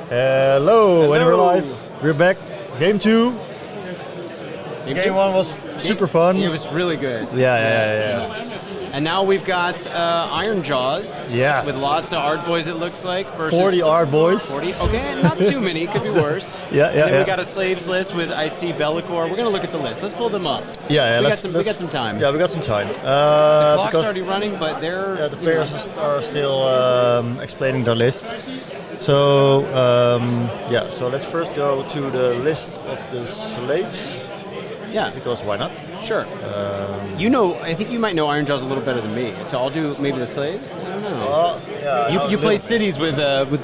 Hello, and we're live. We're back. Game 2. Game 1 was super fun. It was really good. Yeah. And now we've got IronJawz. Yeah. With lots of Ardboyz, it looks like. Versus 40 Ardboyz. 40. Okay, not too many. Could be worse. Yeah. And then we got a slaves list with I see Belakor. We're gonna look at the list. Let's pull them up. Yeah. We got some time. Yeah, we got some time. The clock's already running, but they're. Yeah, the players are still explaining their lists. So so let's first go to the list of the slaves. Yeah. Because why not? Sure. I think you might know IronJawz a little better than me. So I'll do maybe the slaves. I don't know. You play cities with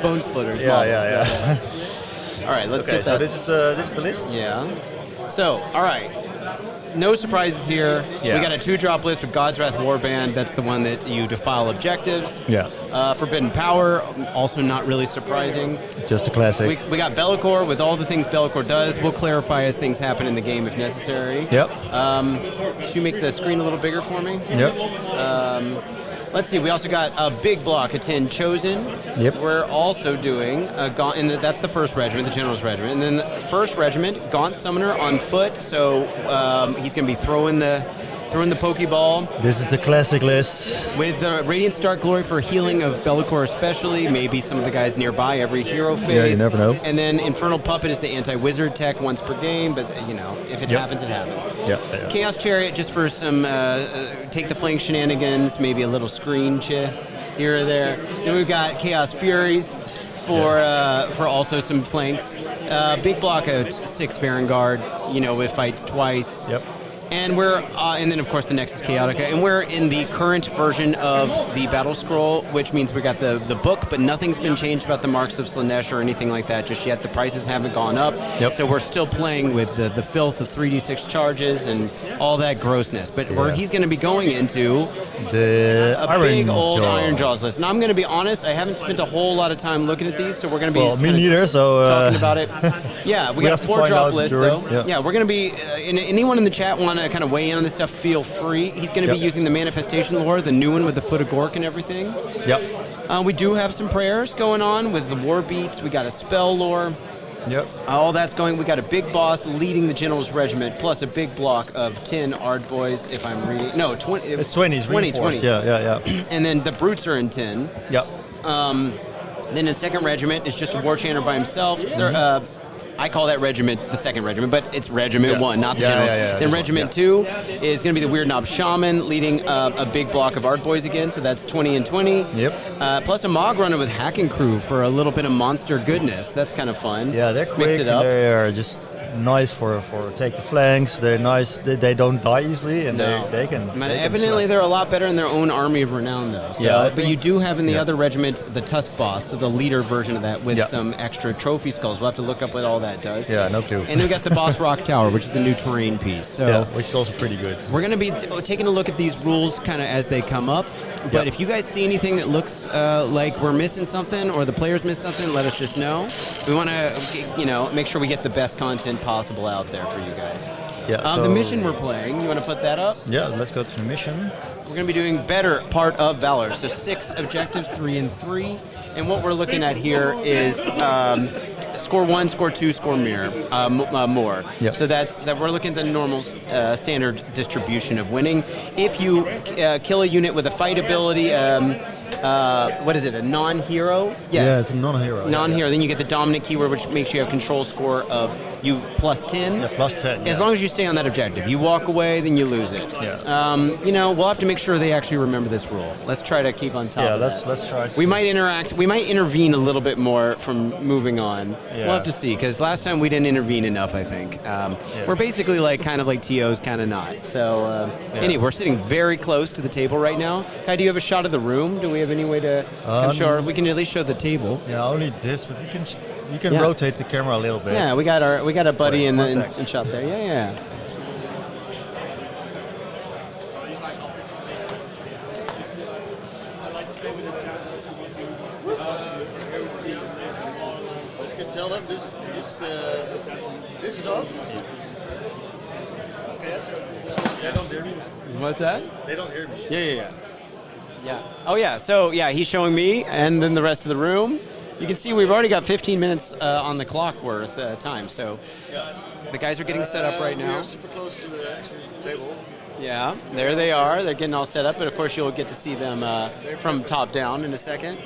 bone splitters. Yeah. All right, let's get that. So this is the list. Yeah. So all right. No surprises here. Yeah. We got a 2-drop list with Godswrath Warband. That's the one that you defile objectives. Yeah. Forbidden Power, also not really surprising. Just a classic. We got Belakor with all the things Belakor does. We'll clarify as things happen in the game if necessary. Yep. Could you make the screen a little bigger for me? Yep. Let's see, we also got a big block of 10 Chosen. Yep. We're also doing that's the first regiment, the General's Regiment. And then the first regiment, Gaunt Summoner on foot, so he's going to be throwing the Pokeball. This is the classic list. With Radiant Stark Glory for healing of Belakor especially, maybe some of the guys nearby every hero phase. Yeah, you never know. And then Infernal Puppet is the anti-wizard tech once per game, but if it happens, it happens. Yeah. Chaos Chariot just for some take the flank shenanigans, maybe a little screen here or there. Then we've got Chaos Furies for also some flanks. Big block of 6 Varangard, with fights twice. Yep. And and then of course the Nexus Chaotica, and we're in the current version of the Battle Scroll, which means we got the book, but nothing's been changed about the Marks of Slanesh or anything like that just yet. The prices haven't gone up, so we're still playing with the filth of 3d6 charges and all that grossness. But he's going to be going into a big old IronJawz list. And I'm going to be honest, I haven't spent a whole lot of time looking at these, so we're going to be me neither. So talking about it. Yeah, we got a 4-drop list though. Yeah, we're going to be. Anyone in the chat want to kind of weigh in on this stuff, feel free. He's going to be using the Manifestation Lore, the new one with the Foot of Gork and everything. Yep. We do have some prayers going on with the Warbeats. We got a Spell Lore. Yep. All that's going. We got a big boss leading the General's Regiment, plus a big block of 10 Ardboyz, if I'm reading. No, 20. It's 20. 20. Yeah. And then the Brutes are in 10. Yep. Then the second regiment is just a Warchanter by himself. I call that regiment the second regiment, but it's Regiment 1, not the General. Then Regiment 2 is going to be the Weirdnob Shaman leading a big block of Ardboyz again, so that's 20 and 20. Yep. Plus a Maw-grunta with Hakkin Krew for a little bit of monster goodness. That's kind of fun. Yeah, they're quick. Mix it up. They are just nice for take the flanks. They're nice. They don't die easily, and they can. Evidently, they're a lot better in their own army of renown, though. So, but you do have in the other regiment the Tuskboss, so the leader version of that with some extra trophy skulls. We'll have to look up what all that does. Yeah, no clue. And then we got the Bossrokk Tower, which is the new terrain piece. So which is also pretty good. We're going to be taking a look at these rules kind of as they come up. But if you guys see anything that looks like we're missing something or the players miss something, let us just know. We want to, make sure we get the best content possible out there for you guys. Yeah. The mission we're playing, you want to put that up? Yeah, let's go to the mission. We're going to be doing better part of Valor. So 6 objectives, 3 and 3. And what we're looking at here is score 1, score 2, score more. Yep. So that we're looking at the normal standard distribution of winning. If you kill a unit with a fight ability, what is it, a non-hero? Yes. Yeah, it's a non-hero. Non-hero. Then you get the dominant keyword, which makes you have control score of you plus 10. Yeah, plus 10. As long as you stay on that objective. You walk away, then you lose it. Yeah. We'll have to make sure they actually remember this rule. Let's try to keep on top of that. Yeah, let's try. We might interact. We might intervene a little bit more from moving on. Yeah. We'll have to see, because last time we didn't intervene enough, I think. We're basically kind of like TOs, kind of not. So anyway, we're sitting very close to the table right now. Kai, do you have a shot of the room? Do we have any way to show? We can at least show the table. Yeah, only this, but you can rotate the camera a little bit. Yeah, we got a buddy in shot there. Yeah. You can tell them this is us. Okay, so they don't hear me. What's that? They don't hear me. Yeah. Oh yeah. So he's showing me, and then the rest of the room. you can see we've already got 15 minutes on the clock worth time. So the guys are getting set up right now. We're super close to the actual table. Yeah, there they are. They're getting all set up, but of course you'll get to see them from top down in a second.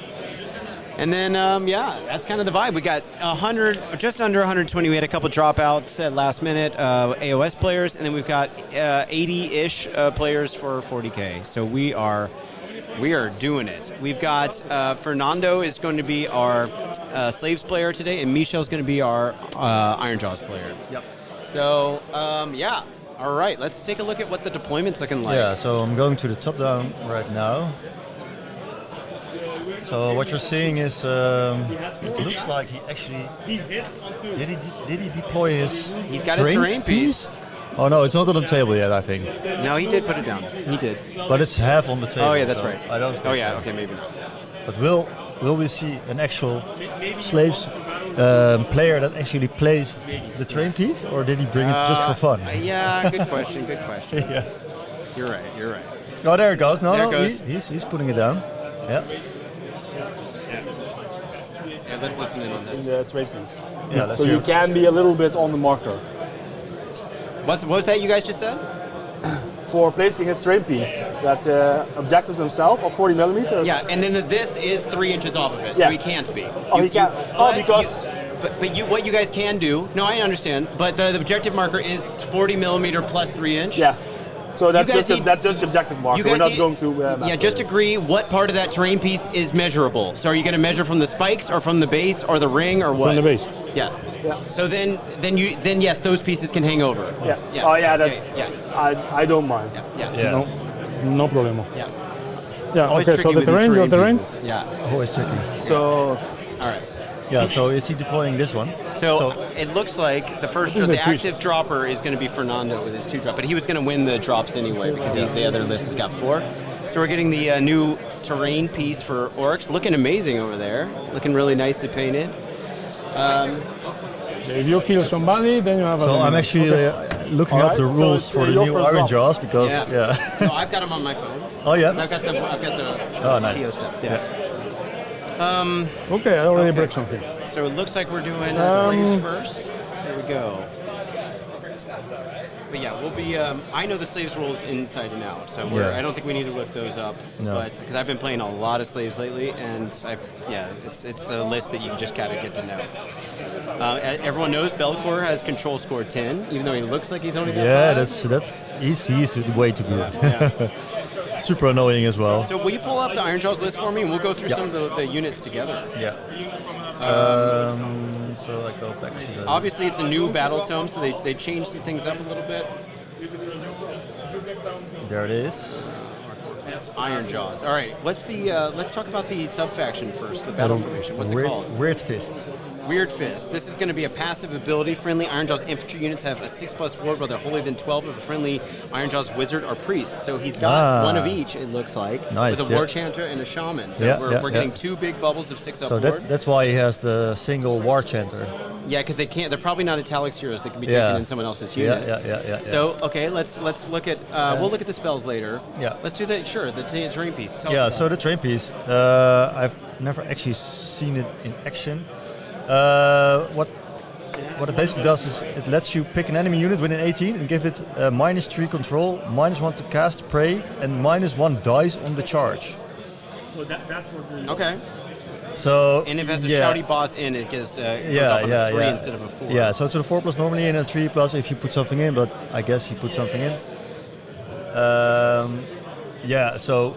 And then, yeah, that's kind of the vibe. We got 100, just under 120. We had a couple dropouts at last minute, AOS players, and then we've got 80-ish players for 40K. So we are doing it. We've got Fernando is going to be our Slaves player today, and Michel's going to be our IronJawz player. Yep. So, yeah. All right, let's take a look at what the deployment's looking like. Yeah, so I'm going to the top down right now. So what you're seeing is, it looks like he actually, did he deploy his He's got his terrain piece. Oh no, it's not on the table yet, I think. No, he did put it down. He did. But it's half on the table. Oh yeah, that's so right. I don't think Oh yeah, so. okay, maybe not. But will we see an actual Slaves player that actually placed the terrain piece, or did he bring it just for fun? Yeah, good question, good question. Yeah. You're right, you're right. Oh, there it goes. No, There no, it goes. he's putting it down. Yeah. Yeah, let's listen in on this. In the trade piece. Yeah. Let's So hear you it. can be a little bit on the marker. What was that you guys just said? For placing his terrain piece, that objectives themselves are 40 millimeters. Yeah, and then this is 3 inches off of it, so Yeah. he can't be. Oh, he can't. Oh, because. But what you guys can do? No, I understand. But the objective marker is 40 millimeter plus 3 inch. Yeah. So that's guys just that's just objective marker. We're not going to. Yeah, just agree what part of that terrain piece is measurable. So are you going to measure from the spikes or from the base or the ring or what? From the base. Yeah. Yeah. So then yes, those pieces can hang over. Yeah. Yeah. Oh yeah. That. Yeah. I don't mind. Yeah. Yeah. No problem. Yeah. Yeah. Always Okay. So tricky the with these terrain, terrain pieces. Yeah. Always tricky. So. All right. Yeah. So is he deploying this one? So it looks like the first, This is the the priest. active dropper is going to be Fernando with his 2 drop, but he was going to win the drops anyway because the other list has got 4. So we're getting the new terrain piece for Orruks, looking amazing over there, looking really nicely painted. If you kill somebody, then you have a. So I'm actually looking up the Alright, so rules it's, for the your new first drop. IronJawz because Yeah. No, I've got them on my phone. Oh yeah. So I've got the Oh, nice. TO stuff. Yeah. Okay, I already Okay. break something. So it looks like we're doing slaves first. Here we go. But yeah, we'll be. I know the slaves rules inside and out, so Yeah. I don't think we need to look those up. No. But because I've been playing a lot of slaves lately, and it's a list that you just gotta get to know. Everyone knows Belakor has control score 10, even though he looks like he's only got 5. that's he's way too good. Yeah. Super annoying as well. So will you pull up the IronJawz list for me, and we'll go through some of the units together. Yeah. So I go back to the. Obviously, it's a new battle tome, so they changed some things up a little bit. There it is. That's IronJawz. All right, what's the? Let's talk about the sub-faction first. The battle formation. What's it called? Weirdfist. Weirdfist. This is going to be a passive ability. Friendly IronJawz infantry units have a 6+ ward while they're holy than 12 of a friendly IronJawz wizard or priest. So he's got one of each, it looks like, Nice, with a yeah. Warchanter and a Shaman. So Yeah, we're getting 2 big bubbles of 6 up So ward. that's why he has the single Warchanter. Yeah, because they're probably not Italics heroes that can be taken in someone else's unit. Yeah. So okay, let's look at we'll look at the spells later. Yeah. Let's do the terrain piece. Tell Yeah, us so about the train piece, I've never actually seen it in action. What it basically does is it lets you pick an enemy unit within 18 and give it -3 control, -1 to cast, pray, and -1 dice on the charge. Well, that's what. it. Okay. So And if it has a yeah. shouty boss in, it goes off on a 3 instead of a 4. Yeah, so it's a 4+ normally and a 3+ if you put something in, but I guess he put something in. Yeah, so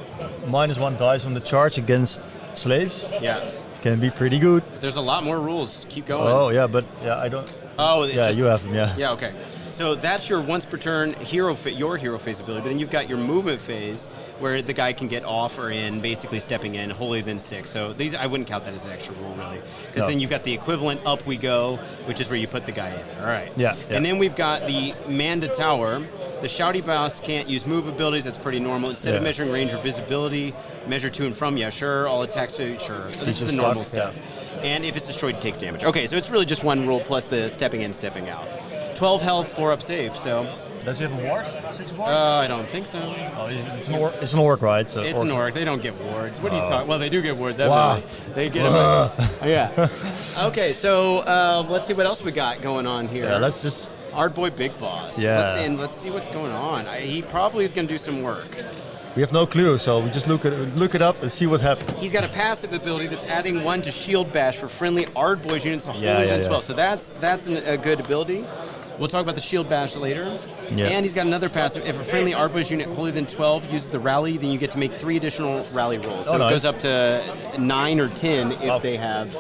-1 dice on the charge against slaves Yeah. can be pretty good. There's a lot more rules. Keep going. Oh yeah, but yeah, I don't. Oh, it's Yeah, just- you have them. Yeah. Yeah, okay. So that's your once per turn your hero phase ability, but then you've got your movement phase where the guy can get off or in, basically stepping in, holy then 6. So these I wouldn't count that as an extra rule really, because No. then you've got the equivalent up we go, which is where you put the guy in. All right. Yeah, yeah. And then we've got the man the tower. The shouty boss can't use move abilities. That's pretty normal. Instead of Yeah. measuring range or visibility, measure to and from. Yeah, sure. All attacks. Sure. This is just the normal stuck, stuff. And if it's destroyed, it takes damage. Okay, so it's really just one rule plus the stepping in, stepping out. 12 health, 4 up save. So Does he have a ward? 6 wards? I don't think so. Oh, it's an orc, right? So It's an orc. They don't get wards. What are you talking? Well, they do get wards. Wow. Evidently. They get them. Yeah. Okay, so let's see what else we got going on here. Yeah, let's just... Ardboy Big Boss. Yeah. Let's see what's going on. He probably is going to do some work. We have no clue, so we just look it up and see what happens. He's got a passive ability that's adding 1 to Shield Bash for friendly Ardboyz units holding yeah. 12. So that's a good ability. We'll talk about the Shield Bash later. Yeah. And he's got another passive. If a friendly Ardboyz unit holding than 12 uses the rally, then you get to make 3 additional rally rolls. So nice. it goes up to 9 or 10 if they have...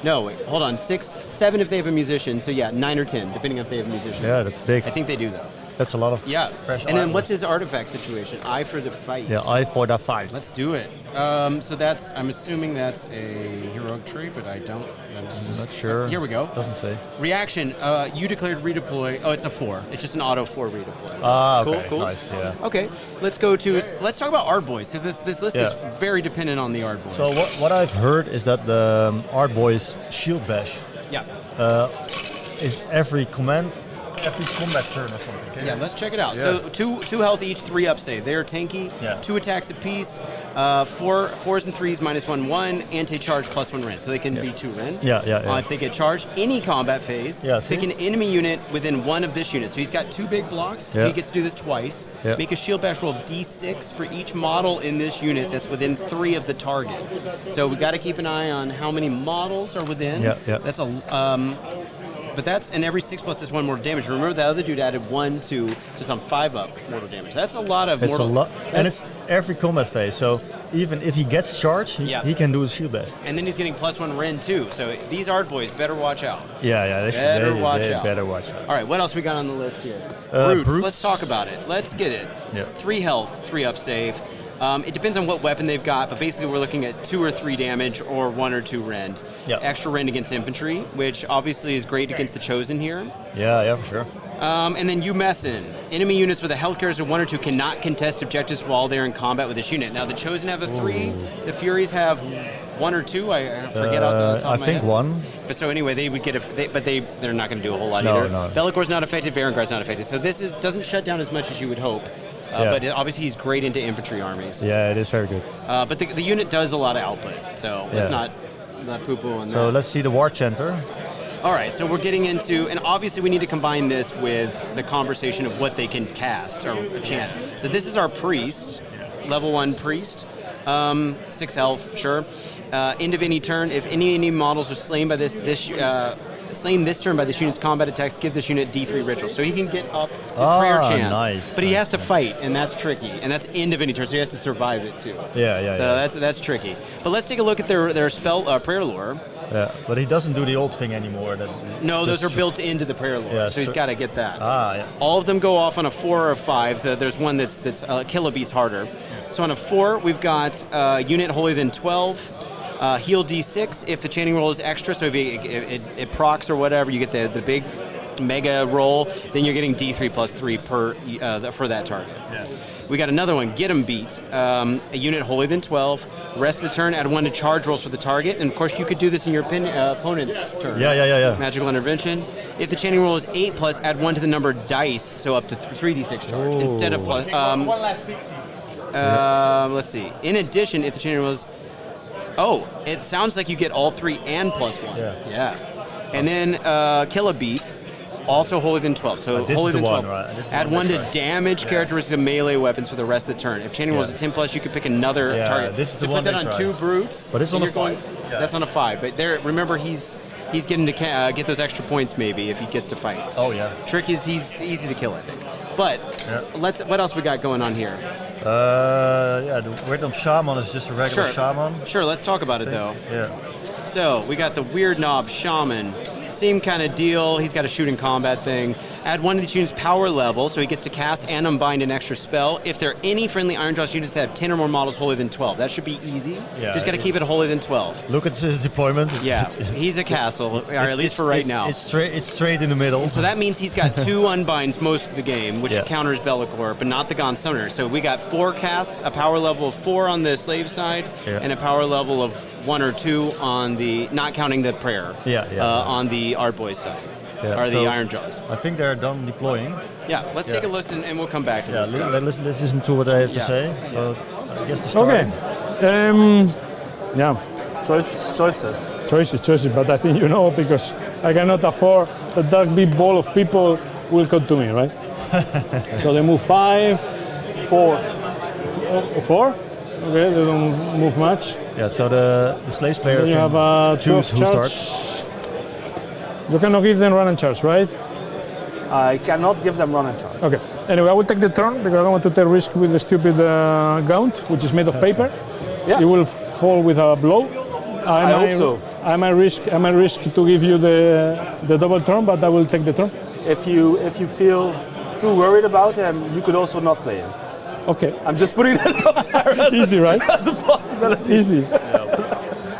No, wait, hold on. 6, 7 if they have a musician. So yeah, 9 or 10, depending if they have a musician. Yeah, that's big. I think they do, though. That's a lot of fresh And then armor. what's his artifact situation? Eye for the fight. Yeah, eye for the fight. Let's do it. So that's, I'm assuming that's a heroic trait, but I don't. I'm not sure. Here we go. Doesn't say. Reaction, you declared redeploy. Oh, it's a 4. It's just an auto 4 redeploy. Ah, okay. Cool. Nice, yeah. Okay, let's talk about Ardboyz, because this list is very dependent on the Ardboyz. So what I've heard is that the Ardboyz Shield Bash is every combat turn or something. Yeah, let's check it out. So 2 health each, 3 up save. They're tanky. Yeah. 2 attacks apiece. 4s and 3s -1/1. Anti-charge +1 rend. So they can be 2 rend. Yeah. If they get charged, any combat phase, pick an enemy unit within 1 of this unit. So he's got 2 big blocks. So he gets to do this twice. Yeah. Make a shield bash roll of D6 for each model in this unit that's within 3 of the target. So we got to keep an eye on how many models are within. Yeah. That's a but that's, and every 6+ does 1 mortal damage. Remember, the other dude added 1, 2, so it's on 5 up mortal damage. That's a lot of mortal. It's a lot, and it's every combat phase. So even if he gets charged, he can do his shield bash. And then he's getting +1 rend too. So these Ardboyz better watch out. Yeah, Better watch out. Better watch out. All right, what else we got on the list here? Brutes. Brutes. Let's talk about it. Let's get it. Yeah. 3 health, 3 up save. It depends on what weapon they've got, but basically we're looking at 2 or 3 damage or 1 or 2 rend. Yeah. Extra rend against infantry, which obviously is great against the Chosen here. Yeah, for sure. And then you messin. Enemy units with a health character of 1 or 2 cannot contest objectives while they're in combat with this unit. Now the Chosen have a 3, the Furies have 1 or 2. I forget off the top of my head. I think 1. But so anyway, they would get they're not going to do a whole lot either. No. Belakor's not affected, Varanguard's not affected. So this doesn't shut down as much as you would hope. But obviously he's great into infantry armies. Yeah, it is very good. But the unit does a lot of output, so let's not poo-poo on that. So let's see the Warchanter. All right, so we're getting into, and obviously we need to combine this with the conversation of what they can cast or chant. So this is our priest, level 1 priest, 6 health, sure. End of any turn, if any models are slain by slain this turn by this unit's combat attacks, give this unit D3 ritual. So he can get up his prayer chance. Nice. But he has to fight, and that's tricky. And that's end of any turn, so he has to survive it too. Yeah. So that's tricky. But let's take a look at their spell prayer lore. Yeah, but he doesn't do the old thing anymore. No, those are built into the prayer lore, so he's got to get that. Yeah. All of them go off on a 4 or a 5. There's one that's kilobeats harder. So on a 4, we've got unit holy than 12. Heal D6 if the chanting roll is extra, so if it procs or whatever, you get the big mega roll, then you're getting D3 plus 3 for that target. Yeah. We got another one, Get 'em Beat. A unit holy than 12. Rest of the turn, add 1 to charge rolls for the target, and of course you could do this in your opponent's turn. Yeah. Magical intervention. If the chanting roll is 8+, add 1 to the number of dice, so up to 3d6 charge. Instead of plus. One last pixie. Let's see. In addition, if the chanting roll is... Oh, it sounds like you get all 3 and +1. Yeah. And then Kill a Beat, also holy than 12. So this holy is the than 12. one, right? This is Add the one 1 to that's right. damage characteristics of melee weapons for the rest of the turn. If chanting roll is a 10+, you can pick another target. This is so the put one that on that's 2 right. brutes. But it's on a 5. That's on a 5. But there, remember he's getting to get those extra points maybe if he gets to fight. Oh yeah. Trick is he's easy to kill, I think. But what else we got going on here? The Weirdnob Shaman is just a regular shaman. Sure, let's talk about it though. Yeah. So we got the Weirdnob Shaman. Same kind of deal. He's got a shooting combat thing. Add 1 to the unit's power level, so he gets to cast and unbind an extra spell. If there are any friendly IronJawz units that have 10 or more models holy than 12, that should be easy. Yeah, just got to keep it holy than 12. Look at his deployment. Yeah, he's a castle, or at least for right now. It's straight in the middle. So that means he's got 2 unbinds most of the game, which counters Belakor, but not the Gaunt Summoner. So we got 4 casts, a power level of 4 on the slave side, and a power level of 1 or 2 on the, not counting the prayer, on the Ardboyz side. Yeah, or the so IronJawz. I think they're done deploying. Yeah, let's take a listen and we'll come back to Yeah, this stuff. let's listen to what I have to Yeah. say. So I guess the start. Okay. Yeah, Choices. choices, but I think you know because I cannot afford that that big ball of people will come to me, right? So they move 5, 4. 4? Okay, they don't move much. Yeah, so the slaves player Then you can have choose 12 who charge. starts. You cannot give them run and charge, right? I cannot give them run and charge. Okay. Anyway, I will take the turn because I don't want to take risk with the stupid Gaunt, which is made of paper. Yeah. It will fall with a blow. I hope so. I might risk to give you the double turn, but I will take the turn. If you feel too worried about him, you could also not play him. Okay. I'm just putting that out there Easy, right? as a possibility. Easy.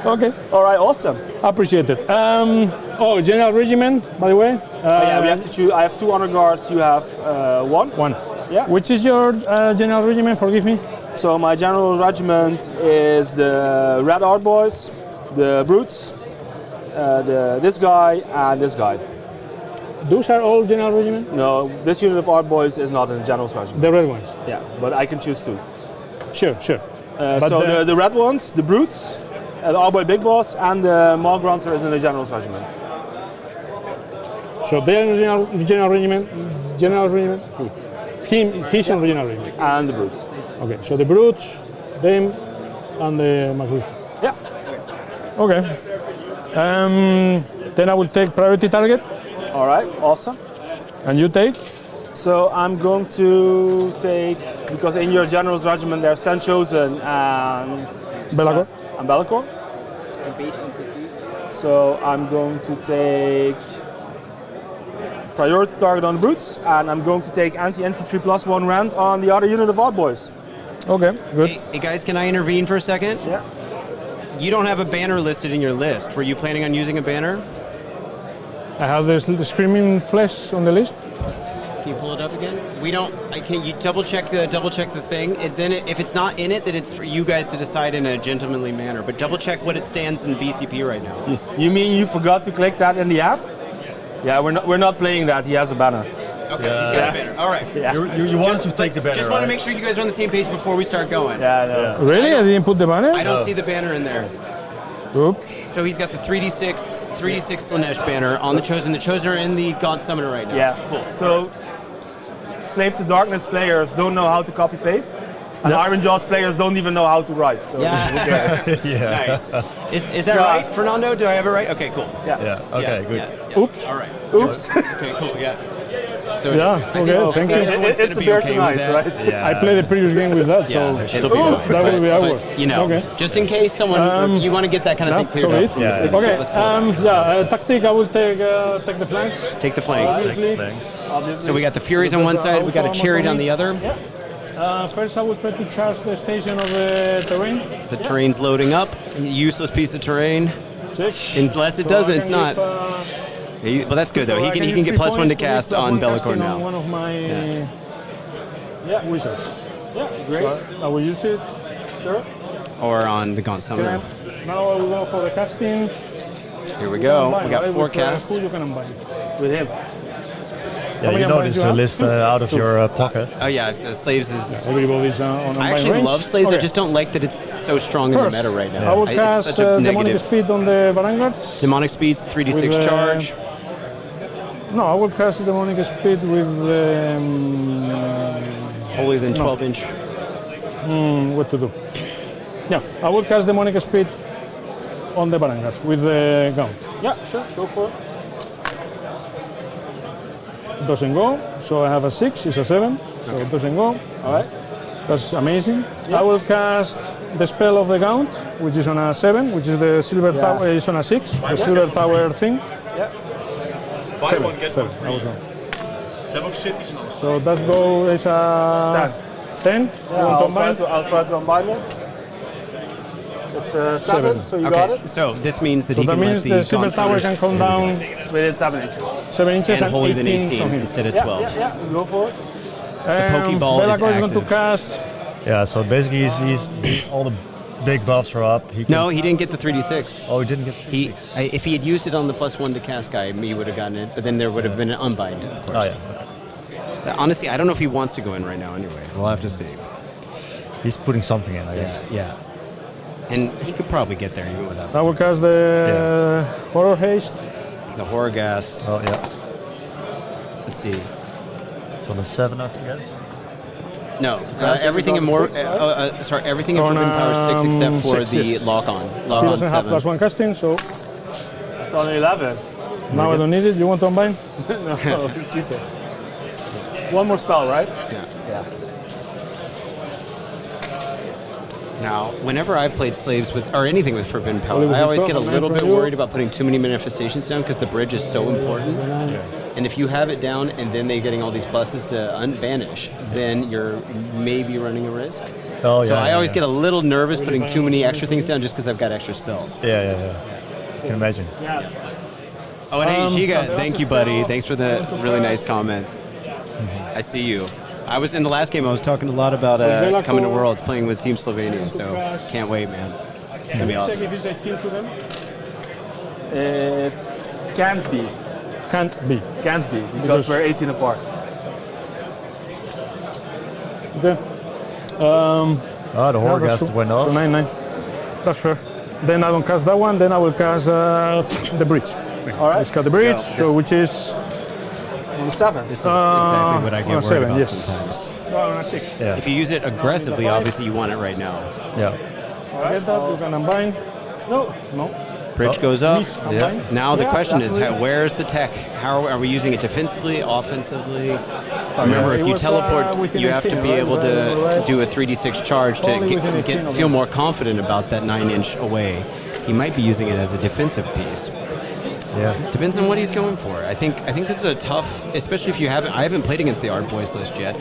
Okay. All right, awesome. Appreciate it. General Regiment, by the way. Yeah, we have to choose. I have 2 honor guards. You have 1. One. Yeah. Which is your General Regiment? Forgive me. So my general regiment is the Red Ardboyz, the Brutes, this guy, and this guy. Those are all General Regiment? No, this unit of Ardboyz is not in the general's regiment. The red ones. Yeah, but I can choose 2. Sure. But So the red ones, the Brutes, the Ardboy Big Boss, and the Maw-grunta is in the general's regiment. So they are in General Regiment. General Regiment. He's in General Regiment. And the Brutes. Okay. So the Brutes, them, and the Maw-grunta. Yeah. Okay. Then I will take priority target, All right, awesome. and you take. So I'm going to take, because in your general's regiment there's 10 chosen and Belakor. Belakor. So I'm going to take priority target on the Brutes, and I'm going to take anti-infantry +1 rend on the other unit of Ardboyz. Okay. Good. Hey guys, can I intervene for a second? Yeah. You don't have a banner listed in your list. Were you planning on using a banner? I have the Screaming Flesh on the list. Can you pull it up again? We don't. Can you double check the thing? If it's not in it, then it's for you guys to decide in a gentlemanly manner. But double check what it stands in BCP right now. You mean you forgot to click that in the app? Yeah, we're not playing that. He has a banner. Okay, he's got a banner. All right. Yeah. You wanted to take the banner, Just want to right? make sure you guys are on the same page before we start going. Yeah, no. Really? I didn't put the banner? I don't see the banner in there. Oops. So he's got the 3d6 Slanesh banner on the Chosen. The Chosen are in the God Summoner right now. Yeah, Cool. So, Slave to Darkness players don't know how to copy paste, and IronJawz players don't even know how to write. So, Yeah. who cares? Yeah. Nice. Is that Yeah. right, Fernando? Do I have it right? Okay, cool. Yeah. Okay. Yeah, Good. yeah. Oops. All right. Oops. Okay, cool. Yeah. So Yeah, I think- okay, I thank think you. everyone's It's a gonna be beer okay tonight, with that. right? Yeah. I played the previous game with that, Yeah, so it'll be fine. that will be our But, work. you know, Okay. just in case someone you want to get that kind of Yeah, thing cleared so up. Yeah, Let's- Okay, let's pull it up. tactic, I will take the flanks. Take the flanks. Obviously. Thanks. Obviously. So we got the Furies on one side, we got a Chariot on the other. First, I will try to charge the station of the terrain. The terrain's loading up. Useless piece of terrain. 6. Unless it doesn't, it's not. Well, that's good though. He can get +1 to cast on Belakor now. One of my wizards. Yeah, great. I will use it. Sure. Or on the Gaunt Summoner. Now I will go for the casting. Here we go. We got With, 4 casts. who you can unbind? With him. Yeah, many you know unbinds this you have? list out of your pocket. Oh yeah, the Slaves is. Everybody's on I unbind actually range. love Slaves. I Okay. just don't like that it's so strong in the First, meta right I now. will It's cast such a Demonic negative. Speed on the Varangards. Demonic Speed's 3d6 With, charge. No, I will cast Demonic Speed with Holier than 12-inch. what to do. Yeah, I will cast Demonic Speed on the Varangards with the Gaunt. Yeah, sure. Go for it. Doesn't go, so I have a 6, it's a 7, so it doesn't go. All right. That's amazing. I will cast the spell of the Gaunt, which is on a 7, which is the Silver Tower, is on a 6, the Silver Tower thing. Yeah. Buy one, get one I free. was wrong. Ze hebben ook cities en alles. So that go is a 10. Yeah, You want to combine? I'll try to unbind it. It's 7, so you got Okay, it. so this means that So he that can let means the the Silver Gaunt Tower Summoners can come down Within 7 inches. 7 inches and holier than 18 18 from him. instead of Yeah, 12. yeah, go for it. Pokeball is Belakor is going to active. cast. Yeah, so basically he's all the big buffs are up. He No, he didn't get the 3d6. Oh, he didn't get He, 6. if he had used it on the +1 to cast guy, he would have gotten it. But then there would have been an unbind, of course. Oh yeah. But honestly, I don't know if he wants to go in right now. Anyway, we'll have to see. He's putting something in, I guess. Yeah. And he could probably get there even without. I will cast the Horror Haste. The Horrorghast. Oh yeah. Let's see. It's on the 7, I guess. No, everything in more. Sorry, everything in Forbidden Power 6 except for 6, the yes. lock on. He Lock on doesn't have 7. +1 casting, so It's on 11. now I don't need it. You want to unbind? No, keep it. One more spell, right? Yeah. Yeah. Now, whenever I've played slaves with or anything with Forbidden Power, Only with I always the get a spell, little man, bit from you. worried about putting too many manifestations down because the bridge is so important. And if you have it down and then they're getting all these pluses to unbanish, then you're maybe running a risk. Oh, So yeah, I always yeah. get a little nervous putting too many extra things down just because I've got extra spells. Yeah. I can imagine. Oh, and hey, Shiga, thank you, buddy. Thanks for the really nice comment. I see you. I was in the last game. I was talking a lot about coming to Worlds, playing with Team Slovenia. So can't wait, man. It's gonna be Check awesome. if it's 18 to them. It can't be. Can't be. Can't be, because we're 18 apart. Okay. Oh, the Yeah, that's Horrorghast true. went off. So 9/9. That's fair. Then I don't cast that one. Then I will cast the bridge. All right. Let's cast the bridge, so which is On the 7. This is exactly what I on get a worried 7, about yes. sometimes. on a 6. Yeah. If you use it aggressively, obviously you want it right now. Yeah. Get that, you can unbind. No. No. Bridge goes up. Please unbind. Now the Yeah, question is, definitely. where's the tech? How are we using it defensively, offensively? Remember, if It you was, teleport, within you have to 18, be able to right? do a 3d6 charge to Only within 18 of feel them. more confident about that 9-inch away. He might be using it as a defensive piece. Yeah. Depends on what he's going for. I think this is a tough, especially if you haven't. I haven't played against the Ardboyz list yet,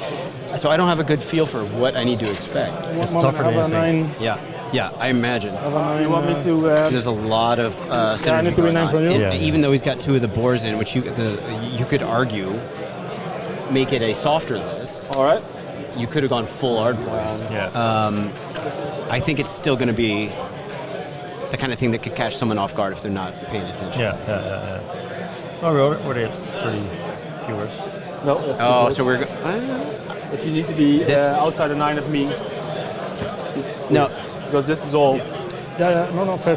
so I don't have a good feel for what I need to expect. It's One tougher moment, than you have a think. 9. Yeah, I imagine. Have a 9. You want me to... There's a lot of synergy I need to be going 9 on. from you. And Yeah. even though he's got 2 of the boars in, which you could argue make it a softer list. All right. You could have gone full Ardboyz. Yeah. I think it's still going to be the kind of thing that could catch someone off guard if they're not paying attention. Yeah. Oh, we already had 3 viewers. No, that's too Oh, close. so we're If you need to be This- outside the 9 of me, no. because this is all... Yeah. No, fair.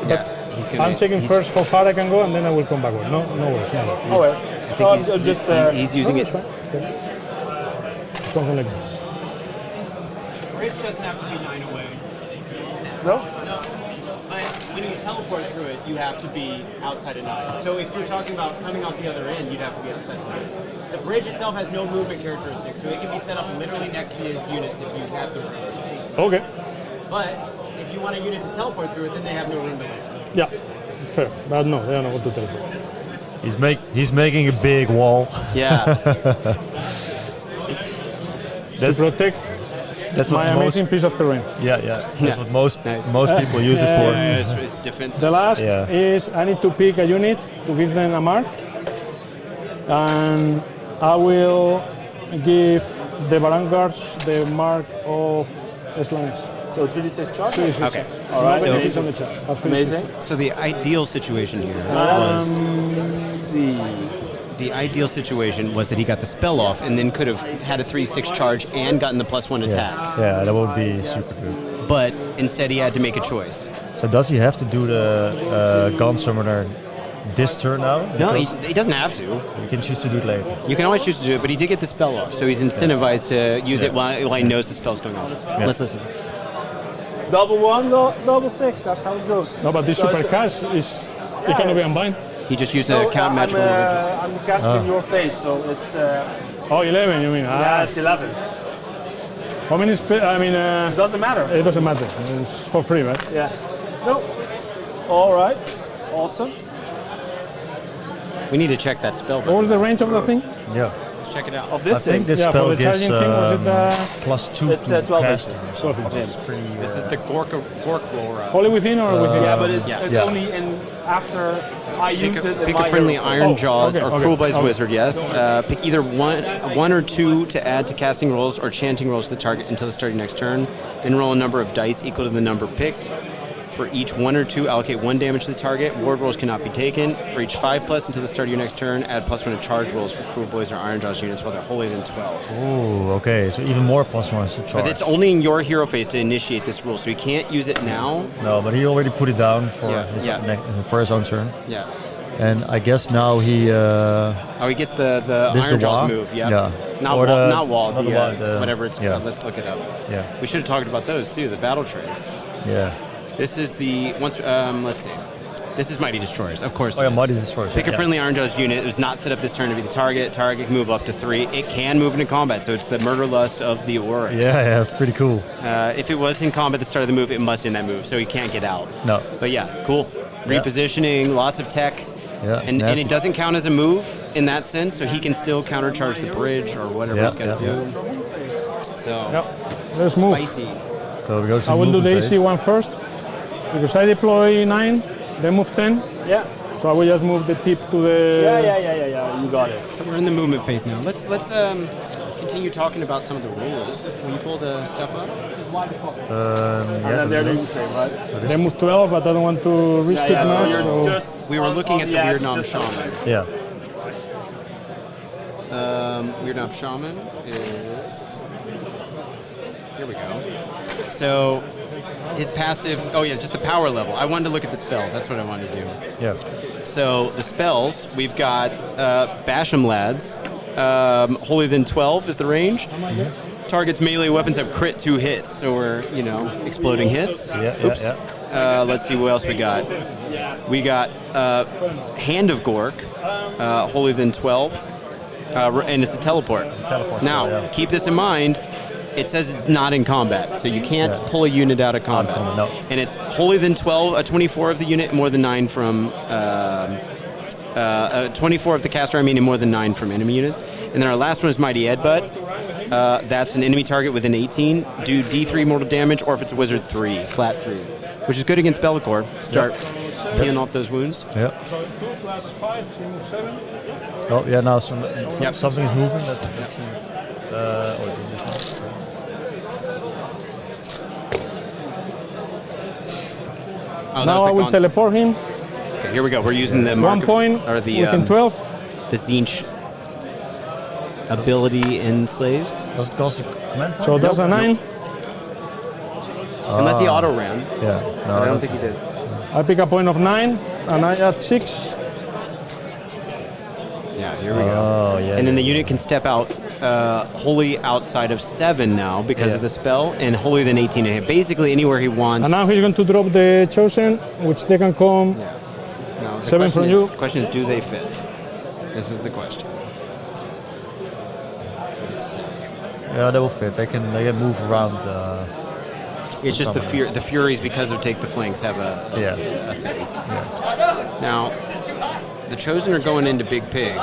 Yeah, he's gonna. I'm checking he's- first how far I can go, and then I will come backward. No worries. Oh, wait. I think he's using it. Something like this. Bridge doesn't have to be 9 away. No? But when you teleport through it, you have to be outside of 9. So if you're talking about coming out the other end, you'd have to be outside of 9. The bridge itself has no movement characteristics, so it can be set up literally next to his units if you have the room. Okay. But if you want a unit to teleport through it, then they have no room to land. Yeah. Fair. But no, they don't know what to teleport. He's making a big wall. Yeah. To protect That's my what most. amazing piece of terrain. Yeah. That's what most Nice. people use this for. It's defensive. The last Yeah. is I need to pick a unit to give them a mark, and I will give the Barangards the mark of Slanesh. So 3d6 charge? Okay. All right. No So- benefits on the chart. I'll finish Amazing. it. So the ideal situation here Let's was see. the ideal situation was that he got the spell off and then could have had a 3/6 charge and gotten the +1 attack. Yeah, that would be super good. But instead he had to make a choice. So does he have to do the Gaunt Summoner this turn now? No, Because he doesn't have to. he can choose to do it later. You can always choose to do it, but he did get the spell off, so he's incentivized to use it while he knows the spell's going off. Let's listen. Double 1, double 6. That's how it goes. No, but this So super it's- cast is it cannot be unbind. He just used No, a count magical. I'm casting your face, so it's... Oh, 11, you mean? yeah, it's 11. How many? Doesn't matter. It doesn't matter. It's for free, right? Yeah. No. All right. Awesome. We need to check that spell. What was the range of the thing? Yeah. Let's check it out. of this I think thing. this Yeah, spell for the gives charging thing, was it +2 It's, to 12 casting. inches. 12 inches. It's pretty. This is the Gorkamorka. Holy within or within? Yeah, but it's Yeah. only in after I use it in Pick my a friendly hero. IronJawz okay, or okay, Cruelby's okay. Wizard, yes. Pick either one or two to add to casting rolls or chanting rolls to the target until the start of your next turn. Then roll a number of dice equal to the number picked. For each 1 or 2, allocate 1 damage to the target. Ward rolls cannot be taken. For each 5+ until the start of your next turn, add +1 to charge rolls for Cruelbyz or IronJawz units while they're holier than 12. Ooh, okay, so even more +1s to charge. But it's only in your hero phase to initiate this rule, so you can't use it now. No, but he already put it down for Yeah, his yeah. for his own turn. Yeah. And I guess now he. Oh, he gets the This is the IronJawz wall? move, yeah. Yeah. Not Or wall, the- not wall, not the, the wall, the- whatever it's yeah. called. Let's look it up. Yeah. We should have talked about those too, the battle trades. Yeah. This is the let's see. This is Mighty Destroyers, of course. Oh, yeah, it is. Mighty Destroyers, Pick a yeah. friendly IronJawz unit. It was not set up this turn to be the target. Target can move up to 3. It can move into combat, so it's the murder lust of the Orruk. Yeah, it's pretty cool. If it was in combat at the start of the move, it must end that move, so he can't get out. No. But yeah, cool. Repositioning, lots of tech. Yeah, it's and nasty. it doesn't count as a move in that sense, so he can still countercharge the bridge or whatever Yeah, he's got to yeah, do. So, Yep. Let's move. spicy. So we go to I will do the movement AC phase. one first because I deploy 9, then move 10. Yeah. So I will just move the tip to the. Yeah. You got it. So we're in the movement phase now. Let's continue talking about some of the rules. Will you pull the stuff up? And Yeah, then they're the the list. same, right? Then move 12, but I don't want to risk it So much. you're so- just. We were looking at the edge, Weirdnob just- Shaman. Yeah. Weirdnob Shaman is. Here we go. So his passive. Oh yeah, just the power level. I wanted to look at the spells. That's what I wanted to do. Yeah. So the spells, we've got Basham Lads. Holier than 12 is the range. Target's melee weapons have crit 2 hits, so we're, exploding hits. Yeah, Oops. yeah. Let's see what else we got. We got Hand of Gork, Holier than 12, and it's a teleport. It's a teleport Now, spell, yeah. keep this in mind. It says not in combat, so you can't pull a unit out of combat. No. And it's holier than 12, a 24 of the unit, more than 9 from 24 of the caster, and more than 9 from enemy units. And then our last one is Mighty Ardboy. That's an enemy target within 18. Do D3 mortal damage, or if it's a wizard, 3, flat 3, which is good against Belakor. Start peeling off those wounds. Yeah. 2 plus 5, so you move 7. Oh, yeah, now Yep. something is moving. Let's see. This one. Oh, Now I will teleport him. Okay, here we go. We're using the mark 1 point or the within 12. the Zinch ability in slaves. Does it cost a command point? So that's a 9. Unless he auto ran. Yeah. No, I don't think he did. I pick a point of 9 and I add 6. Yeah, here we go. Oh, yeah. And then the unit can step out wholly outside of 7 now because of the spell, and holier than 18 to hit. Basically anywhere he wants. And now he's going to drop the Chosen, which they can come. Now, the 7 question from is- you. The question is, do they fit? This is the question. Let's see. Yeah, they will fit. They can move around. It's just the Somewhere. the Furies, because of Take the Flanks, have a thing. Now, the Chosen are going into Big Pig,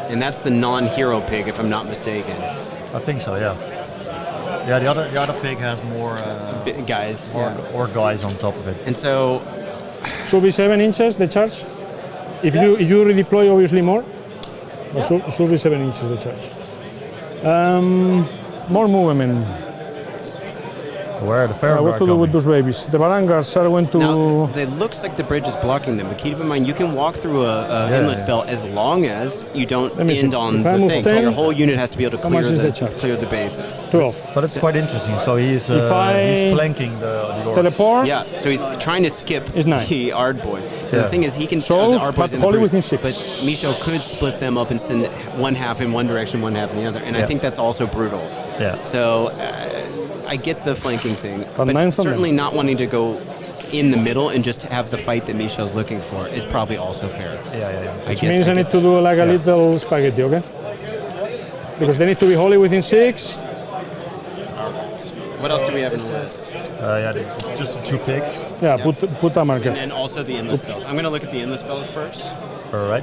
and that's the non-hero pig, if I'm not mistaken. I think so. Yeah. Yeah, the other pig has more Guys, or guys on top of it. and so Should be 7 inches the charge. If you redeploy, obviously more. But should be 7 inches the charge. More movement. Where are the Pharaoh What to do with those babies? The Barangas are going to. now it looks like the bridge is blocking them, but keep in mind you can walk through a endless spell as long as you don't Let me see. end on If I the move thing. 10, So your whole unit has to be able to how much clear is the charge? clear the bases. 12. But it's quite interesting. So he's If I he's flanking the orcs. Teleport. Yeah, so he's trying to skip Is 9. the Ardboyz. Yeah. The thing is, he can So, the Ardboyz but and the Holy Brutes, within 6. but Micho could split them up and send one half in one direction, one half in the other, and I Yeah. think that's also brutal. Yeah. So I get the flanking thing, But but 9 from certainly them. not wanting to go in the middle and just have the fight that Michel's looking for is probably also fair. Yeah. I Which get, means I need to do like a little spaghetti, okay? Because they need to be holy within 6. What else do we have in the list? Just the 2 pigs. Yeah, put a marker. And then also the endless spells. I'm going to look at the endless spells first. All right.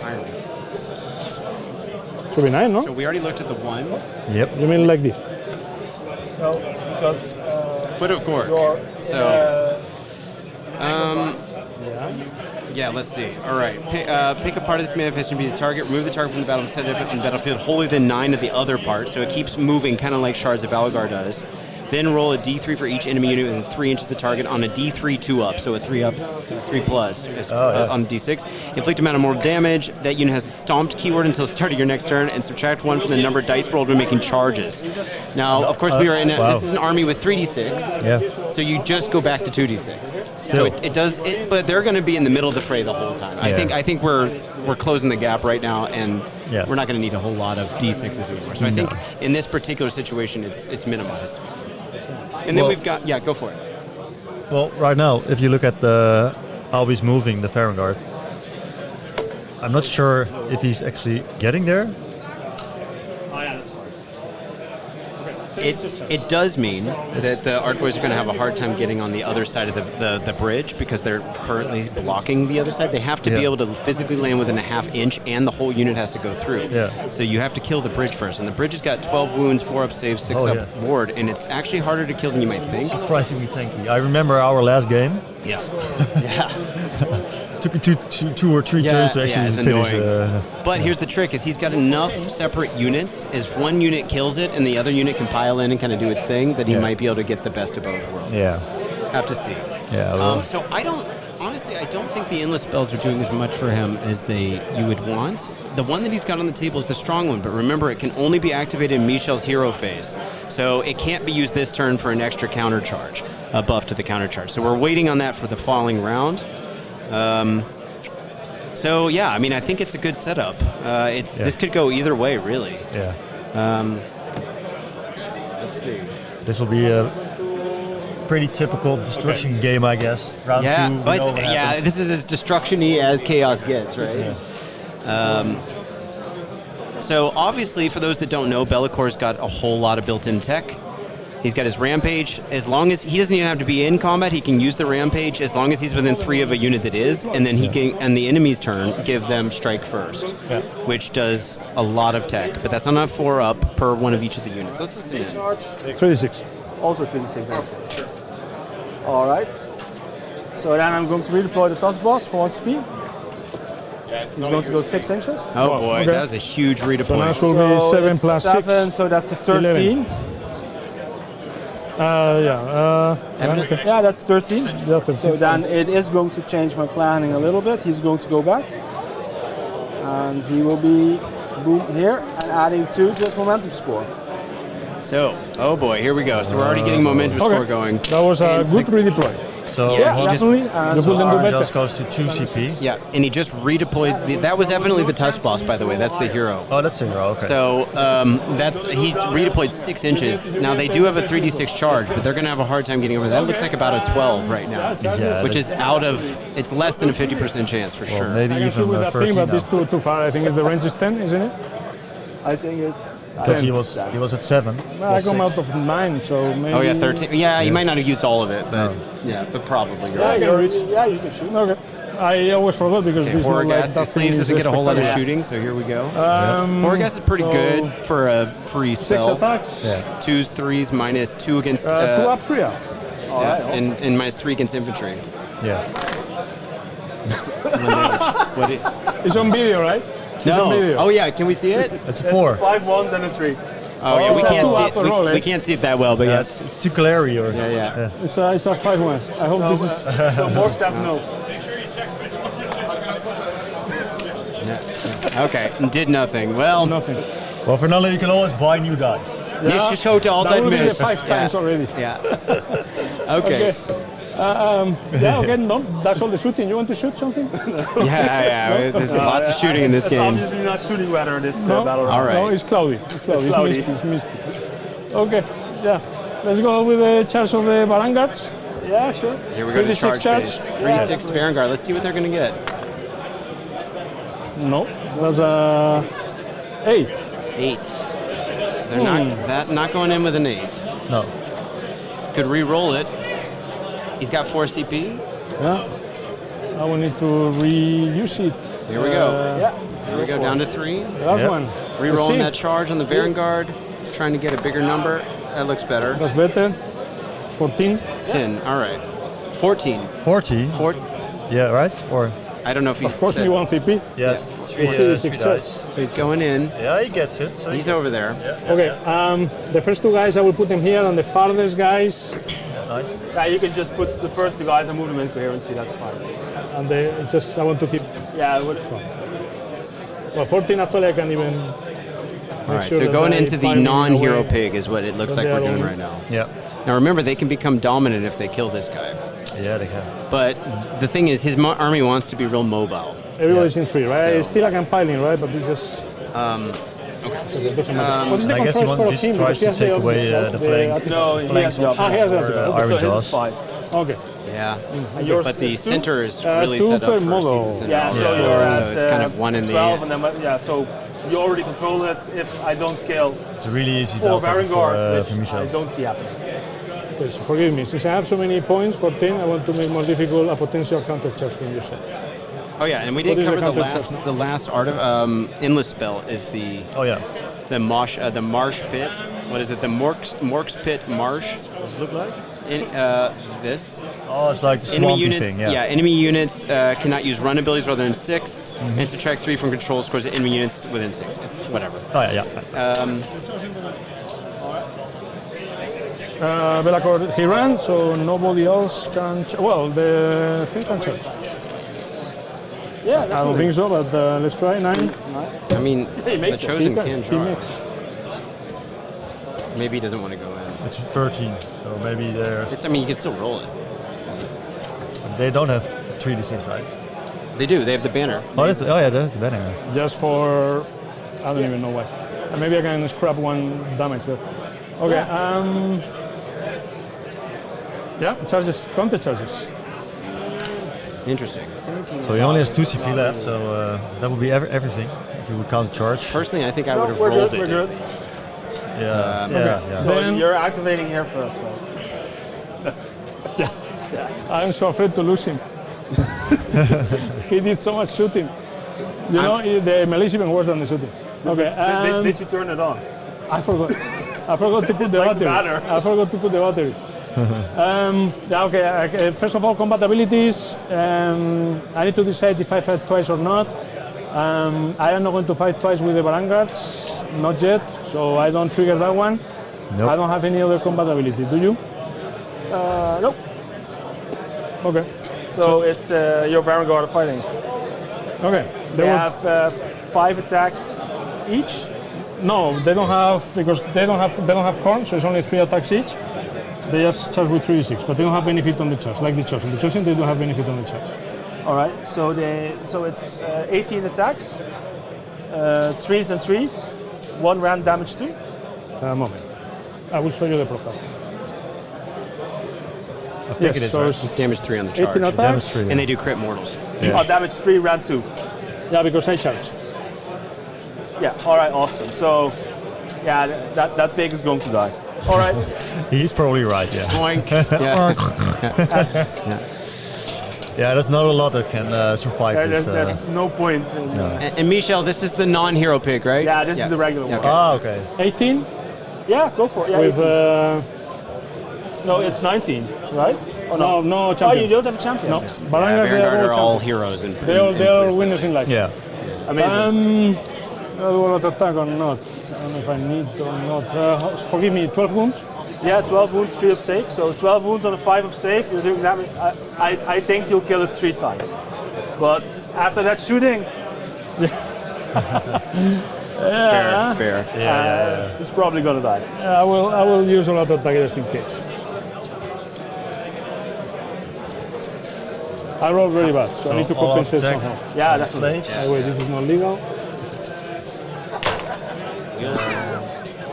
IronJawz. Should be 9, no? So we already looked at the 1. Yep. You mean like this? No, because Foot of Gork. your So, yeah, let's see. All right. Pick a part of this manifestation to be the target. Remove the target from the battle and set it up in the battlefield wholly within 9 of the other part. So it keeps moving, kind of like Shards of Valgar does. Then roll a d3 for each enemy unit within 3 inches of the target on a d3 2-up, so a 3-up, 3+ is on d6. Inflict amount of mortal damage. That unit has a stomped keyword until the start of your next turn, and subtract 1 from the number of dice rolled when making charges. Now, of course, we are in this is an army with 3d6, so you just go back to 2d6. So it does, but they're going to be in the middle of the fray the whole time. I think we're closing the gap right now, and we're not going to need a whole lot of d6s anymore. So I think in this particular situation, it's minimized. And then we've got, go for it. Well, right now, if you look at how he's moving the Farangard, I'm not sure if he's actually getting there. It does mean that the Ardboyz are going to have a hard time getting on the other side of the bridge because they're currently blocking the other side. They have to be able to physically land within a half inch, and the whole unit has to go through. So you have to kill the bridge first, and the bridge has got 12 wounds, 4-up save, 6-up ward, and it's actually harder to kill than you might think. Surprisingly tanky. I remember our last game. Took me two or three turns to actually it's finish. Annoying. But here's the trick: is he's got enough separate units. As one unit kills it, and the other unit can pile in and kind of do its thing, that he might be able to get the best of both worlds. Have to see. So I don't think the endless spells are doing as much for him as you would want. The one that he's got on the table is the strong one, but remember, it can only be activated in Michel's hero phase, so it can't be used this turn for an extra counter charge, a buff to the counter charge. So we're waiting on that for the following round. I think it's a good setup. This could go either way, really. Let's see. This will be a pretty typical destruction game, I guess. Round 2. This is as destruction-y as Chaos gets, right? So obviously, for those that don't know, Belakor's got a whole lot of built-in tech. He's got his Rampage. As long as he doesn't even have to be in combat, he can use the Rampage as long as he's within 3 of a unit that is, and then he can, on the enemy's turn, give them strike first, which does a lot of tech. But that's on a 4-up per one of each of the units. Let's listen in. 36. Also 26 actually. All right. So then I'm going to redeploy the Tuskboss for 1 speed. He's going to go 6 inches. Oh boy, that was a huge redeploy. So now it will be 7 plus 6. 7, so that's a 13. That's 13. So then it is going to change my planning a little bit. He's going to go back. And he will be boom here and adding 2 to his momentum score. So, oh boy, here we go. So we're already getting momentum score going. That was a good redeploy. So definitely. AoS goes to 2 CP. Yeah, and he just redeployed. That was definitely the Tuskboss, by the way. That's the hero. Oh, that's the hero. Okay. So he redeployed 6 inches. Now they do have a 3d6 charge, but they're going to have a hard time getting over that. It looks like about a 12 right now, which is it's less than a 50% chance for sure. Maybe even with that 13 thing, but now. this too far. I think the range is 10, isn't it? I think it's... Because he was at 7. Well, I come out of 9, so maybe... Oh yeah, 13. Yeah, you might not have used all of it, but but probably. You're right. you can shoot. Okay. I always forgot because this Horrorgas sleeves doesn't get a whole lot of shooting, so here we go. Horrorgas is pretty good for a free spell. 6 attacks. 2s, 3s, minus 2 against... 2 up, 3 out. And minus 3 against infantry. It's on video, right? No. Oh yeah, can we see it? It's a 4. 5 1s and a 3. Oh yeah, we can't see it. Roll, We can't see it that well, but It's too glary or It's a 5-1. I hope this is... So Mork says no. Okay, did nothing. Well, Nothing. Well, Fernando, you can always buy new dice. Nish is hotel That altijd will be mis. 5 times already. Yeah. Okay. Okay, no, that's all the shooting. You want to shoot something? There's lots of shooting in this It's game. obviously not shooting weather in this No? battle round. All right. No, it's cloudy. It's misty. Okay, let's go with the charge of the Varangards. Yeah, sure. Here we go to 36 charge charge. phase. 3-6 Farangard. Let's see what they're going to get. No, that's a 8. 8. They're not going in with an 8. No. Could re-roll it. He's got 4 CP. Yeah. I will need to reuse it. Here we go. Yeah. Here we go down to 3. Last one. Rerolling see. that charge on the Vanguard, trying to get a bigger number. That looks better. That's better. 14. 10. All right. 14. 40. Yeah, right? Or I don't know if he Of course, said. you want CP. yes, three, Three, three six dice. So he's going in. Yeah, he gets it. So He's over there. Okay, the first two guys, I will put them here, and the farthest guys, Nice. Yeah, you can just put the first two guys and move them in coherency. That's fine. and it's just, I want to keep, Yeah, it would, well, 14 actually I can even All right. So going into the non-hero pig is what it looks like we're doing right now. Yeah. Now remember, they can become dominant if they kill this guy. Yeah, they can. But the thing is, his army wants to be real mobile. Everybody's in 3, right? So- It's still a compiling, right? But it's just... So it doesn't matter. What is the And I guess he control score of just him? tries Because he to has the take away object, the right? flank. no, he Flanks has the option option. he has the for option. Iron So his is Jaws. 5. Okay. Yeah. And yours But the is 2? center is really 2 set up per for model. CC center. Yeah, so Yeah. you're So at it's kind of 1 in the 12, and then yeah, so you already control it. If I don't kill It's a really easy 4 delta Vanguard, for which I Michel. don't see happening. Okay, so forgive me. Since I have so many points, 14, I want to make more difficult a potential counter charge from your side. Oh yeah, and we What didn't is the cover the counter last. check? The last art of endless spell is the Oh yeah. the marsh pit. What is it? The Mork's pit marsh. Does it look like? In this Oh, it's like the enemy swampy units. thing. Yeah. Enemy units cannot use run abilities rather than 6, and subtract 3 from control scores of enemy units within 6. It's whatever. Oh yeah, yeah. Belakor, he ran, so nobody else can... Well, the thing can charge. Yeah, I don't think so, but let's try. 9. I mean, He the makes it. chosen He can he charge. makes. Maybe he doesn't want to go in. It's 13, so maybe I mean, you can still roll it. they don't have 3d6, right? They do. They have the banner. Oh, yeah, that's the banner. Just for... I don't even know why. Maybe I can scrap 1 damage there. Okay, yeah, charges, counter charges. Interesting. So he only has 2 CP left, so that would be everything if he would counter charge. Personally, I think I would have we're rolled good, it. we're good. Yeah, yeah. So Then- you're activating here first, right? I'm so afraid to lose him. He did so much shooting. You know, the melee is even worse than the shooting. Okay, Did you turn it on? I forgot. I forgot to put the like the battery. banner. I forgot to put the battery. Yeah, okay. First of all, combat abilities. I need to decide if I fight twice or not. I am not going to fight twice with the Vanguards, not yet. So I don't trigger that one. Nope. I don't have any other combat ability. Do you? Nope. Okay. So it's your Vanguard fighting. Okay. They will- have 5 attacks each. No, they don't have, because they don't have corn, so it's only 3 attacks each. They just charge with 3d6, but they don't have benefit on the charge, like the chosen. The chosen, they don't have benefit on the charge. All right. So it's 18 attacks, 3s and 3s, 1 rand damage 3. A moment. I will show you the profile. I think it is, so right? it's It's damage 3 on the 18 charge. Damage attacks. 3. And they do crit mortals. Oh, damage 3, rand 2. Yeah, because I charge. Yeah. All right. Awesome. So, yeah, that pig is going to die. All right. He's probably right, yeah. Boink. Yeah. That's, Yeah, there's not a lot that can survive this. there's no point. In, And Michel, this is the non-hero pick, right? Yeah, this is the regular one. Ah, okay. 18 Yeah, go for it. Yeah, with 18. No, it's 19, right? Or no Oh, champion. you don't have a champion. No, Yeah, Barangas, they Vanguard are are all all champions. heroes. In, They're winners in life. Yeah. Amazing. Do I want to attack or not? I don't know if I need or not. Forgive me, 12 wounds? Yeah, 12 wounds, 3 up save. So 12 wounds on a 5 up save. You're doing damage. I think you'll kill it 3 times. But after that shooting, fair. it's probably gonna die. I will use a lot of attack just in case. I rolled very bad, so I need to all compensate attack. somehow. Yeah, definitely. Slaves. By the way, this is not legal.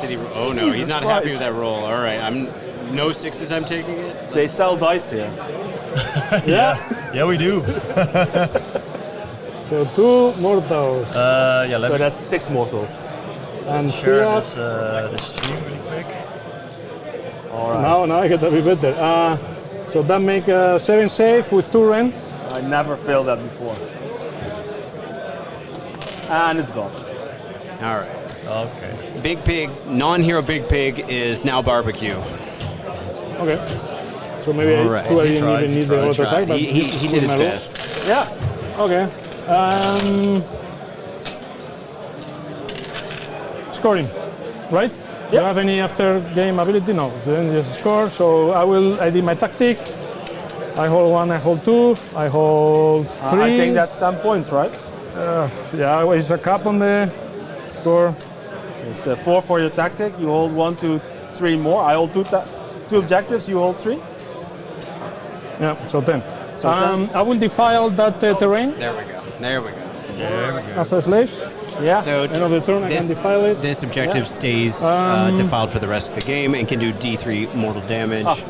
Did he? Oh no, he's Jesus not happy Christ. with that roll. All right, I'm no 6s. I'm taking it. They sell dice here. Yeah. Yeah, we do. So 2 mortals Yeah, let So me that's 6 mortals. and share 3 up. this stream really quick. Now I get a bit better. So that make 7 save with 2 ren. I never failed that before. And it's gone. All right. Okay. Big Pig, non-hero Big Pig is now barbecue. Okay. So maybe All right. I didn't tried, even he need the tried. auto attack, but He did his my roll. best. Yeah. Okay. Scoring, right? Do you have any after game ability? No. Then just score. So I did my tactic. I hold 1, I hold 2, I hold 3. I think that's 10 points, right? Yeah, it's a cap on the score. It's 4 for your tactic. You hold 1, 2, 3 more. I hold 2 objectives. You hold 3. Yeah, so 10. So 10. I will defile that terrain There we go. There we go. as a slave. Yeah. So End of the turn, I can defile it. this objective stays defiled for the rest of the game and can do D3 mortal damage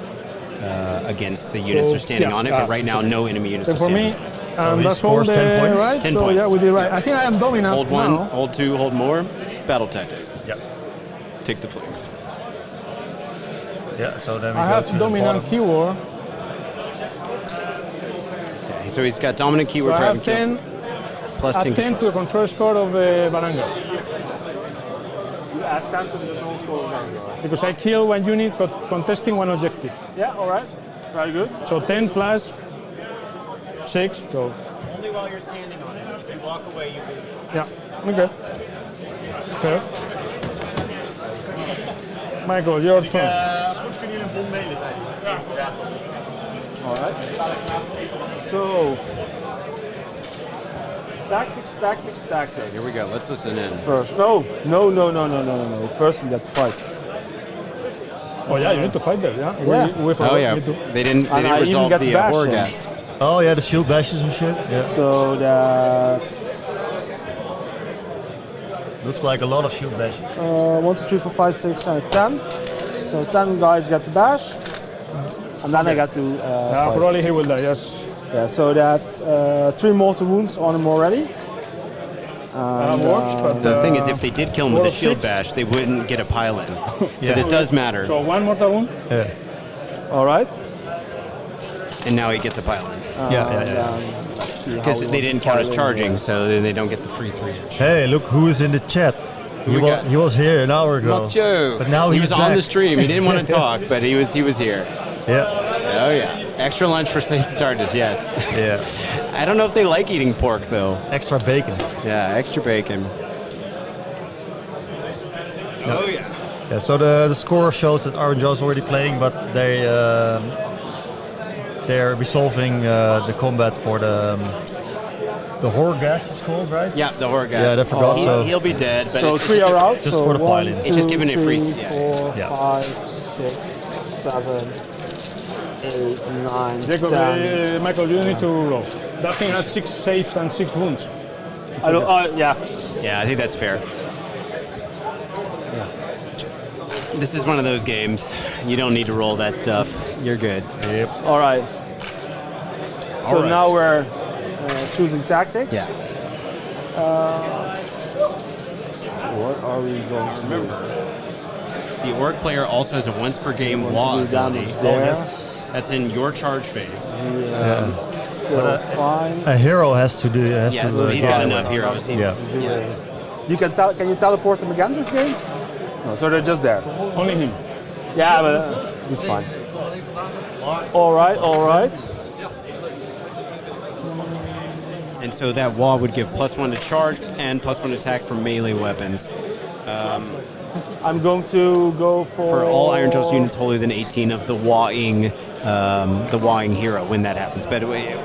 against the units that are standing on it. But right now, no enemy units So are for standing. me, he that's all scores 10 points? right? 10 so points. yeah, we did right. I think I am dominant Hold 1, now. hold 2, hold more. Battle tactic. Yeah. Take the flanks. Yeah. So then we I go have to the dominant bottom. keyword. Okay, so he's got dominant So keyword I for having have 10, plus add 10 10 to the control. control score of Baranga. You add 10 to the control score of Vanguard. Because I kill one unit contesting one objective. Yeah, all right. Very good. So 10 plus 6, so Only while you're standing on it. If you walk away, you lose. yeah, okay. Fair. Michael, your turn. Als het goed is kunnen jullie een bom mailen. All right. So, tactics. Here we go. Let's listen in. First, no. First, we got to fight. Oh yeah, you need to fight there, yeah? Yeah. We Oh forgot, yeah, me too. they didn't And I even resolve got the the bash in. Horgast. Oh yeah, the shield bashes and shit. Yeah. So that's Looks like a lot of shield bashes. 1, 2, 3, 4, 5, 6, 7, 10. So 10 guys got to bash, and then I got to Yeah, fight. probably he will die, yes. Yeah, so that's 3 mortal wounds on him already. Works, but The thing is, if they did kill him with the Mortal shield 6? bash, they wouldn't get a pile in. So Yeah. this does matter. So one mortal wound. Yeah. All right. And now he gets a pile in. Let's see how Because we they want didn't to count as pile in charging, here. so then they don't get the free 3-inch. Hey, look who is in the chat. we got? He was here an hour ago. Mathieu. But now he he's was on back. the stream. He didn't want to talk, but he was here. Yeah. Oh yeah. Extra lunch for Stardust, yes. Yeah. I don't know if they like eating pork though. Extra bacon. Yeah, extra bacon. Oh yeah. Yeah. So the score shows that IronJawz is already playing, but they're resolving the combat for the Horgast is called, right? Yeah, the Horgast. Yeah, I forgot, so- He'll be dead. But So it's 3 just are out. just so for the 1, pile-in. It's just giving it free- 3, yeah. 4, Yeah. 5, 6, 7, 8, 9, Jacob, 10. Michael, you need to roll. That thing has 6 saves and 6 wounds. I don't, yeah. Yeah, I think that's fair. This is one of those games. You don't need to roll that stuff. You're good. Yep. All right. So All right. now we're choosing tactics. Yeah. What are we going to do? The Orruk player also has a once per game Want wall to do ability. damage there. That's in your charge phase. Still fine. A hero has to do. Yes, he's got enough heroes. He's, Yeah. You can you teleport them again this game? No, so they're just there. Only him. Yeah, but he's fine. All right. And so that wall would give +1 to charge and +1 attack for melee weapons. I'm going to go For all IronJawz units holier than 18 of the Wawing hero when that happens. But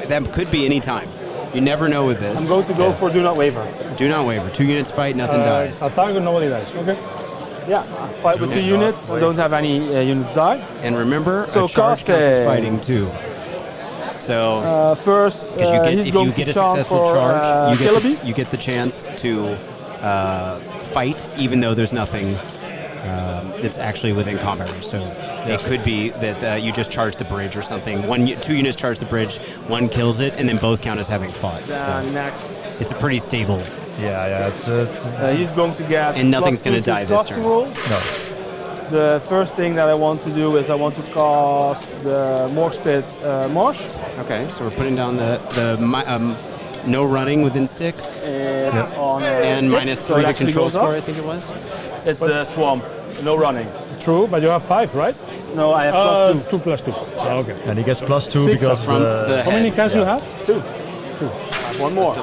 that could be any time. You never know with this. I'm going to go for Do Not Waver. Do not waver. 2 units fight, nothing dies. Attack and nobody dies. Okay. Yeah, fight with 2 units. I don't have any units die. And remember, So a charge counts as casting. fighting too. So First, because he's if going you to get a chant successful for charge, Killaby. you get the chance to fight, even though there's nothing that's actually within combat range. So it could be that you just charge the bridge or something. 2 units charge the bridge, 1 kills it, and then both count as having fought. So Next, it's a pretty stable. Yeah. It's he's going to get And nothing's +2 gonna to die his this casting turn. roll. no. The first thing that I want to do is I want to cast the Morgspit Marsh. Okay, so we're putting down the No running within 6. It's on And 6, minus so 3 it to actually control goes score, up. I think it was. It's the swamp. No running. True, but you have 5, right? No, I have plus 2. 2 plus 2. Ah, okay. And he gets +2 6 because of From the... the How many head. cans you have? 2. One more.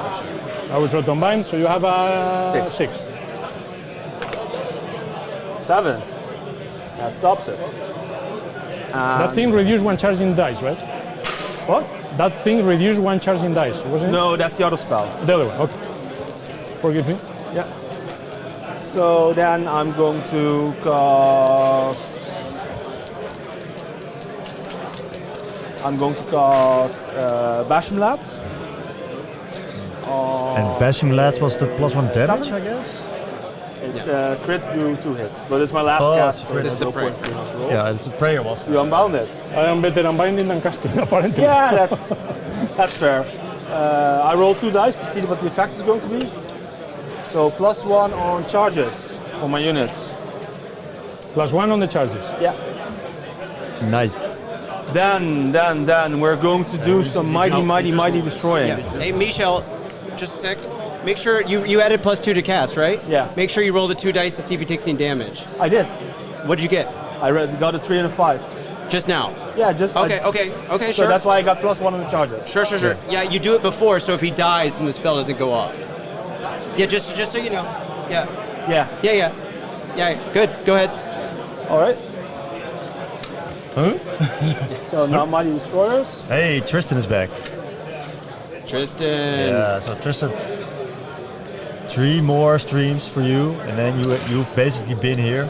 I will try to combine, so you have 6. 6. 7. That stops it. That thing reduced 1 charge in dice, right? What? That thing reduced 1 charge in dice, wasn't it? No, that's the other spell. The other one, okay. Forgive me. Yeah. So then I'm going to cast. Bashmlats. And Bashing Lads was the +1 damage, 7? I guess? It's crits do 2 hits, but it's my last Oh, cast. it's So crits. there's This is no the point for you to roll. Yeah, it's a prayer was. You unbound it. I am better unbinding than casting, apparently. Yeah, that's fair. I roll 2 dice to see what the effect is going to be. So +1 on charges for my units. +1 on the charges. Yeah. Nice. Then we're going to do some mighty destroying. Yeah. Hey, Michel, just a sec. Make sure you added +2 to cast, right? Yeah. Make sure you roll the 2 dice to see if he takes any damage. I did. What did you get? Got a 3 and a 5. Just now. Yeah, just Okay, So sure. that's why I got +1 on the charges. Sure. Yeah, you do it before, so if he dies, then the spell doesn't go off. Yeah, just so you know. Yeah. Yeah. Yeah, good. Go ahead. All right. Huh? So now mighty destroyers. Hey, Tristan is back. Tristan. Yeah, so Tristan, 3 more streams for you, and then you've basically been here.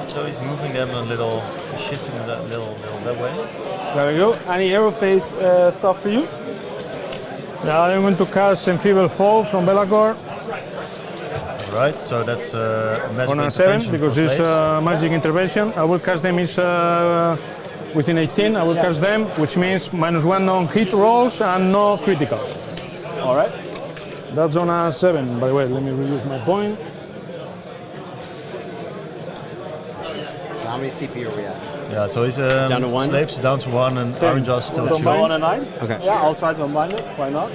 So he's moving them a little, shifting them a little that way. There we go. Any hero phase stuff for you? Yeah, I'm going to cast Enfeeble Fall from Belakor Right, so that's magic on a 7 intervention because for it's slaves. magic intervention. I will cast them within 18. I will cast them, which means -1 on hit rolls and no critical. All right. That's on a 7. By the way, let me reduce my point. How many CP are we at? Yeah, so he's Down to 1? slaves down to 1 and IronJawz still So 2. 1 and 9. Okay. Yeah, I'll try to unbind it. Why not?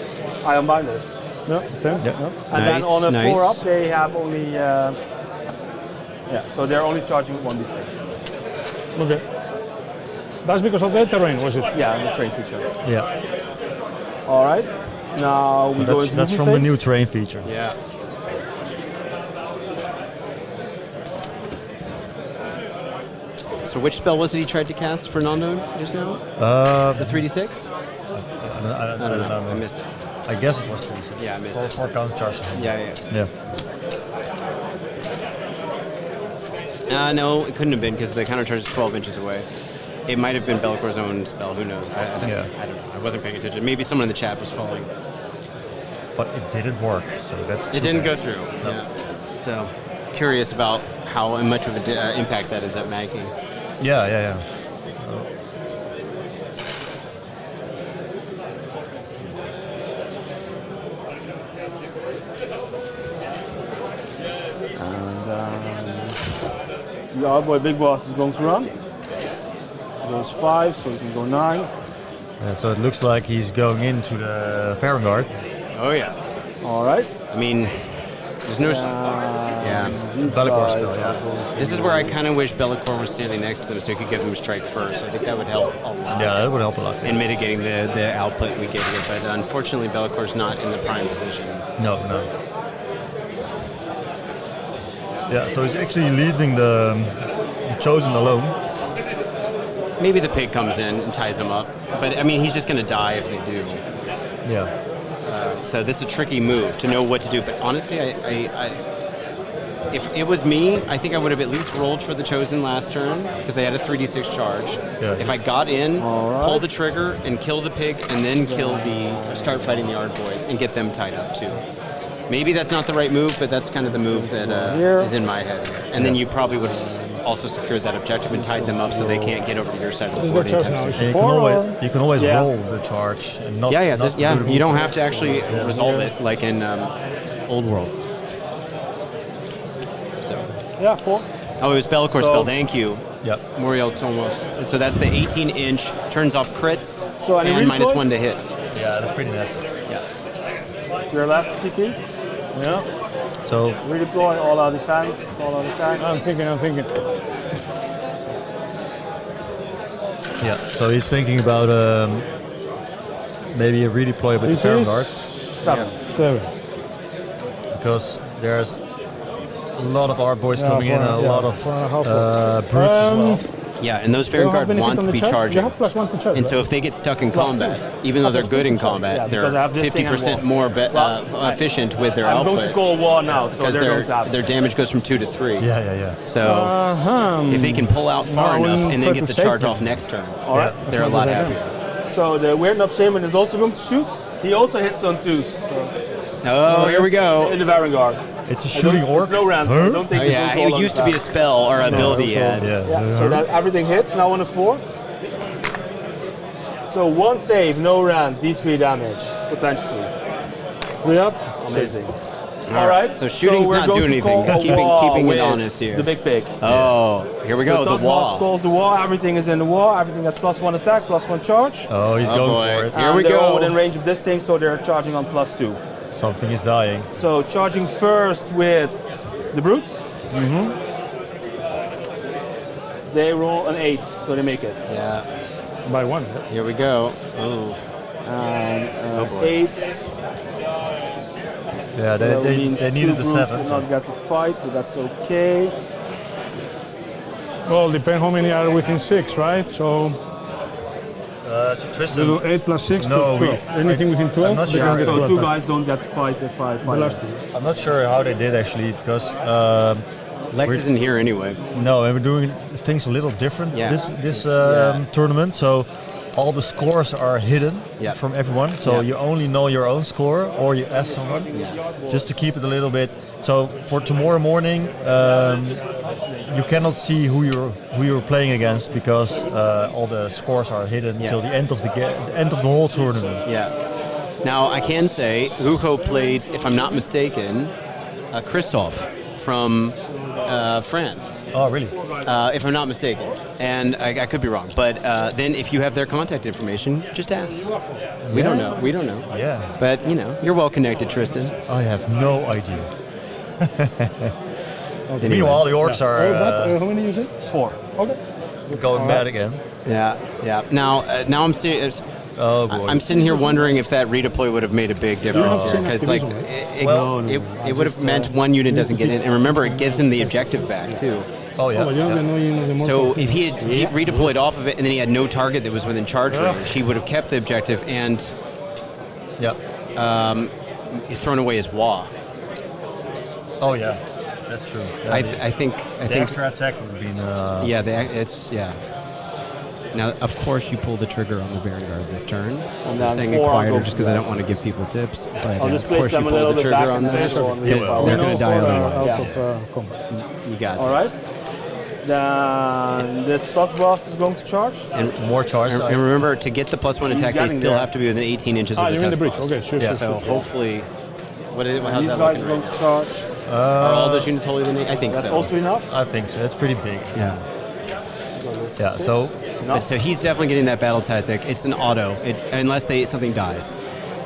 I unbind it. No, 10. Yeah. No. And then on a 4 up, Nice. they have only. So they're only charging 1d6. Okay. That's because of the terrain, was it? Yeah, and the train feature. Yeah, All right. Now we go into that's movement from the phase. new train feature. Yeah. So which spell was it he tried to cast for non-known just now? The 3d6? I I don't know. I missed it. I guess it was 3-6. Yeah, I missed it. 4 counter charges. Yeah. Yeah. No, it couldn't have been because the countercharge is 12 inches away. It might have been Belakor's own spell. Who knows? I don't know. I wasn't paying attention. Maybe someone in the chat was falling. But it didn't work, so that's It didn't go through. Yeah. So curious about how much of an impact that ends up making. Yeah. The Ardboy Big Boss is going to run. He goes 5, so he can go 9. Yeah, so it looks like he's going into the Vanguard. Oh yeah. All right. I mean, there's no. Yeah. These Belakor guys spell, are yeah. going to This is where I kind of wish Belakor was standing next to them so he could give them a strike first. I think that would help a lot. Yeah, that would help a lot. In mitigating the output we get here, but unfortunately Belakor's not in the prime position. No. Yeah, so he's actually leaving the Chosen alone. Maybe the pig comes in and ties him up, but I mean he's just going to die if they do. Yeah. So this is a tricky move to know what to do. But honestly, if it was me, I think I would have at least rolled for the Chosen last turn because they had a 3d6 charge. Yeah. If I got in, right. pull the trigger and kill the pig, and then start fighting the Ardboyz and get them tied up too. Maybe that's not the right move, but that's kind of the move that is in my head. And then you probably would have also secured that objective and tied them up so they can't get over to your side of the Is board the charge anytime now? soon. And you can always Yeah. roll the charge and not. Yeah, not do the you don't rules. have to actually resolve it like in Old World. So Yeah, 4. Oh, it was Belakor spell. Thank you. Yep. Muriel Tomos. So that's the 18-inch, turns off crits, So any and recourse? -1 to hit. Yeah, that's pretty nasty. Yeah. It's your last CP. Yeah. So Redeploy, all out defense, all out attack. I'm thinking. yeah, so he's thinking about maybe a redeploy with the This Baron is Guard 7. because there's a lot of Ardboyz coming in and a lot of 4.5. brutes as well. Yeah, and those You don't have Vanguard benefit want on to the be charge? charging. You have +1 to charge. And so right? if they get stuck in +2. combat, even though they're good in combat, Yeah, they're because I have this thing and 50% wall. more Well, efficient with their I'm output. going to call war now, so because they're going to have their damage goes from 2 to 3. Yeah. So if they can pull out far No, I enough wouldn't and try then get to the save charge them. off next turn, All right. they're a That's lot what I happier. So the Weirdnob Shaman is also going to shoot. He also hits on 2s. So Oh, here we go. in the Vanguard. It's a shooting orc. It's no rand. Huh? Don't take Oh, the yeah, control it on used to be a that. spell or ability he had. Yeah, so that everything hits now on a 4. So 1 save, no rand, D3 damage, potentially. 3 up. Amazing. All right. So shooting's we're not going doing to anything. call It's a wall keeping it with honest here. The big pig. Oh, here we go, So the wall. calls the wall. Everything is in the wall. Everything has +1 attack, +1 charge. Oh, he's Oh, going boy. for it. Here we And they're all go. within range of this thing, so they're charging on +2. Something is dying. So charging first with the brutes. They roll an 8, so they make it. Yeah, By 1. Yeah. here we go. Oh, And boy. 8. Yeah, That would mean they needed the 2 brutes 7. will So. not get to fight, but that's okay. Well, depends how many are within 6, right? So So we Tristan, do 8 + 6 No, to we- 12. Anything within 12, not they sure. can get So to 2 attack. guys don't get to fight if I The last 2. I'm not sure how they did actually because Lex isn't here anyway. no, and we're doing things a little different Yeah. this tournament. So all the scores are hidden Yeah. from everyone. So Yeah. you only know your own score or you ask someone just to keep it a little bit. So for tomorrow morning, you cannot see who you're playing against because all the scores are hidden Yeah. till the end of the end of the whole tournament. Yeah. Now, I can say Hugo played, if I'm not mistaken, Christoph from France, Oh, really? if I'm not mistaken. And I could be wrong. But then if you have their contact information, just ask. We don't know. We don't know. Yeah. But, you know, you're well connected, Tristan. I have no idea. Anyway. Meanwhile, the orcs What was that? are How many you said? 4. Okay. going mad again. Yeah, yeah. Now I'm serious. Oh boy. I'm sitting here wondering if that redeploy would have made a big difference Oh. here, because like Well, it would have meant one unit doesn't get in, and remember it gives him the objective back too. oh yeah. Oh, but you don't know you know the So mortal if he had redeployed off of it and then he had no target that was within charge range, he would have kept the objective and Yeah. thrown away his wall. Oh yeah. That's true. Yeah, I think the extra attack would have been. yeah. Now, of course, you pull the trigger on the Vanguard this turn. And I'm then saying it 4 I'll quieter go just because I don't back. want to give people tips. But I'll just of course, place them you a pull little the bit trigger back on and then that go on the because wall. they're going to die otherwise. out of combat. You got it. All right. Then this Tuskboss is going to charge. more charge. And remember, to get the +1 attack, they getting still there. have to be within 18 inches of the you're in the breach. Tuskboss. Okay, sure, Yeah. sure, So sure. hopefully, how's These that guys looking are going right? to charge. Are all those units holy than I think That's so. also enough. I think so. That's pretty big. Yeah. Yeah. So It's enough. So he's definitely getting that battle tactic. It's an auto, unless something dies.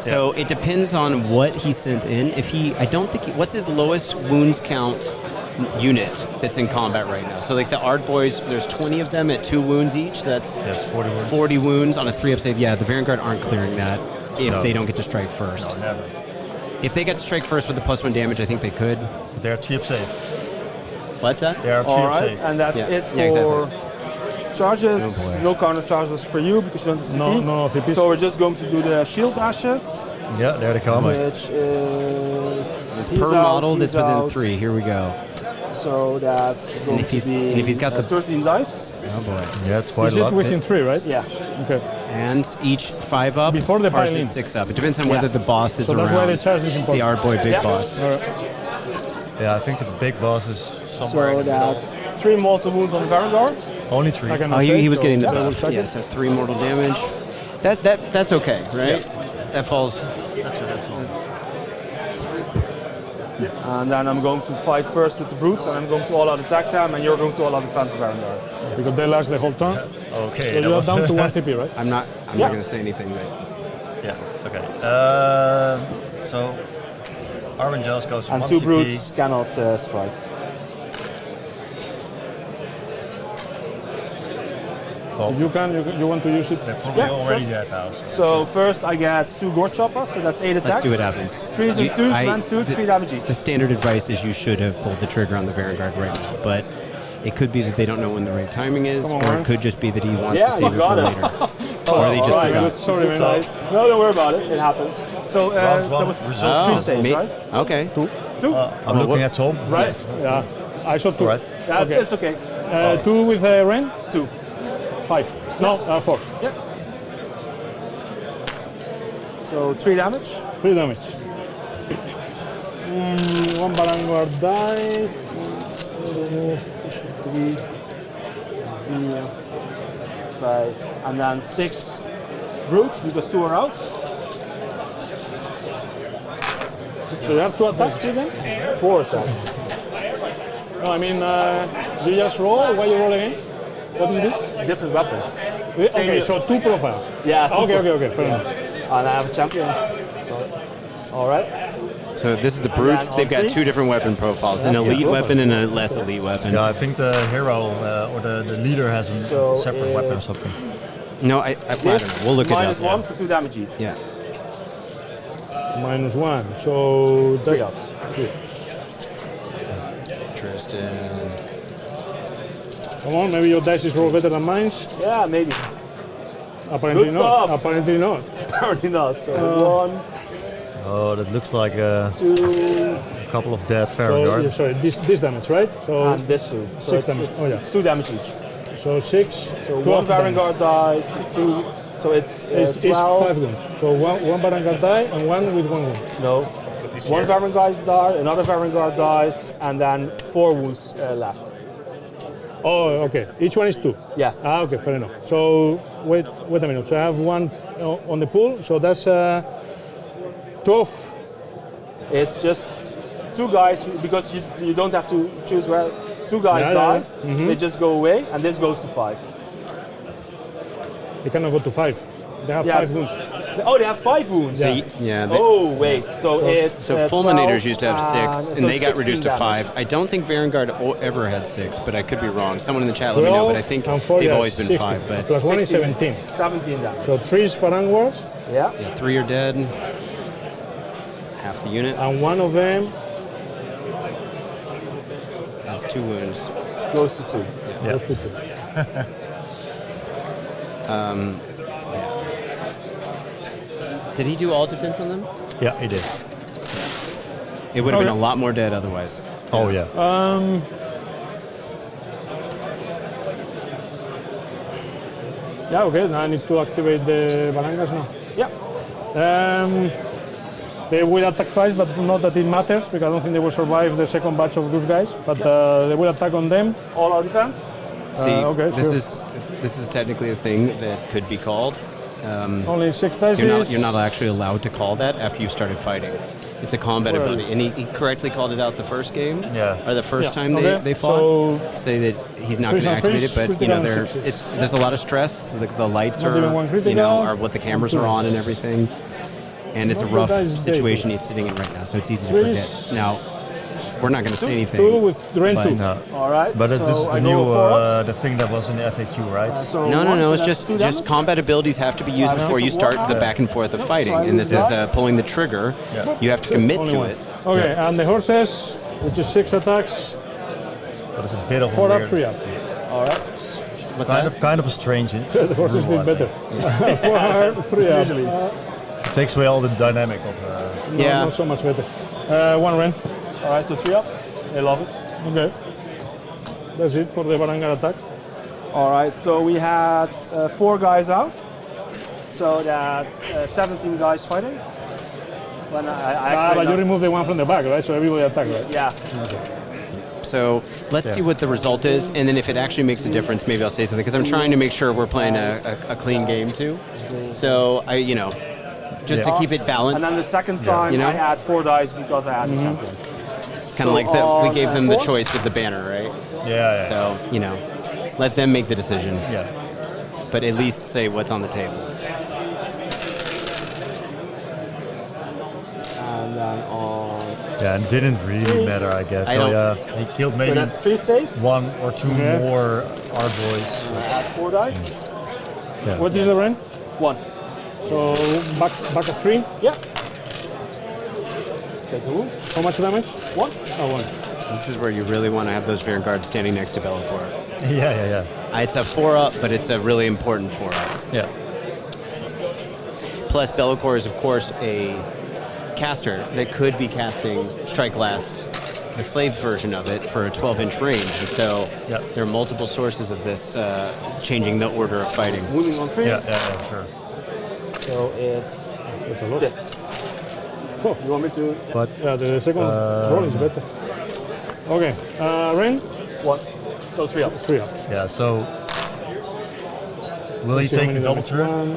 So it depends on what he sent in. I don't think what's his lowest wounds count unit that's in combat right now. So like the Ardboyz, there's 20 of them at 2 wounds each. That's yes, 40 wounds. 40 wounds on a 3-up save. Yeah, the Vanguard aren't clearing that if No. they don't get to strike first. Never. If they get to strike first with the +1 damage, I think they could. They're cheap safe. What's that? They are cheap All right, safe. and that's Yeah. it for Yeah, exactly. charges. Oh, boy. No counter charges for you because you don't have CP. No CPs. So we're just going to do the shield dashes, Yeah, there they come. which is It's he's per out, model that's he's within out. 3. Here we go. So that's going if to he's- be and if he's got the- 13 dice. Oh boy. Yeah, it's quite Is a it lot. within 3, right? Yeah. Okay. And each 5 up Before the or is pile it in. 6 up? It depends on whether Yeah. the boss is So that's around. why the charge is The important. Ardboy Big Yeah. Boss. All right. Yeah, I think the big boss is somewhere. So in the middle. that's 3 mortal wounds on the Vanguards. Only 3. I can Oh, he was so getting the double buff. check Yeah, it. so 3 mortal damage. That's okay, right? That falls. And then I'm going to fight first with the brutes, and I'm going to all-out attack them, and you're going to all-out defensive Vanguard. Because they last the whole turn. Okay. So that you're was- down to 1 CP, right? I'm not going to say anything, but Yeah. Okay. So IronJawz goes And 1 2 CP. brutes cannot strike. Well, You want to use it? they're probably Yeah, already sure. dead now. So first I get 2 Gore-choppas, so that's 8 attacks. let's see what happens. 3s and 2s, 1, 2, 3 damage each. The standard advice is you should have pulled the trigger on the Vanguard right now, but it could be that they don't know when the right timing is, Come on, or Warren. it could just be that he wants Yeah, to save you it for got it. later. Or they just alright, forgot. Sorry, man. So- No, don't worry about it. It happens. So Round one, that was results. 3 saves, Me- right? Okay. 2? I'm looking at Tom. Right? Yeah. I saw 2. Right. Yeah, Okay. it's okay. 2 with rain? 2. 5. No, 4. Yep. So 3 damage. 3 damage. 1 Vanguard die. 3, 5, and then 6 brutes because 2 are out. So you have 2 attacks with them? 4 attacks. No, I mean, you just roll. Why you roll again? What is this? Different weapon. Same Okay, here. so 2 profiles. Yeah. Okay, fair enough. And I have a champion. So, all right. So this is the brutes. then They've got on 2 different weapon profiles: an elite weapon and a less elite weapon. Yeah, I think the hero or the leader has a So separate weapon or it's something. No, I don't know. We'll look it Minus up. 1 for 2 damage each. Yeah. -1. So 3 ups. Interesting. Come on, maybe your dice is roll better than mine. Yeah, maybe. Apparently Good not. stuff. Apparently not. Apparently not. So 1, Oh, that looks like a 2, couple of dead So, Vanguard. yeah, sorry, this damage, right? So and this 2. So 6 it's, damage. Oh yeah. it's 2 damage each. So 6. So 12 1 Vanguard dies, 2. So it's It's 12. 5 wounds. So one Vanguard die and 1 with 1 wound. No. 1 Vanguard dies, another Vanguard dies, and then 4 wounds left. Oh, okay. Each one is 2. Yeah. Ah, okay, fair enough. So wait a minute. So I have 1 on the pool. So that's 12. It's just 2 guys because you don't have to choose where 2 guys Yeah, die. yeah, yeah. They just go away, and this goes to 5. They cannot go to 5. They have Yeah. 5 wounds. Oh, they have 5 wounds. Yeah. Oh wait, so it's So fulminators 12 used to have 6, so and they got 16 reduced to damage. 5. I don't think Vanguard ever had 6, but I could be wrong. Someone in the chat let me know, but I think and 4, they've yeah, always been 16. 5. But Plus 1 is 17. 17 damage. So 3 is Vanguards, Yeah. yeah, 3 are dead. Half the unit. and 1 of them That's 2 wounds. Goes to 2. goes to 2. Did he do all defense on them? Yeah, he did. It would have been Okay. a lot more dead otherwise. Oh yeah. Yeah, okay. Now I need to activate the Barangas now. Yeah. They will attack twice, but not that it matters because I don't think they will survive the second batch of those guys. But they will attack on them. All our defense. See, okay, this sure. is technically a thing that could be called. Only 6 dice. You're not actually allowed to call that after you've started fighting. It's a combat Well- ability, and he correctly called it out the first game, Yeah. or the first Yeah, time okay. they fought. So- say that he's not Freeze going to on activate freeze, it, but critical you know and there sixes. there's a lot of stress. The lights Not even one are critical, are what the cameras are on and everything, and it's a Not rough your guys' situation day. he's sitting in right now. So it's easy to Freeze. forget. Now we're not going to say anything. 2 with rain but- 2. No. All right. But so this is I the go new, for ups. the thing that was in the FAQ, right? So No, one, so it's that's 2 just damage. combat abilities have to be used Five before you six of start the war. back and forth of Yep, fighting, so I and this lose is that. pulling the trigger. Yeah. You have to commit Only to one. it. Okay, and the horses, which is 6 attacks, But it's a bit of a 4 up, weird, 3 up. All right. What's kind that? of kind of a strange. The horses rule, did I better. 4 up, 3 up. think. Takes away all the dynamic of. No, Yeah. not so much better. 1 rain. All right. So 3 ups. They love it. Okay. That's it for the Barangar attack. All right. So we had 4 guys out. So that's 17 guys fighting. When I But activate you that- remove the one from the back, right? So everybody attack, right? yeah. So let's see what the result is, and then if it actually makes a difference, maybe I'll say something because I'm trying to make sure we're playing a clean game too. So just to keep it balanced. And then the second time You know? I add 4 dice because I had a champion. It's kind of like we gave them the choice with the banner, right? Yeah. So, let them make the decision. Yeah. But at least say what's on the table. And then on... Yeah, and didn't really matter, I guess. I don't- he killed So maybe that's 3 saves. 1 or 2 more Ardboyz. And I add 4 dice. Yeah. What is the run? 1. So back of 3. Yeah. Take a wound. How much damage? 1. Oh, 1. This is where you really want to have those Vanguards standing next to Belakor. Yeah. It's a 4-up, but it's a really important 4-up. Yeah. Plus, Belakor is, of course, a caster that could be casting Strike Last, the slave version of it, for a 12-inch range. And so there are multiple sources of this changing the order of fighting. Wounding on 3s. Yeah, sure. So it's That's a lot. this. Oh. You want me to... But Yeah, the second roll is better. Okay, Ren? 1. So 3 ups. 3 up. yeah, so will he Let's see how take many the double damage. turn?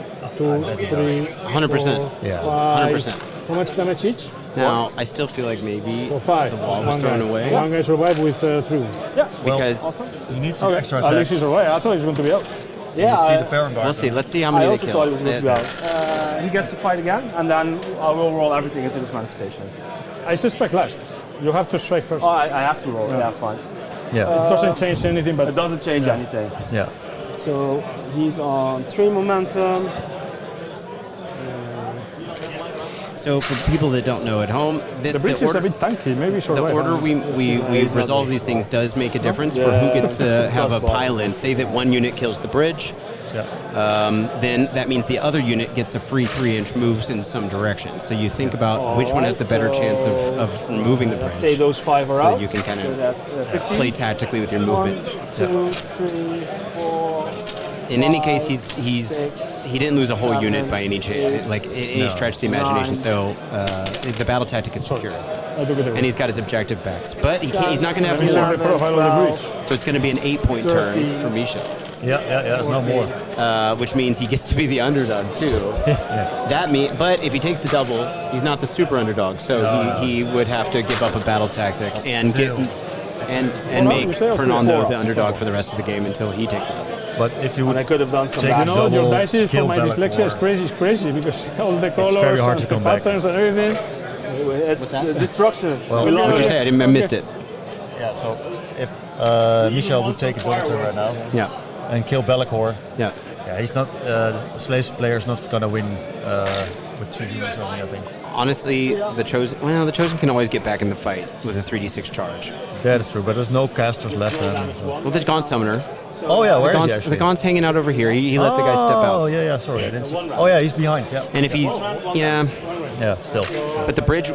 1, 2, 3, 100%. Yeah. 5. 100%. How much damage each? Now, I still feel like maybe So 5. the wall was One thrown guy. away. One guy survived with 3 wounds. Yeah. Because Awesome. He needs some extra At least attacks. he survived. I thought he was going to be out. Yeah. You see the Farron we'll see. Let's see how many I they also kill. thought he was going to be out. He gets to fight again, and then I will roll everything into this manifestation. I said strike last. You have to strike first. Oh, I have to roll. Yeah, fine. Yeah. It doesn't change anything, but It doesn't change anything. Yeah. So he's on 3 momentum. So for people that don't know at home, the bridge is a bit tanky. Maybe the survive. order we resolve these things does make a difference for who gets to have a pile-in. Say that one unit kills the bridge, then that means the other unit gets a free 3-inch moves in some direction. So you think about which one has the better chance of removing the bridge. Let's say those 5 are So out. you can kind So of that's 15. play tactically with your 1, movement. 2, 3, 4. In any case, he didn't lose a whole unit by any stretch of the imagination. So the battle tactic is secure, and he's got his objective backs. But he's not going to have Let me check more. the profile of the bridge. So it's going to be an 8-point turn for Misha, Yeah, there's no more. which means he gets to be the underdog too. But if he takes the double, he's not the super underdog. So he would have to give up a battle tactic and make Fernando the underdog for the rest of the game until he takes a double. But if you would And I could have done some take back. the Your double, dice for kill my dyslexia is Belakor. crazy because all the colors very hard and to the come back. patterns and everything. It's destruction. Well, we What love did you it. say? I missed it. Yeah, so if Michel would take a double turn right now Yeah, and kill Belakor, yeah. he's not. The Slaves player is not gonna win with 2 units only, I think. Honestly, the chosen can always get back in the fight with a 3d6 charge. That is true, but there's no casters left. Well, there's Gaunt Summoner. Oh yeah, where is he The actually? Gaunt's hanging out over here. He let the guy step Oh out. yeah, sorry, I didn't see. Oh yeah, he's behind. Yeah. And if he's, Still. but the bridge,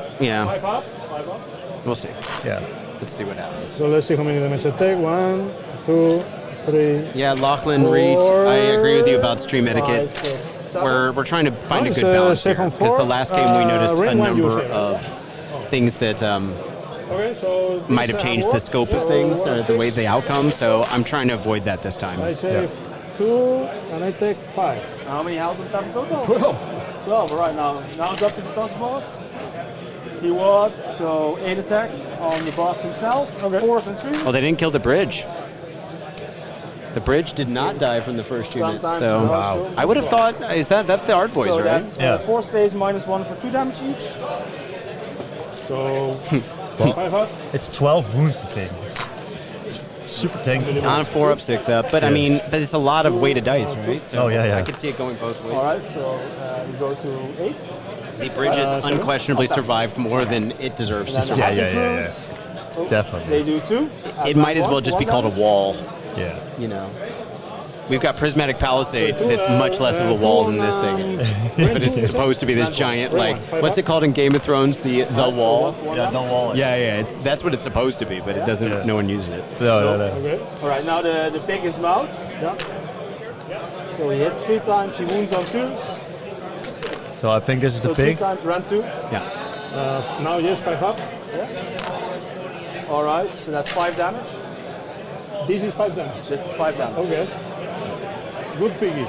we'll see. Yeah. Let's see what happens. So let's see how many damage I take. 1, 2, 3. Yeah, Lachlan, Reed, I agree with you about stream etiquette. 5, 6, 7. We're trying to find a Nice, good balance safe here on because 4. the last game we noticed a Ring one number user. of things that Okay, so might have changed the scope of things or the way the outcome. So I'm trying to avoid that this time. I save 2 and I take 5. How many health does that in total? 12. 12, right now. Now it's up to the Tuskboss. He was, so 8 attacks on the boss himself. 4s and 3s. Oh, they didn't kill the bridge. The bridge did not die from the first unit. Sometimes So it does. I would have thought, that's the Ardboyz, So right? that's Yeah. 4 saves -1 for 2 damage each. So 5 up. It's 12 wounds to take. It's super tanky. On a 4-up, 6-up. But I mean, but it's a lot of weighted dice, right? So Oh, yeah. I could see it going both ways. All right, so we go to 8. The bridge has unquestionably survived more than it deserves to survive. Yeah. Definitely. They do 2. It might as well just be called a wall, Yeah. you know. We've got Prismatic Palisade that's much less of a wall than this thing is. But it's supposed to be this giant, like, what's it called in Game of Thrones? The wall? Yeah, no wall. Yeah, that's what it's supposed to be, but it doesn't, no one uses it. No. Okay. All right, now the pig is mount. Yeah. So he hits 3 times, he wounds on 2s. So I think this is So the 3 pig. times, run 2. Yeah. Now yes, 5 up. All right, so that's 5 damage. This is 5 damage. This is 5 damage. Okay. Good piggy.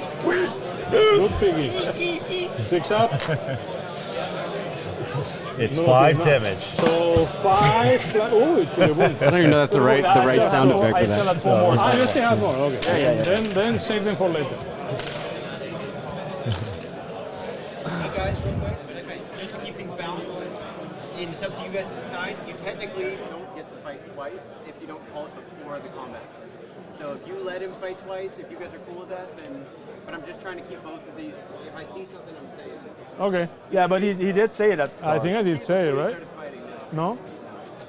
Good piggy. 6 up. It's No, 5 no. damage. So 5 plus. Oh, it could have won. I don't even know that's the right sound effect for I still that. have 4 more. Ah, you still have more. Okay. Yeah. Then save them for later. Guys, real quick, just to keep things balanced, and it's up to you guys to decide. You technically don't get to fight twice if you don't call it before the combat starts. So if you let him fight twice, if you guys are cool with that, then. But I'm just trying to keep both of these. If I see something, I'm saying it. Okay. Yeah, but he did say it at the start. I think I did say it, right? Started fighting. No?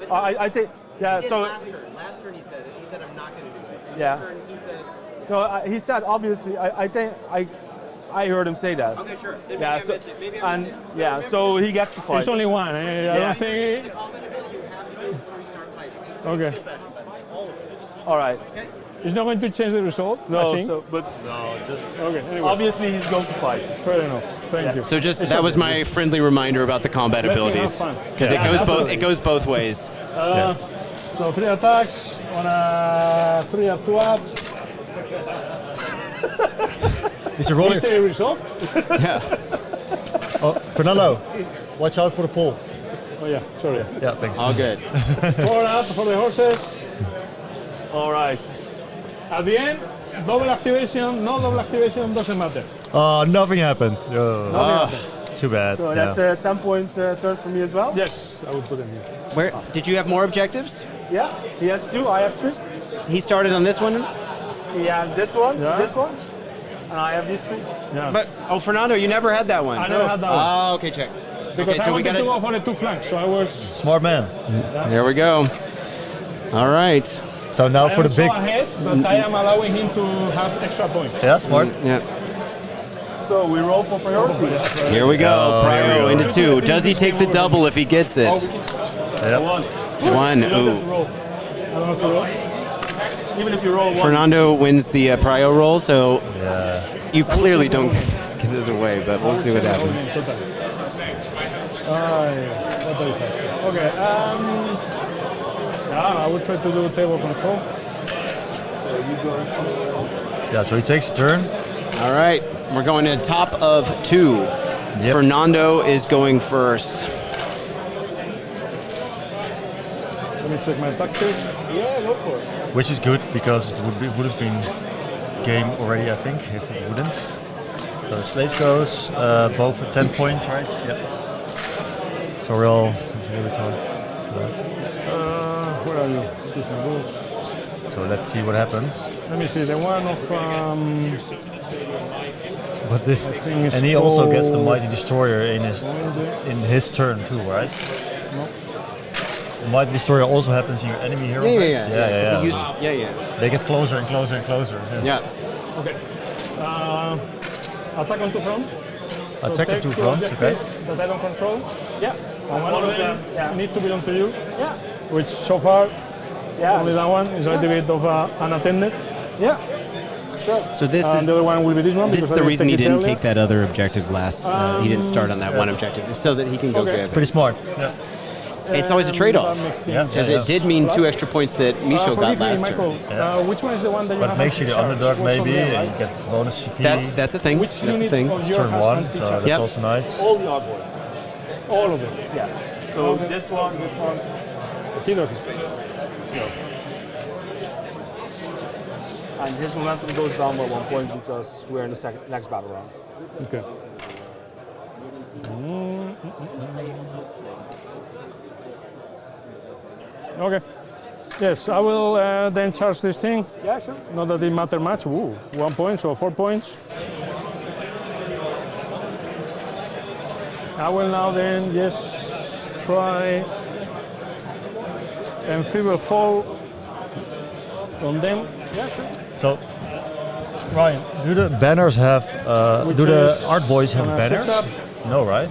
I think, yeah, He did so, last turn he said it. He said I'm not going to do it. And Yeah. This turn he said. no, he said, obviously, I think, I heard him say that. Okay, sure. Then Yeah, maybe I so, missed it. Maybe I and, missed it. yeah, so he gets to fight. It's only one. I Yeah. don't think. It's a combat event. You have to do it before you start fighting. Okay. All of it. All right. It's not going to change the result. I No, think. so, but Okay. Anyway. obviously he's going to fight. Fair enough. Thank you. So just It's that was okay. my friendly reminder about the combat Let me abilities, have fun. because it goes both ways. So 3 attacks on a 3 up 2 up. Is it rolling? Stay resolved. Yeah. Oh, Fernando, watch out for the pole. Oh yeah. Sorry. Yeah, thanks. All good. 4 up for the horses. All right. At the end, double activation, no double activation, doesn't matter. Oh, nothing happened. Oh, too bad. So yeah. that's a 10-point turn for me as well. Yes, I would put him here. Where did you have more objectives? Yeah, he has 2, I have 3. He started on this one, He has this one, Yeah. and I have these 3. Yeah. but Fernando, you never had that one. I never had that one. Oh, okay, check. Because Okay, I so we wanted got to go it. for the 2 flanks, so I was. Smart man. There we go. All right. So now I for am the big. so ahead, but I am allowing him to have extra points. Yeah, smart. Yeah. So we roll for priority. Here we go. here we Prio go. into 2. Does he take the double if he gets it? Yep. 1. You don't have to Ooh. roll. I don't have to roll. Even if you roll 1. Fernando wins the Prio roll, so Yeah. you clearly don't get this away, but we'll see what happens. What is that? Okay. I would try to do table control. So you go to... Yeah, so he takes a turn. All right. We're going to top of 2. Yep. Fernando is going first. Let me check my tactic. Yeah, go for it. Which is good because it would have been game already, I think, if it wouldn't. So Slaves goes both for 10 points, right? Yeah. So we're all Where are you? So let's see what happens. Let me see. The one of. But this, thing is and he also gets the called- Mighty Destroyer in his turn too, right? The Mighty Destroyer also happens in your enemy hero. phase? Yeah. He used- yeah. They get closer and closer and closer. Yeah. Okay. Attack on 2 fronts. Attack on Take 2 2 fronts, okay. objectives that I don't control. Yeah. And one of them need to belong to you. Yeah. Which so far, Yeah. only that one is a little bit of unattended. Yeah. Sure. So this And is the other one will be this one. this is because I the reason he take it didn't earlier. take that other objective last. He didn't start on that one objective, it's so that he can go Okay. grab it. Pretty smart. Yeah. It's always a trade-off. That makes things- Yeah. Because it did mean 2 extra points that Micho got forgive me, last Michael. turn. Which one is the one that you But have it makes you the charge? underdog Was from maybe, there, and right? you get bonus CP. That's a thing. Which That's a unit thing. of your Turn has 1, so anti-charge? that's Yep. also nice. All the Ardboyz. All of them. Yeah. So this one. He does it. And his momentum goes down by 1 point because we're in the next battle round. Okay. Okay. Yes, I will then charge this thing. Yeah, sure. Not that it matter much. Ooh, 1 point, so 4 points. I will now then just try Amphibious Fall on them. Yeah, sure. So, Ryan, do the banners have? Which Do the is Ardboyz have on a banners? 6-up. No, right?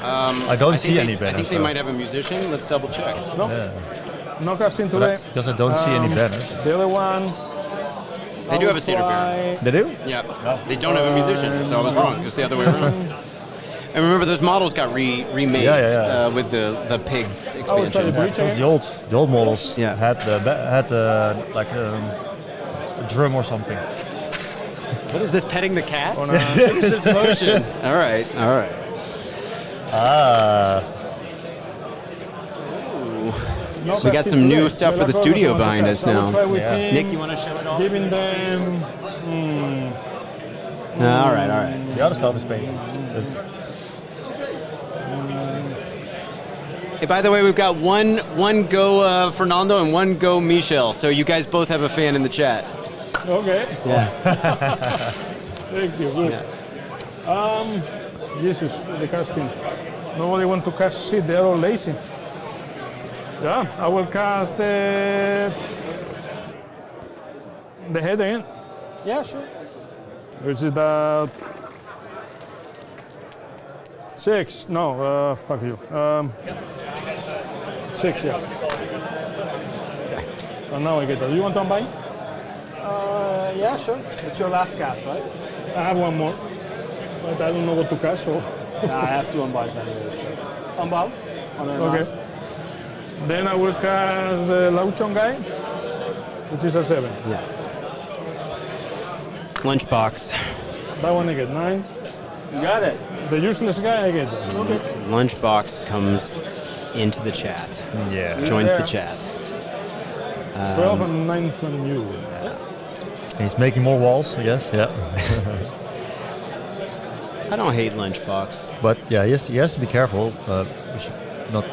I don't see any I banners. think they though. might have a musician. Let's double check. No, no casting today. Because I don't see any banners. The other one. They do have a standard banner. They do? Yeah. They don't have a musician, so I was wrong. It's the other way around. And remember, those models got remade Yeah. with the pigs I will try the expansion. breach Because again. the old models Yeah. had like a drum or something. What is this, petting the cat? On a- What is this motion? All right, all right. Ah, So we got some new stuff for the studio behind us now. Yeah. Nick, you want to show it off? Giving them. All right, all right. the other stuff is painted. Hey, by the way, we've got one go Fernando and one go Michel. So you guys both have a fan in the chat. Okay. Yeah. Thank you. Good. Yeah. Jesus, the casting. Nobody want to cast shit. They're all lazy. Yeah, I will cast the head again, Yeah, sure. which is the 6. No, fuck you. 6, yeah. And now I get that. You want to unbind? Yeah, sure. It's your last cast, right? I have one more, but I don't know what to cast. So Nah, I have 2 unbinds anyways. Unbound? On a okay. 9. Then I will cast the Lauchon guy, which is a 7. Yeah. Lunchbox. That one I get 9. You got it. The useless guy I get. Okay. Lunchbox comes into the chat. Yeah. Joins the there. chat. 12 and 9 from you. He's making more walls, I guess. Yeah. I don't hate Lunchbox. But yeah, he has to be careful. We should not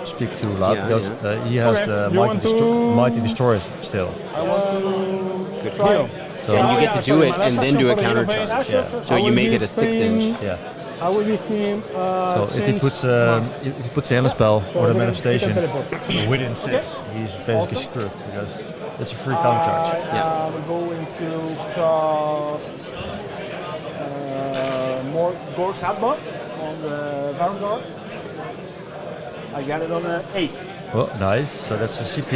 speak too loud Yeah, because yeah. he has Okay. the You want to- mighty destroyers still. Good Try. deal. And you get to do it and then do a counter charge. Yeah. So you make it a 6-inch. Yeah. I will give him. So if he puts the end spell or the manifestation within 6, he's basically screwed because it's a free counter charge. Yeah. We're going to cast more Gork's Hatbot on the Vanguard. I got it on an 8. Oh, nice. So that's a CP.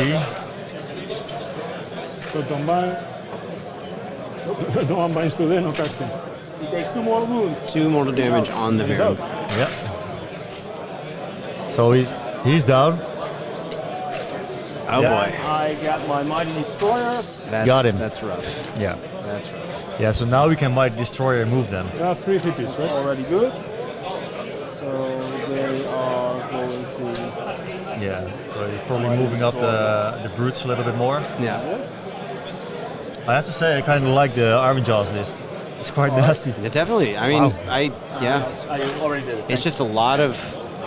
So to unbind. No unbinds today, no casting. He takes 2 more wounds. 2 mortal damage on the Varund. Yeah. So he's down. Oh boy. I got my Mighty Destroyers. That's, Got him. That's rough. Yeah. That's rough. Yeah. So now we can mighty destroyer and move them. There are 3 CPs, It's right? already good. So they are going to. Yeah. So he's probably moving up the brutes a little bit more. Yeah. Yes. I have to say I kind of like the Ironjawz list. It's quite nasty. Yeah, definitely. I mean, Wow. yeah. I already did it. It's just a lot of.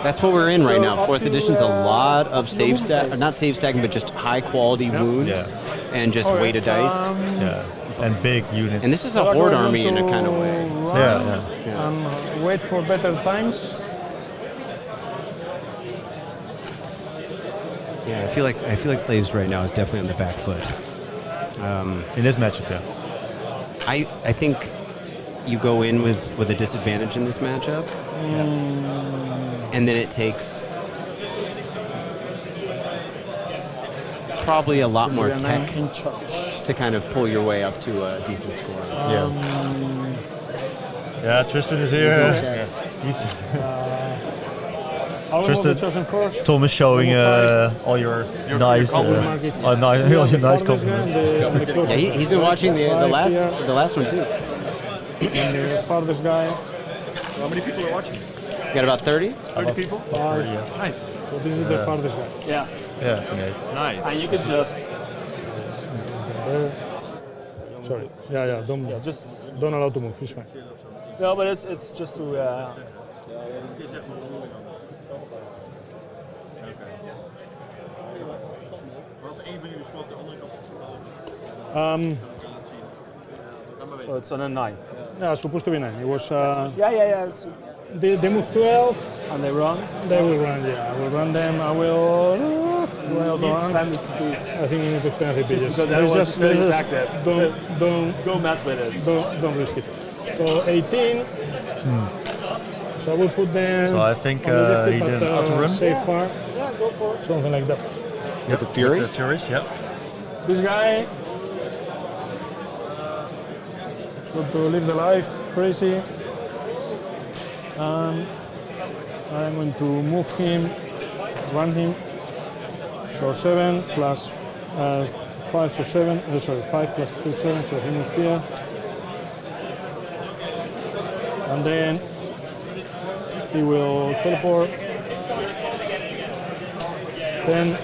That's what we're in right So now. up 4th to, edition's a lot up of to the save wound stack, phase. not save stacking, but just high quality wounds Yeah. and just weight of dice. Yeah. And big units. And this is a horde army in a kind of way. Yeah. Yeah. And wait for better times. Yeah, I feel like slaves right now is definitely on the back foot. In this matchup, yeah. I think you go in with a disadvantage in this matchup, and then it takes probably a lot more tech to kind of pull your way up to a decent score. Yeah. Yeah. Tristan is here. Okay. I will move Tristan- the chosen first. Tom is showing all your nice, compliments. all your nice Farthest guy compliments. and the closest. Yeah, he's been watching the Five here, last one too. and the farthest guy. How many people are watching? You got about 30? 30 people? 5. Nice. So this is the farthest guy. Yeah. Yeah. Okay. Nice. And you can just. Sorry. Yeah. Don't allow to move. It's fine. No, but it's just to. Was één van jullie swap de andere kant op? So it's on a 9. Yeah, supposed to be 9. It was. Yeah. It's, They moved 12. and they run. They will run. Yeah, I will run them. I will. Do I auto Need to run? spend this to. I think you need to spend 3 pages. Because that was very let's active. Don't mess with it. don't risk it. So 18. So I will put them. So I think on the left, he but, did an auto run. Safe far, Yeah, go for it. something like that. Yeah, the Furies? The Furies, yeah. This guy is going to live the life crazy. And I'm going to move him, run him. So 7 plus 5, so 7. Sorry, 5 plus 2, 7. So he moves here. and then he will teleport. Then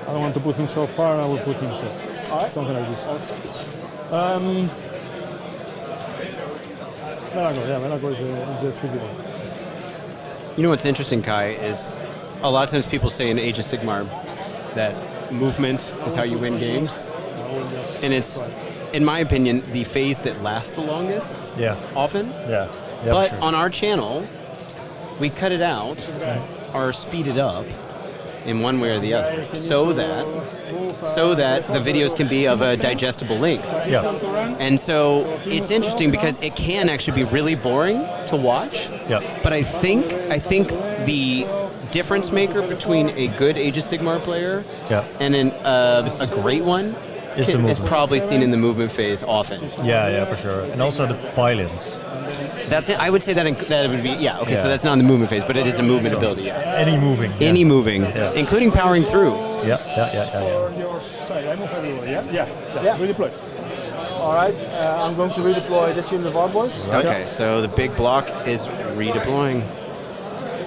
I don't want to put him so far. I will put him so. Something like this. Belakor is the tricky one. You know what's interesting, Kai, is a lot of times people say in Age of Sigmar that movement is how you win games. And it's, in my opinion, the phase that lasts the longest. Yeah. Often. Yeah. But sure. on our channel, we cut it out or speed it up in one way or the other, so that the videos can be of a digestible length. Yeah. And so it's interesting because it can actually be really boring to watch. Yeah. But I think the difference maker between a good Age of Sigmar player and a great one is probably seen in the movement phase often. Yeah, for sure. And also the pilings. That's it. I would say that would be so that's not in the movement phase, but it is a movement ability. Yeah. Any moving. Any moving, including powering through. Yeah. Your side. I move everywhere. Yeah. Redeploy. All right. I'm going to redeploy this unit of Ardboyz. Okay, so the big block is redeploying.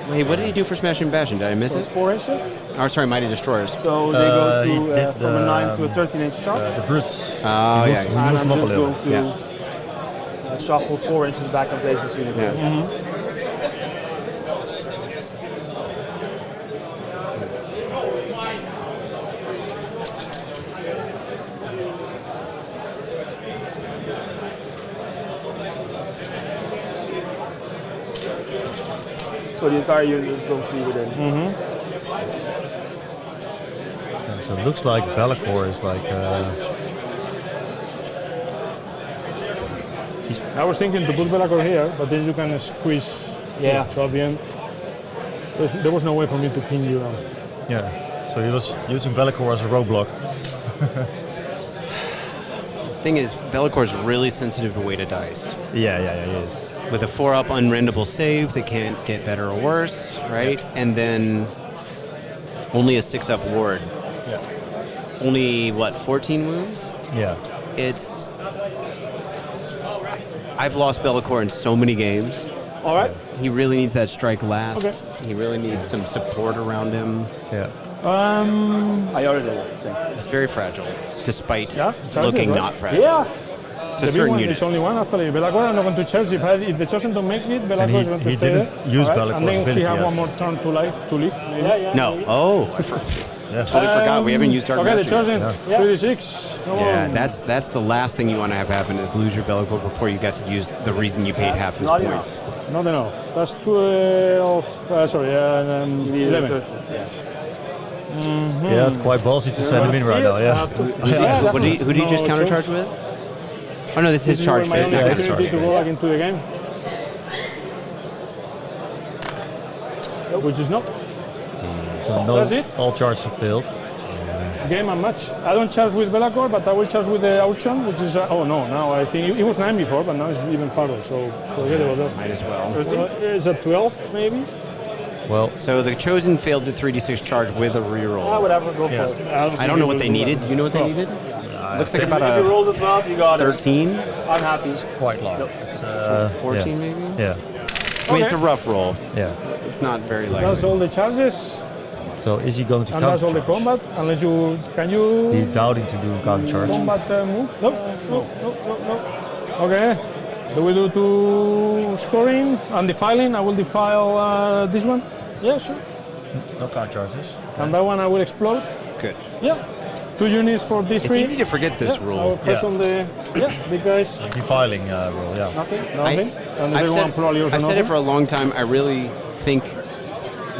Wait, what did he do for Smash and Bash? Did I miss So it? it's 4 inches. Oh, sorry, Mighty Destroyers. So they go to from a 9 to a 13-inch charge. The brutes. Oh, yeah. And I'm them up a just little. going to shuffle 4 inches back and place this unit here. So the entire unit is going to be within. So it looks like Belakor is like. I was thinking to put Belakor here, but then you can squeeze. Yeah. So at the end, there was no way for me to pin you down. Yeah. So he was using Belakor as a roadblock. The thing is, Belakor is really sensitive to weight of dice. Yeah, he is. With a 4-up unrendable save, they can't get better or worse, right? And then only a 6-up ward. Yeah. Only, 14 wounds? Yeah. It's... I've lost Belakor in so many games. All right. He really needs that strike last. Okay. He really needs some support around him. Yeah. I already did it, I think. He's very fragile, despite charge looking it, right? not fragile. Yeah. To The big certain one units. is only one actually. Belakor I'm not going to charge. If the chosen don't make it, Belakor is going to he stay didn't there. use Alright, Belakor's and then he ability has yet. one more turn to leave. Maybe. No. Oh, I totally forgot. We haven't used Dark Okay, the Master yet. chosen 36. Yeah, that's the last thing you want to have happen is lose your Belakor before you get to use the reason you paid half his not points. Not enough. That's 12. You need 11. 13. Yeah. Yeah, it's quite ballsy to send him in right now. Yeah. Who do you just No countercharge choice. with? Oh no, this is his charge my phase. only Not his opportunity charge to go phase. back into the game. Which is not. So no, That's it? all charges are failed. Game and match. I don't charge with Belakor, but I will charge with the Auction, which is... oh no, now I think... It was 9 before, but now it's even farther, so forget about that. Might as well. Is it 12, maybe? Well, So the chosen failed the 3d6 charge with a reroll. Whatever, go for it. I don't know what they needed. You know what they needed? Looks like about If you a rolled a 12, you got it. 13, I'm happy. quite long. It's, 14 maybe. Yeah. I mean, it's a rough roll. Yeah. It's not very That's likely. all the charges, So is he going to and that's all the counter combat, unless you... Can you... He's doubting to do counter charge. combat move? No. Okay. Do we do two scoring and defiling? I will defile this one, Yeah, sure. No counter charges. and that one I will explode. Good. Yeah. 2 units for D3. It's easy to forget this I will rule. press on the big guys. Defiling roll, yeah. Nothing? Nothing. And the I've second one probably also I've said it for nothing. a long time. I really think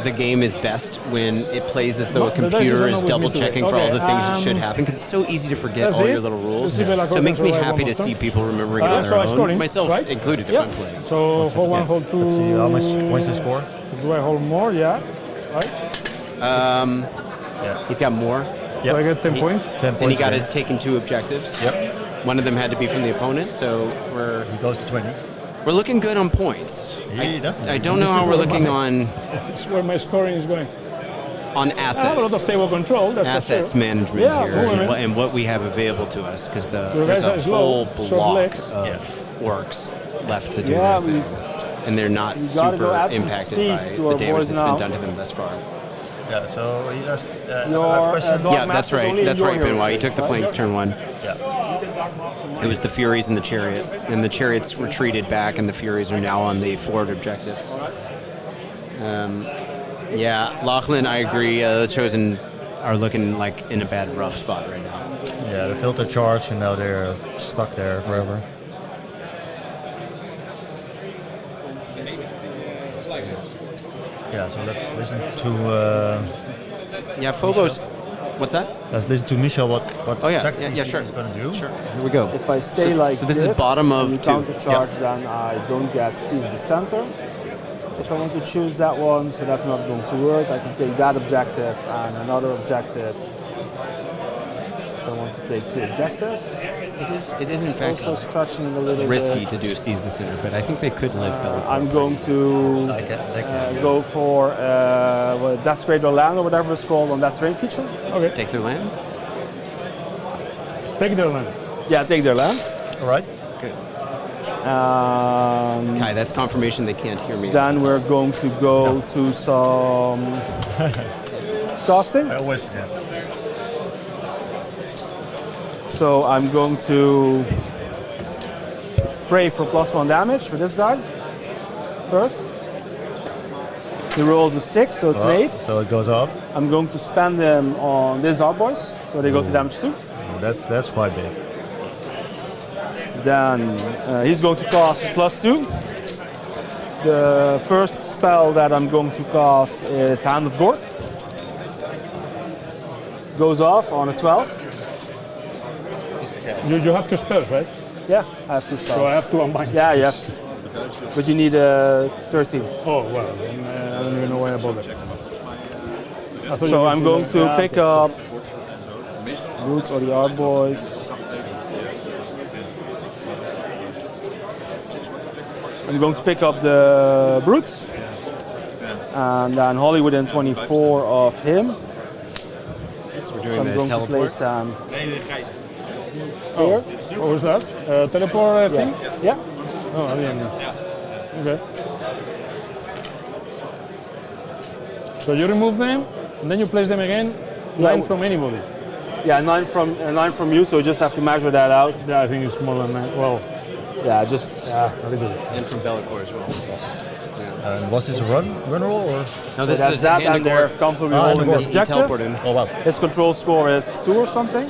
the game is best when it plays as though a The dice computer is is not with me double checking for all today. the things that should Okay, happen because it's so easy to forget that's all it. your little rules. Let's see Belakor So it makes can me survive happy one to more see turn. people remembering it on So their I'm own, scoring, myself right? included if Yeah. I'm playing. So hold one, hold two. Let's see how much points they score. Do I hold more? Yeah. Right. He's got more, So I get 10 points. 10 and he points. got there. his taken 2 objectives. Yep. One of them had to be from the opponent, so we're He goes to 20. looking good on points. Yeah, definitely. I don't know how we're looking on. This is where my scoring is going. on I have a lot assets. of table control. That's Assets for sure. management Yeah, here movement. and what we have available to us, because Your there's guys a are whole slow, short block legs. of orcs left to do Yeah, their thing. And they're not we gotta super go add some impacted speed by to the our damage boys that's now. been done to them thus far. Yeah. So he has. I have Your, a question. dog Yeah, that's master's only right. in That's your right, hero Benoit. You phase, took the right? flanks turn one. Yeah. It was the Furies and the Chariot, and the Chariots retreated back, and the Furies are now on the forward objective. Yeah, Lachlan, I agree. The Chosen are looking like in a bad, rough spot right now. Yeah. The filter charge, and now they're stuck there forever. Yeah. So let's listen to. Yeah, Phobos. What's that? Let's listen to Michel. What Oh yeah, tactics yeah, sure. he's gonna do. Sure. Here we go. If I stay like so this is bottom of and you two. counter charge, then I don't get seize the center. If I want to choose that one, so that's not going to work, I can take that objective and another objective. If I want to take two objectives, It is in fact also stretching a little risky bit. to do seize the center, but I think they could live Belakor. I'm going to They can. go for Desecrate or Land or whatever it's called on that terrain feature. Okay. Take their land. Take their land. Yeah, take their land. All right. Good. And Kai, that's confirmation they can't hear me. then we're going to go to some casting. I always. Yeah. So I'm going to pray for +1 damage for this guy first. He rolls a 6, so it's an 8. So it goes up. I'm going to spend them on these Ardboyz, so they go to damage 2. Oh, that's quite big. Then he's going to cast +2. The first spell that I'm going to cast is Hand of Gore. Goes off on a 12. You have two spells, right? Yeah, I have 2 spells. So I have to unbind. Yeah, yeah. But you need a 13. Oh, well, then, I don't even know why I bothered. I thought So you I'm could going do to that. pick up Roots or the Ardboyz. I'm going to pick up the Brutes. And then Holly within 24 of him. So we're So doing I'm the going to teleport. place them Oh, here. what was that? Teleport thing? Yeah. Oh, I didn't know. Okay. So you remove them, and then you place them again, Yeah, 9 from anybody. Yeah, 9 from you, so you just have to measure that out. Yeah, I think it's more than 9. Well, Yeah, just yeah, a little bit. And from Belakor as well. And was this a run roll or? No, so this that's is that, hand and of they're Gore. comfortably Ah, holding and this you objective. teleport in. Oh wow. His control score is 2 or something.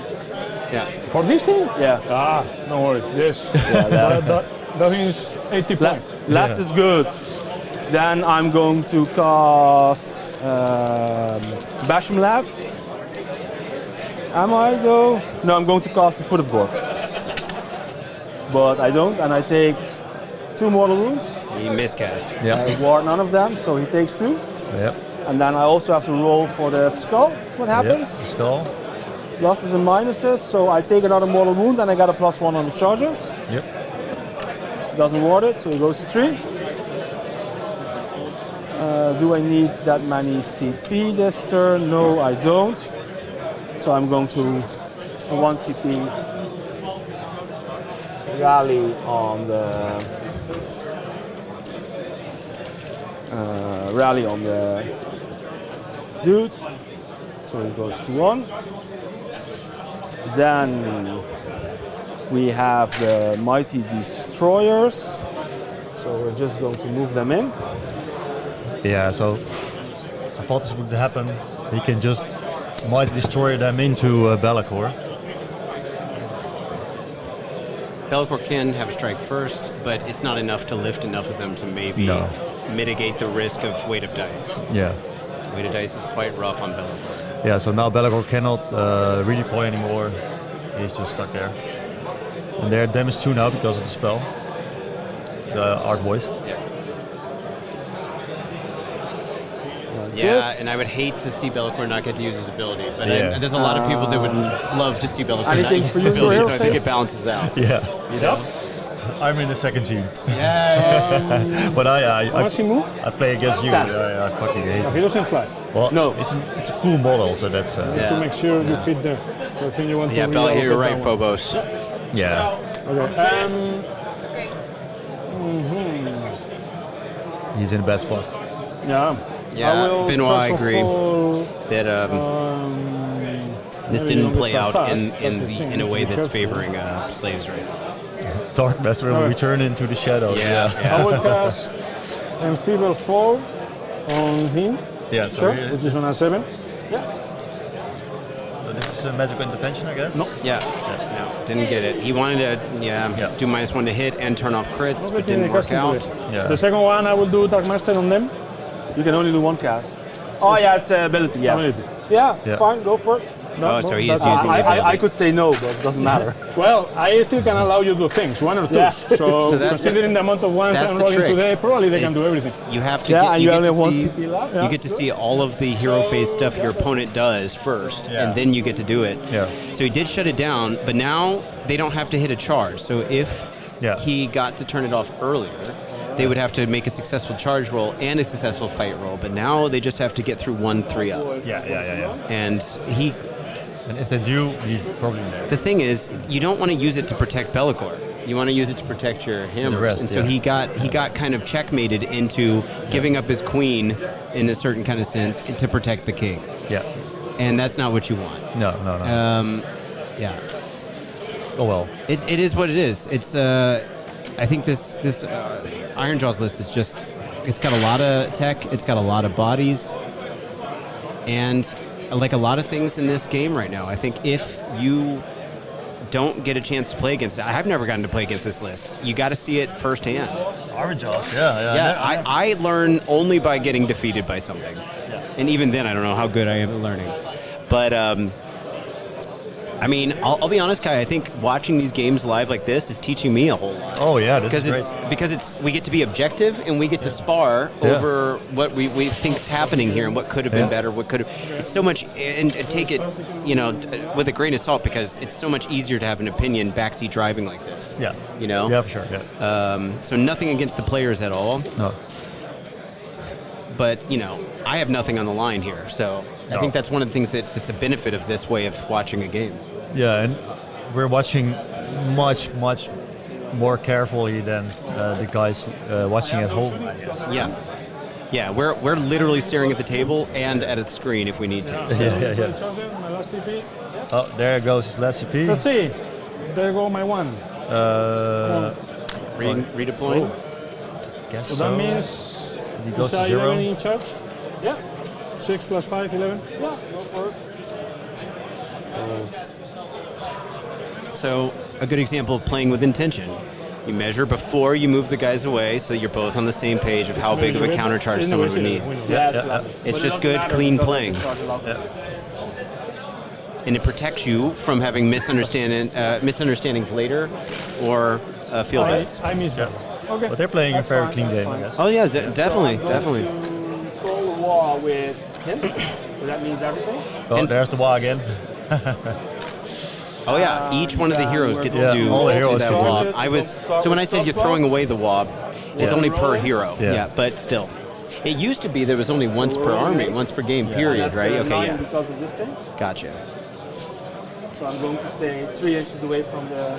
Yeah. For this thing? Yeah. Ah, don't worry. Yes. Yeah, that's, That thing is 80 points. less is good. Then I'm going to cast Basham Lads. Am I though? No, I'm going to cast the Foot of Gore. But I don't, and I take 2 mortal wounds. He miscast. Yeah. I ward none of them, so he takes 2. Yeah. And then I also have to roll for the skull. What Yeah. happens? Skull. Pluses and minuses, so I take another mortal wound and I got a +1 on the charges. Yep. Doesn't ward it, so he goes to 3. Do I need that many CP this turn? No, I don't. So I'm going to, for 1 CP, rally on the dude. So he goes to 1. Then we have the Mighty Destroyers. So we're just going to move them in. Yeah. So I thought this would happen. He can just might destroy them into Belakor. Belakor can have a strike first, but it's not enough to lift enough of them to maybe No. mitigate the risk of weight of dice. Yeah. Weight of dice is quite rough on Belakor. Yeah. So now Belakor cannot redeploy anymore. He's just stuck there. And they're damage 2 now because of the spell. The Ardboyz. Yeah. This- Yeah, and I would hate to see Belakor not get to use his ability, but Yeah. there's a lot of people that would love to see Belakor not Anything use for his you in your ability, hero so I think phase? it balances out. Yeah. You know? I'm in the second team. Yeah. But How much he move? I play against you. I fucking hate No, it. he doesn't fly. Well, No. it's a cool model, so that's To make sure you fit there. So I think you want Yeah, to Belakor, you're right, that one. Phobos. yeah. Okay. He's in a bad spot. Yeah. Yeah, I will, Benoit, I first of agree. all, That this maybe didn't don't play get out that in back. That's the thing, in a way be that's careful. favoring slaves right now. Dark Master will return into the shadows. I will cast Enfeeble Fall on him, Yeah, so, which is on a 7. so this is a magical intervention, I guess? No. Yeah. No, didn't get it. He wanted to do -1 to hit and turn off crits, but didn't work out. Yeah. The second one, I will do Dark Master on them. You can only do one cast. Oh yeah, it's ability. Yeah. Ability. Yeah, Yeah. fine, go for it. Oh, so he is that's- using the I ability. could say no, but it doesn't matter. Well, I still can allow you to do things, 1 or 2. Yeah. So, So that's considering the amount of ones that's I'm the rolling trick, today, probably they can is do everything. You have to Yeah, get, and you you get only to have one see, CP left. you get to see all of the hero phase stuff your opponent does first, Yeah. and then you get to do it. Yeah. So he did shut it down, but now they don't have to hit a charge. So if he got to turn it off earlier, they would have to make a successful charge roll and a successful fight roll. But now they just have to get through 1-3 up. Yeah. And he, And if they do, he's probably there. the thing is, you don't want to use it to protect Belakor. You want to use it to protect your hammers. rest, and so yeah. he got kind of checkmated into giving up his queen in a certain kind of sense to protect the king. Yeah. And that's not what you want. No. Yeah. Oh well. It is what it is. It's I think this IronJawz list is just, it's got a lot of tech, it's got a lot of bodies, and like a lot of things in this game right now, I think if you don't get a chance to play against it, I've never gotten to play against this list. You got to see it firsthand. IronJawz, Yeah, I learn only by getting defeated by something. And even then, I don't know how good I am at learning. But, I mean, I'll be honest, Kai, I think watching these games live like this is teaching me a whole lot. Oh yeah, this is great. Because we get to be objective and we get to spar over what we think's happening here and what could have been better, what could have. It's so much, and take it, with a grain of salt, because it's so much easier to have an opinion backseat driving like this. Yeah. Yeah, for sure. Yeah. So nothing against the players at all, No. but I have nothing on the line here, so I think that's one of the things that's a benefit of this way of watching a game. Yeah, and we're watching much more carefully than the guys watching at home, I guess. Yeah, we're literally staring at the table and at a screen if we need to. Yeah. Chosen, my last PP. Oh, there goes his last CP. Let's see. There go my 1. Redeploying. Guess So so. that means he goes is to 0. 11 in charge? Yeah, 6 plus 5, 11? yeah, go for it. So a good example of playing with intention. You measure before you move the guys away, so you're both on the same page of how big of a countercharge someone would need. Yeah. It's just good, clean playing. And it protects you from having misunderstandings later or field bets. I miss that. Okay. But they're playing a very clean game, I guess. Oh yeah, definitely. To call the war with him, so that means everything. Oh, there's the wall again. Oh yeah, each one of the heroes gets Yeah, to do all the heroes that get to wob. So when I said you're throwing away the wob, it's only per hero. Yeah. But still. It used to be there was only once per army, once per game, period, right? Okay, yeah. Because of this thing. Gotcha. So I'm going to stay 3 inches away from the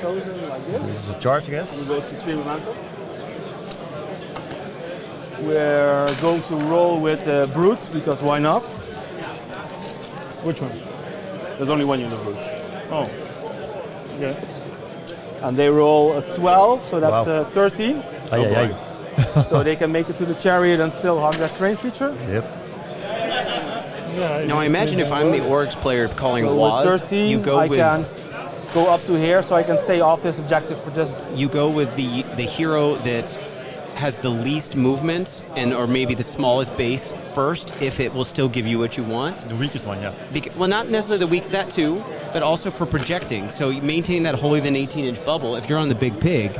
chosen like this. This is a charge, I And guess. it goes to 3 momentum. We're going to roll with brutes because why not? Which one? There's only one unit of brutes. Oh. Okay. And they roll a 12, so that's Wow. 13. Ay. So they can make it to the chariot and still hug that terrain feature. Yep. Yeah, Now I imagine if I'm the Oryx player calling So Waz, with 13, you go I with can go up to here, so I can stay off this objective for this. the hero that has the least movement and or maybe the smallest base first, if it will still give you what you want. The weakest one, yeah. Well, not necessarily the weak, that too, but also for projecting. So you maintain that holier than 18-inch bubble. If you're on the big pig,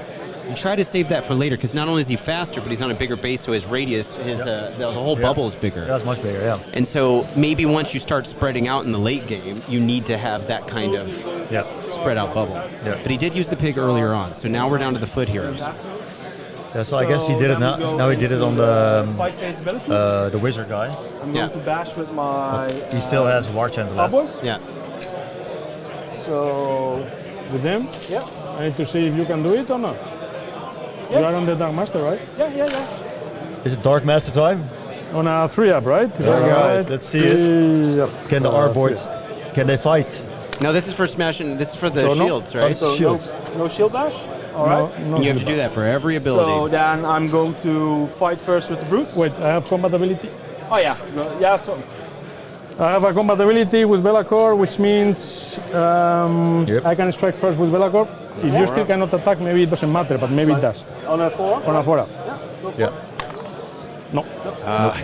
You try to save that for later, because not only is he faster, but he's on a bigger base, so his radius, the whole bubble is bigger. That's much bigger, yeah. And so maybe once you start spreading out in the late game, you need to have that kind of spread out bubble. Yeah. But he did use the pig earlier on, so now we're down to the foot heroes. Yeah, so I guess he did it now. Now he did it on the 5-phase abilities. the wizard guy. I'm going to bash with my. He still has Warchanter left. Ardboyz. Yeah. So. With them? Yeah. I need to see if you can do it or not. Yeah. You are on the Dark Master, right? Yeah. Is it Dark Master time? On a 3-up, right? Alright, let's see it. 3-up. Can the Ardboyz, can they fight? No, this is for smashing. This is for the So no- shields, right? So Shields. no shield bash. All right. No, You have to do that for every ability. So then I'm going to fight first with the brutes. Wait, I have combat ability. Oh yeah. No, yeah. So. I have a combat ability with Belakor, which means I can strike first with Belakor. If you still cannot attack, maybe it doesn't matter, but maybe it does. On a 4. On a 4-up. Yeah. Go for Yeah. it. No.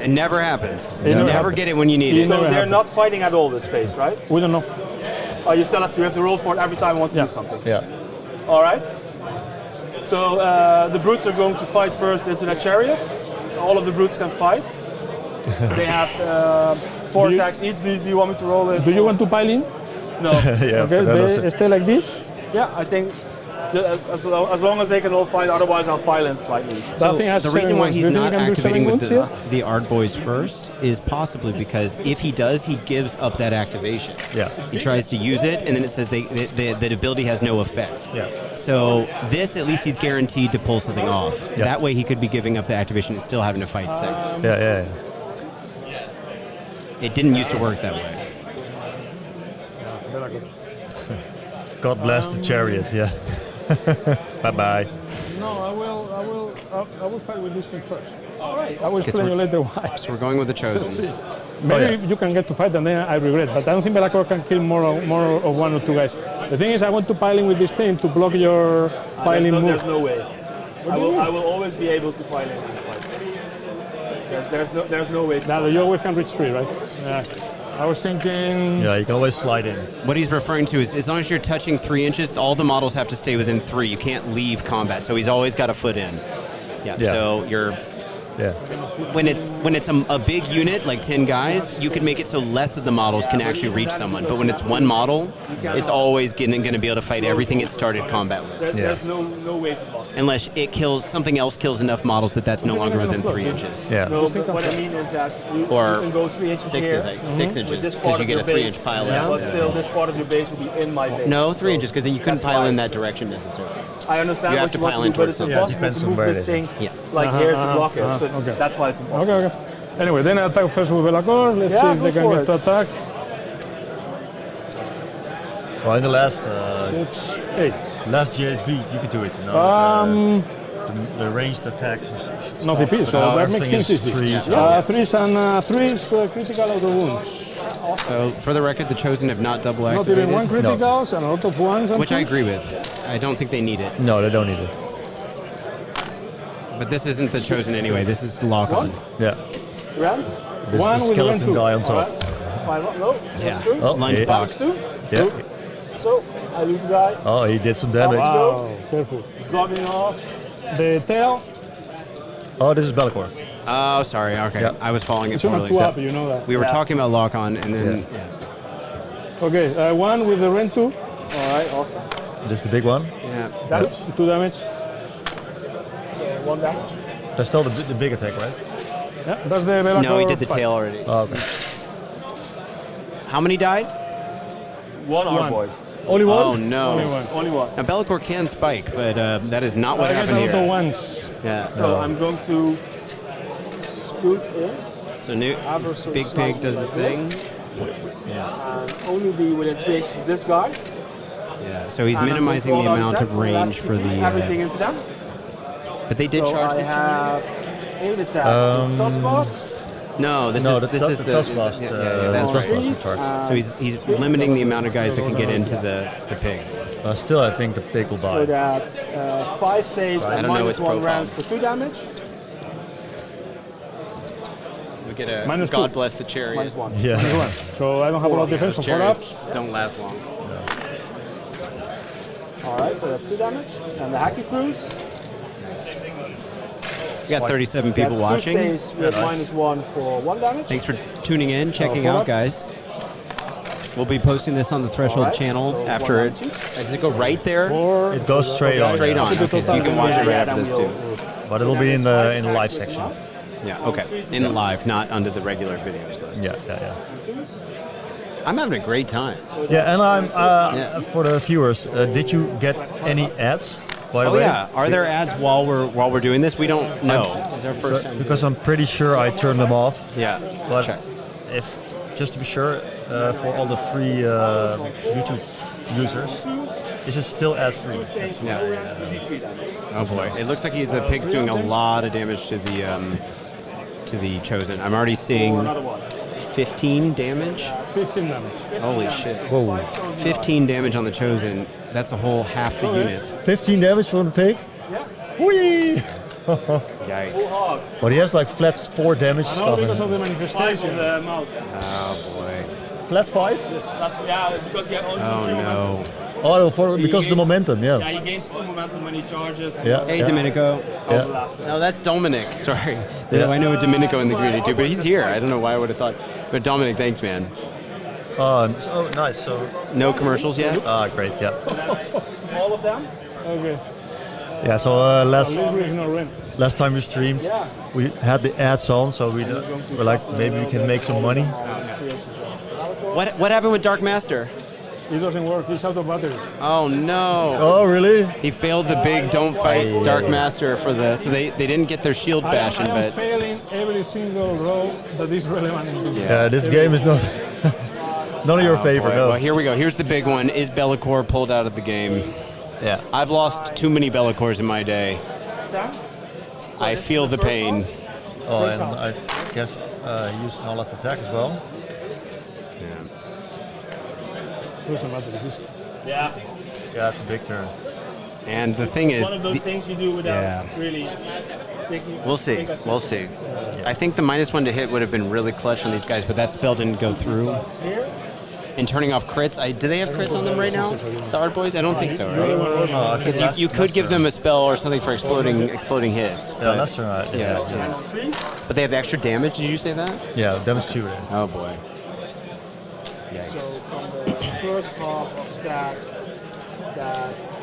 It never happens. It You never never happens. get it when you need You it. So never they're happen. not fighting at all this phase, right? We don't know. Oh, you still have to roll for it every time I want to Yeah. do something. Yeah. All right. So the brutes are going to fight first into that chariot. All of the brutes can fight. They have 4 Do you- attacks each. Do you want me to roll it? Do you want to pile in? No. Yeah, Okay, Fernando they stay like this. Yeah, I think as long as they can all fight. Otherwise, I'll pile in slightly. That thing has The reason 7 why wounds. he's Do you think not you can do activating 7 with wounds the Ardboyz first is possibly because if he does, he gives up that activation. Yeah. He tries to use it, and then it says that ability has no effect. Yeah. So this, at least he's guaranteed to pull something off. Yeah. That way he could be giving up the activation and still having to fight second. Yeah. It didn't used to work that way. God bless the chariot, yeah. Bye-bye. No, I will fight with this thing first. All right. I will Guess explain you we're- later why. So we're going with the Chosen. Maybe you can get to fight and then I regret, but I don't think Belakor can kill more of 1 or 2 guys. The thing is, I want to pile in with this thing to block your piling move. There's no way. I will always be able to pile in and fight. There's no way. Now, you always can reach 3, right? Yeah. I was thinking. Yeah, you can always slide in. What he's referring to is, as long as you're touching 3 inches, all the models have to stay within 3. You can't leave combat, so he's always got a foot in. Yeah. So you're. Yeah. When it's a big unit like 10 guys, you can make it so less of the models can actually reach someone. But when it's 1 model, it's always going to be able to fight everything it started combat with, There's no way to block. unless it kills something else kills enough models that's no longer within 3 inches. Yeah. No, but what I mean is that you Or can go 3 inches 6 here. is 6 With inches this because part you of get your a 3 base, inch pile in. but still this part of your base will be in my base. No, 3 So inches because then you couldn't that's pile in why that direction necessarily. I understand you have what to you want pile to in do, but towards it's something. Yeah, impossible depends to on move where this it is. thing Yeah. like here to block it. So okay. that's why it's impossible. Okay. Anyway, then I attack first with Belakor. Let's Yeah, see if go they can for get it. to attack. So in the last 8. last GHB, you could do it. You know, the ranged attacks. No VP, so that makes things easy. 3s. 3s and 3s critical auto wounds. So for the record, the Chosen have not double Not even 1 activated, criticals and a lot of 1s and which I 2s. agree with. I don't think they need it. No, they don't need it. But this isn't the Chosen anyway. This is the lock-on. Yeah. Grand? This One is the with skeleton one, guy on All top. right. Fine. No, Yeah. that's true. Oh, Lunchbox. Two. Yeah. So I lose a guy. Oh, he did some damage. Wow, careful. Zogging off. The tail, Oh, this is Belakor. Oh, sorry. Okay, Yeah. I was following it it's not poorly. 2 up, you know that. We were Yeah. talking about lock-on, and then Okay, 1 with the Rent 2, All right. Awesome. This is the big one. yeah. Damage. 2 damage. So 1 damage. That's still the big attack, right? Yeah, that's the Belakor. No, he did the fight. tail already. Oh, okay. How many died? 1 Ardboy. Only one? Oh no. Only 1. Only 1. Now Belakor can spike, but that is not what I get happened a lot of here. 1s. Yeah. So I'm going to scoot in. So new Average Big slide Pig does his like thing. this, and only be within 3 inches of this guy. Yeah. So he's And I'm minimizing going the to all out amount of attack, range last for the. everything into them. But they did So charge I this. have 8 attacks to Tuskboss. No, this No, is the this is the Tuskboss, yeah, that's right. Tuskboss charge. So he's limiting the amount of guys that can get into the pig. Still, I think the pig will So die. that's 5 saves I and don't know minus its 1 profile. rounds for 2 damage. We get a Minus God 2. bless the chariot. Minus 1. Yeah. So I don't have a lot of defense Those on 4 chariots ups. don't last long. Alright, so that's 2 damage. And the Hakkin Krews. Nice. We got 37 people That's watching. 2 saves with -1 for 1 damage. Thanks for tuning in, checking follow out, up. guys. We'll be posting this on the Threshold Alright, channel so after one it. damage each. Does it go right there? Or It goes straight on. Straight yeah. on. Okay, so you can watch it right after this too. But it'll be in the live section. Yeah. Okay. In the live, not under the regular videos list. Yeah, yeah, yeah. I'm having a great time. Yeah, and I'm Yeah. for the viewers. Did you get any ads? By the Oh way? yeah. Are there ads while we're doing this? We don't know. It's our first time. Because I'm pretty sure I turned them off. Yeah. But Check. if just to be sure, for all the free YouTube users, this is still ad free. Yeah. Oh boy. It looks like the pig's doing a lot of damage to the chosen. I'm already seeing 15 damage. 15 damage. Holy shit. Whoa! 15 damage on the chosen. That's a whole half the units. 15 damage from the pig. Whee! Yikes. But he has like flat 4 damage No, stuff. because In of the it. manifestation. Oh boy. Flat 5? Yeah, because he only Oh no. Oh, because of the momentum. Yeah, Yeah. he gains 2 momentum when he charges. Yeah. Hey yeah. Domenico. Yeah. No, that's Dominic. Sorry. Yeah. I know a Domenico in the community too, but he's here. I don't know why I would have thought. But Dominic, thanks, man. Oh, nice. So, No commercials yet? great. Yeah. All of them. Okay. Yeah. So Libre is no rent. last time we streamed, we had the ads on, so we're like, maybe we can make some money. What happened with Dark Master? It doesn't work. He's out of battery. Oh no. Oh, really? He failed the big don't fight Dark Master for so they didn't get their shield bashing, I am but failing every single row that is relevant in this. Yeah. This game is not none of your favor. boy. No. Well, here we go. Here's the big one. Is Belakor pulled out of the game? Yeah. I've lost too many Belakors in my day. I feel the pain. Oh, and I guess he used knowledge attack as well. Doesn't matter. He's Yeah, Yeah, that's a big turn. And the thing is, one of those things you do without really taking. we'll see. We'll see. I think the -1 to hit would have been really clutch on these guys, but that spell didn't go through. And turning off crits, do they have crits on them right now? The Ardboyz? I don't think so, right? Oh, I think Because you could give them a spell or something for exploding hits. Yeah, that's right. Yeah, yeah. But they have extra damage. Did you say that? Yeah, damage 2. Then. Oh boy. Yikes. From the first half of stacks, that's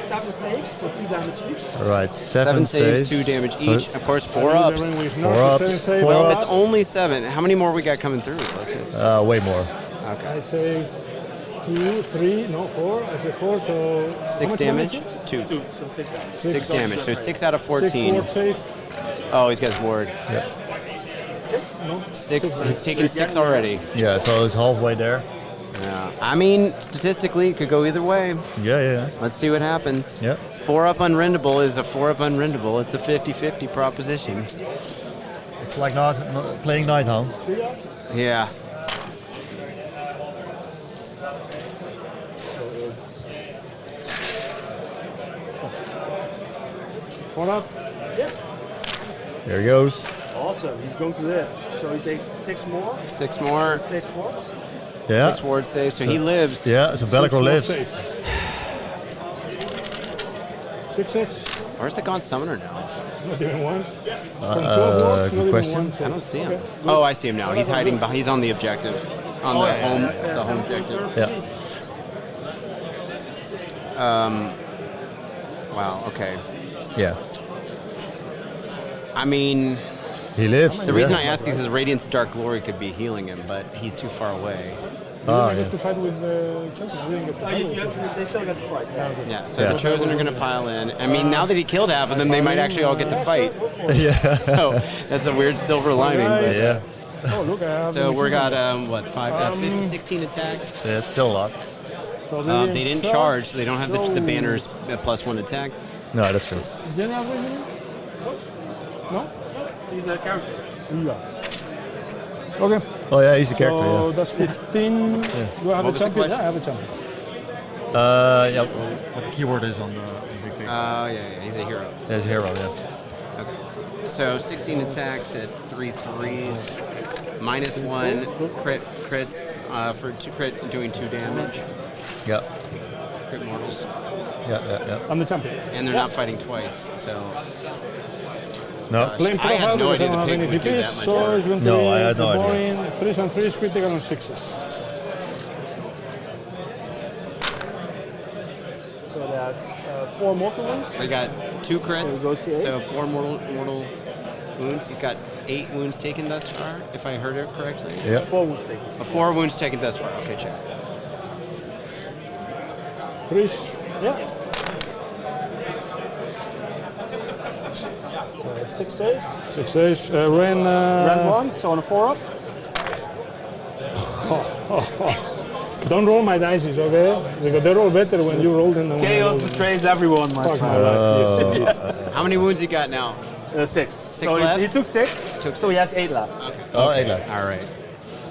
7 saves for 2 damage each. All right, 7 saves, 2 damage So- each. Of course, 4 ups. Four ups. Well, if ups. it's only 7, how many more we got coming through? Way more. Okay. I say 2, 3, no 4. I say 4, so 6 how much damage? 2. 2, so 6 damage. 6 damage. So 6 out of 6 14. ward save. Oh, he's got his ward. 6? No. 6. He's taken 6 already. Yeah, so it's halfway there. Yeah. I mean, statistically, it could go either way. Yeah. Let's see what happens. Yeah. 4 up unrendable is a 4 up unrendable. It's a 50-50 proposition. It's like not playing Nighthound. Yeah. Four up. There he goes. Awesome, he's going to live. So he takes 6 more. 6 more. 6 wards. Yeah. 6 ward saves, so he lives. Yeah, so Belakor lives. 6-6. Where's the Gaunt Summoner now? Not even one. From 12 wards, good not even question. one. So I don't see him. okay. Oh, I see him now. He's hiding behind. He's on the objective. On the home objective. Yeah. Wow, okay. Yeah. I mean, He lives. the reason I ask is because Radiance Dark Glory could be healing him, but he's too far away. You Ah, didn't yeah. get to fight with the Chosen. You didn't get to fight with the Chosen. They still get to fight. Yeah, so Yeah. the Chosen are going to pile in. I mean, now that he killed half of them, they might actually all get to fight. Yeah. So that's a weird silver lining. But, Yeah. Oh, look, I have so the we got, machine 50, 16 attacks. Yeah, it's still a lot. gun. So They didn't charge, so they don't have the banners at +1 attack. No, that's true. General Regiment? No? He's a character. Yeah. Okay. Oh yeah, he's a character. So Yeah. that's 15. Do I have What a was the champion? question? Yeah, I have a champion. Yeah. What the keyword is on the big pig? Yeah, he's a hero. There's a hero. Yeah. Okay. So 16 attacks at 3 threes, -1 crits for 2 crit doing 2 damage. Yeah. Crit mortals. Yeah. I'm the champion. And they're not fighting twice, so No. Playing I had profile no because idea I don't the have pig any would do VPs, that much so work. it's going to No, be I had no idea. boring 3s and 3s, critical on 6s. So that's 4 mortal wounds. we got 2 crits, So it goes to so 8. 4 mortal wounds. He's got 8 wounds taken thus far, if I heard it correctly. Yeah. 4 wounds taken. 4 wounds taken thus far. Okay, check. 3s. Yeah. So 6 saves. 6 saves. Ren. Red 1, so on a 4 up. Don't roll my dice, okay? Because they roll better when you roll them than when I roll Chaos them. betrays everyone, my Fuck my friend. life. Yes, indeed. How many wounds he got now? 6. So left? he took 6, so he has 8 left. Okay. Oh, 8 left. All right.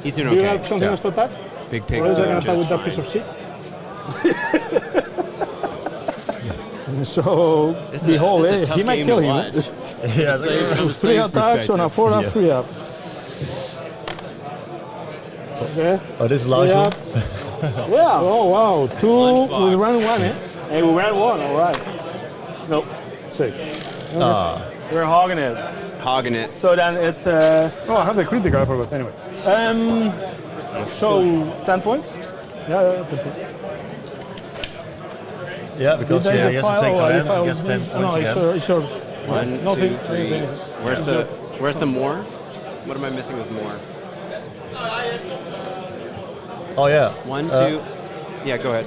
He's doing Do you okay. have something else to attack? Big Or pig's is I doing gonna attack just with that fine. piece of shit? So, This is behold, a tough he might game kill to him. watch. Yeah, From a 3 slave's attacks on a perspective. 4 up, Yeah. 3 up. Okay. Oh, this is 3 Lajun. up. Yeah. Oh wow, 2 Lunchbox. with round 1, eh? Hey, we ran 1, alright. Nope. Safe. Ah, We're hogging it. Hogging it. So then it's Oh, I have the critical, I forgot. Anyway. So, 10 points. yeah. yeah, because Did I he has to defile- take the I land, he defiled- gets 10 No, points again. it's short. 1, Nothing. 2, 3. Where's the more? What am I missing with more? Oh ja. 1, 2. Yeah, go ahead.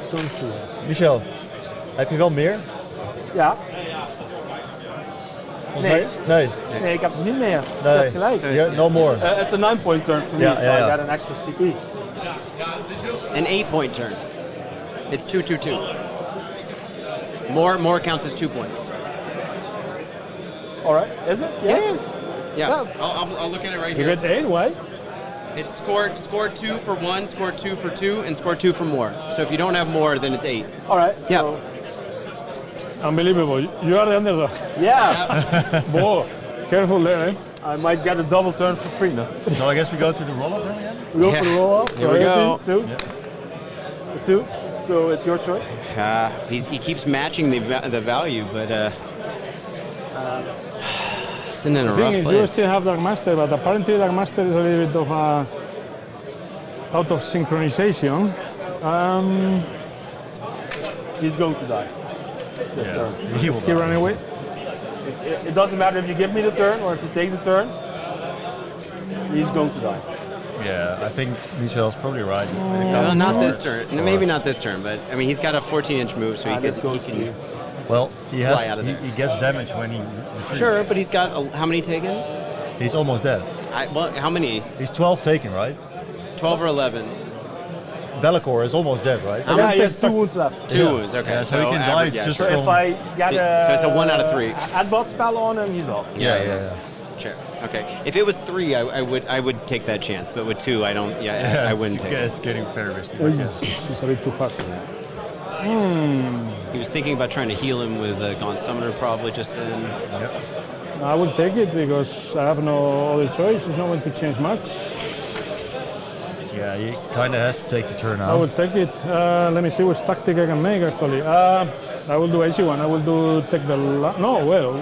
Michel, heb je wel meer? Ja. Nee. Nee. Nee, ik heb het niet meer. Je Nee. hebt gelijk. Yeah, no more. It's a 9-point turn for me, Yeah, so yeah, I yeah. got an extra CP. An 8-point turn. It's 2, 2, 2. More counts as 2 points. Alright, is it? Yeah. Yeah. I'll look at it right You here. get 8, why? It's scored 2 for 1, scored 2 for 2, and scored 2 for more. So if you don't have more, then it's 8. Alright, Yeah. so Unbelievable. You are the underdog. yeah. Whoa. Careful there, eh? I might get a double turn for free now. So I guess we go to the roll-up then again? We go for the roll off. Here we go. 2. 2. So it's your choice. He keeps matching the value, but sitting in a The thing rough is, you place. still have Dark Master, but apparently Dark Master is a little bit of out of synchronization. He's going to die this turn. He will He ran away. It doesn't matter if you give me the turn or if you take the turn. He's going to die. Yeah, I think Michel's probably right. Well, not this turn. No, maybe not this turn, but I mean, he's got a 14-inch move, so this he goes to can. you. Well, he Fly out of has there. he gets damage when he retreats. Sure, but he's got how many taken? He's almost dead. Well, how many? He's 12 taken, right? 12 or 11? Belakor is almost dead, right? How Yeah, many? he has 2 wounds left. 2 wounds. Okay, Yeah, so he can average, die yeah, just sure. So if I get So it's a 1 out of 3. Adbot spell on him, he's off. Yeah. Sure. Okay. If it was 3, I would take that chance, but with 2, I don't. Yeah, I wouldn't take it. It's getting very risky. But yes. He's a bit too fast. He was thinking about trying to heal him with a Gaunt Summoner probably just then. I will take it because I have no other choice. It's not going to change much. Yeah, he kind of has to take the turn I now. will take it. Let me see which tactic I can make actually. I will do easy one. I will do take the no. Well,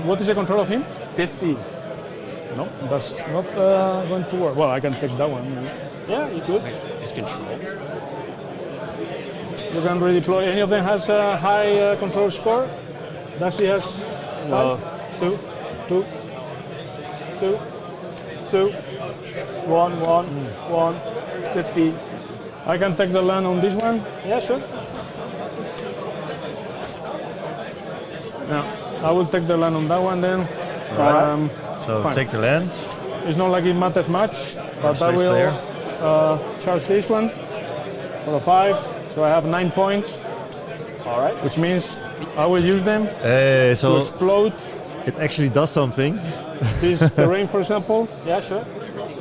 what is the control of him? 15. No, that's not going to work. Well, I can take that one. Yeah, you could. His control. You can redeploy. Any of them has a high control score? Does he has? No. 2. 2. 2. 2. 1, 1, 1. 15. I can take the land on this one. Yeah, sure. Yeah, I will take the land on that one then. So fine. take the land. It's not like it matters much, but I First will player. charge this one for a 5. So I have 9 points, All right. which means I will use them Hey, to so explode it actually does something. this terrain, for example. Yeah, sure.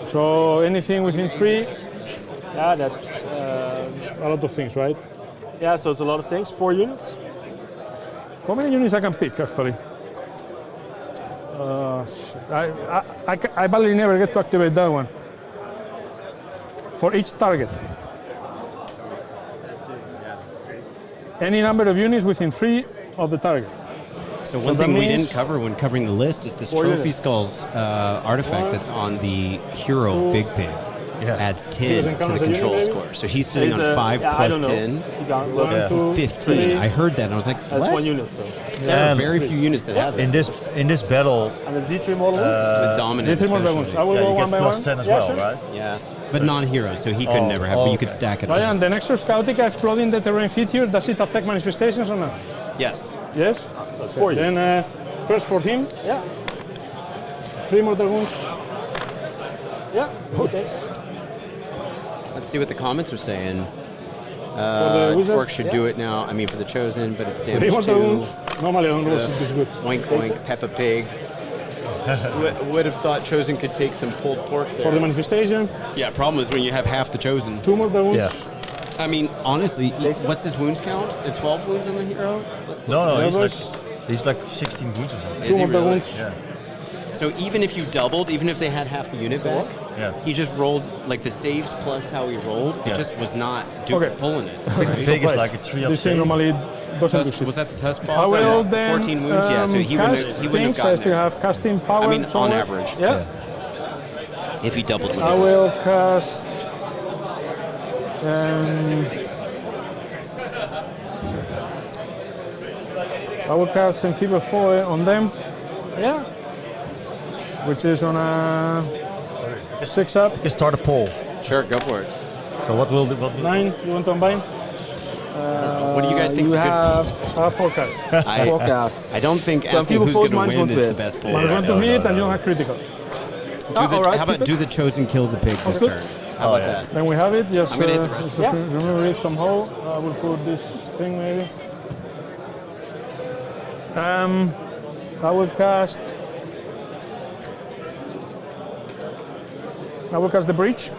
So anything within 3, Yeah, that's a lot of things, right? yeah. So it's a lot of things. 4 units. How many units I can pick actually? Shit. I badly never get to activate that one. For each target. any number of units within 3 of the target. So one that thing we means- didn't cover when covering the list is this 4 Trophy units. Skulls artifact that's on the hero Big Pig. Yeah. Adds Doesn't 10 count to the as a unit, control maybe? score. So he's sitting He's on a- 5 yeah, I plus don't know. 10. If you count, look, 1, 2, 15. 3. I heard that and I was like, that's what? 1 unit. So There are And- very few units that have that. In this battle, and the D3 model The dominant D3 more dragons. I especially. will yeah, go you one get by plus one. 10 as Yeah, well, sure. right? Yeah, but non-hero, so he could never have, but you could stack it. Ryan, the Nexus Chaotica exploding the terrain feature, does it affect manifestations or not? Yes. Yes? So it's 4 units. Then first for him, Yeah. 3 more dragoons. Yeah. Okay. Let's see what the comments are saying. the wizard? Orc should do it now. I mean, for the Chosen, but it's 3 damage more 2. dragoons. Normally on rules it is good. Oink, oink, Peppa Pig. Would have thought Chosen could take some pulled pork there. For the manifestation, Yeah, problem is when you have half the Chosen. 2 more dragoons. Yeah. I mean, honestly, what's his wounds count? 12 wounds on the hero? Let's look. No, Nervous. he's like 16 wounds or something. Is he more really? dragoons. Yeah. So even if you doubled, even if they had half the unit back, Yeah. he just rolled, like the saves plus how he rolled, it Yeah. just was not Okay. pulling it. The right? pig is like a 3 up This thing save. normally doesn't do Tusk, shit. was that the Tusk I boss? will then 14 wounds, yeah, so he wouldn't cast have, he wouldn't things. have I gotten still there. have casting power. I mean, on somewhere. average, Yeah. if he doubled I whatever. will cast. I will cast Amphibia Foe on them, Yeah. which is on a 6 up. You can start a poll. Sure, go for it. So what will 9, you want to combine? What do you guys think is You a good have I have forecast. forecast. I don't think asking people who's force going to mines win won't is the win. best poll. Minus 1 to no, hit, no, and you no. don't have critical. all right, How about keep it. do the Chosen kill the pig this good. turn? How about that? Then we have it. Just, I'm gonna hit the rest. just Yeah. remember it somehow. I will put this thing maybe. I will cast. The breach.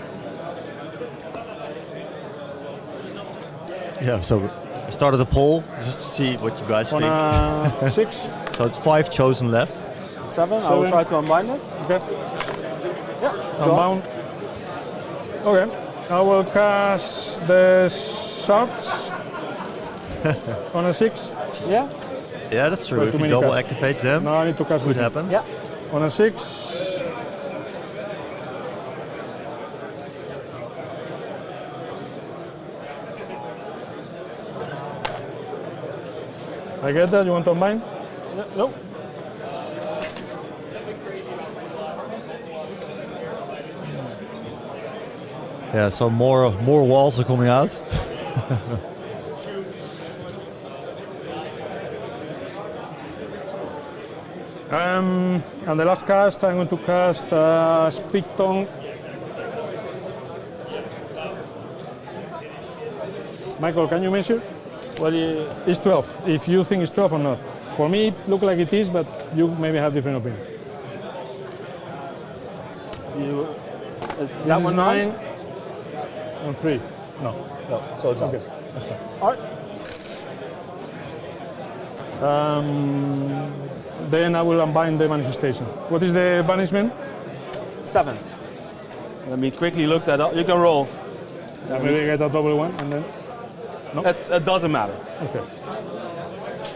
Yeah, so I started a poll just to see what you guys On think. a 6. So it's 5 chosen left. 7. I will 7. try to unbind it. Okay. Yeah. Let's go. Unbound. Okay. I will cast the shards on a 6. Yeah. Yeah, that's true. But If too you many double cards. activate them, No, I need to cast could with it. happen. Yeah. On a 6. I get that. You want to combine? No. Yeah, so more walls are coming out. And the last cast, I'm going to cast Speak Tongue. Michael, can you measure? What do you? It's 12, if you think it's 12 or not. For me, it looks like it is, but you maybe have different opinion. Is That that is one 9 on 3. No. No. So it's Okay, okay. that's fine. All right. Then I will unbind the manifestation. What is the banishment? 7. Let me quickly look that up. You can roll. Maybe I get a double one and then. It doesn't matter. Okay.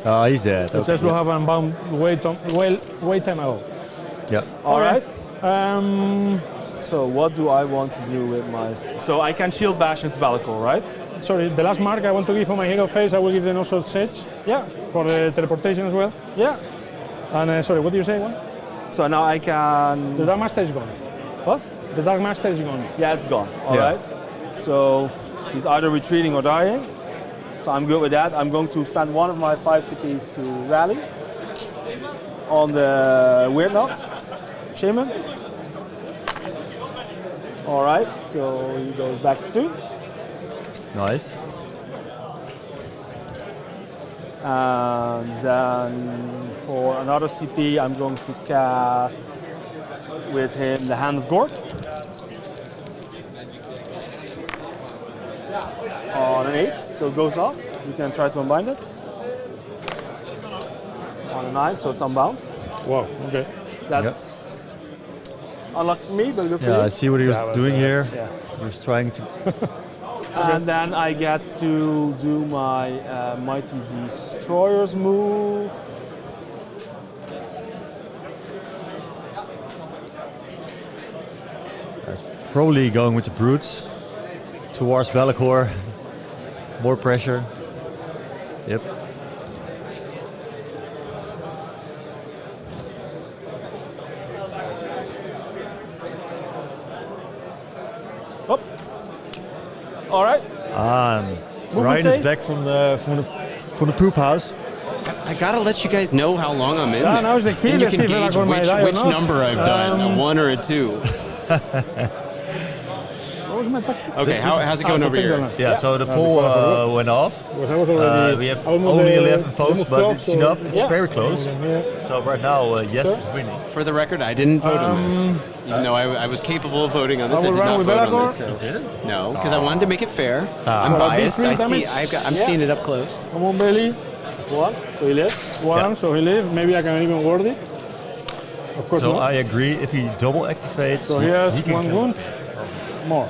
Oh, he's dead. It says we'll have unbound wait time at all. Yeah. All right. Um, So what do I want to do with my? So I can shield bash into Belakor, right? sorry, the last mark I want to give for my hero phase, I will give them also Sedge Yeah. for the teleportation as well. Yeah. And sorry, what do you say? One? So now I can. The Dark Master is gone. What? The Dark Master is gone. Yeah, it's gone. All Yeah. right. So he's either retreating or dying. So I'm good with that. I'm going to spend one of my 5 CPs to rally on the Weirdnob Shaman. All right. So he goes back to 2. Nice. And then for another CP, I'm going to cast with him the Hand of Gork. On an 8, so it goes off. You can try to unbind it. On a 9, so it's unbound. Wow, okay. That's unlucky for me, but good for Yeah, I you. see what he was doing here. Yeah. He was trying to And then I get to do my Mighty Destroyers move. Probably going with the brutes towards Belakor. More pressure. Yep. Up. All right. Ryan is back from the poop house. I gotta let you guys know how long I'm in there. now is the key. And you Let's can see if gauge Belakor might die or which not. number I've done, a 1 or a 2. What was my tactic? Okay, how's it going over here? Yeah, so the poll went off. Because I was already, We have I almost, only 11 almost votes, but 12, it's so- enough. It's Yeah. very close. Yeah. So right now, yes is winning. For the record, I didn't vote on this. Even though I was capable of voting on this, I I will did run not with vote on Belakor. this. So. Did? No, because I wanted to make it fair. I'm Well, biased. I I did three see. damage. I'm seeing it up close. Come on, Belly. One. So he lives. One, Yeah. so he lives. Maybe I can even ward it. Of course So not. I agree. If he double activates, So he has can one kill. wound. More.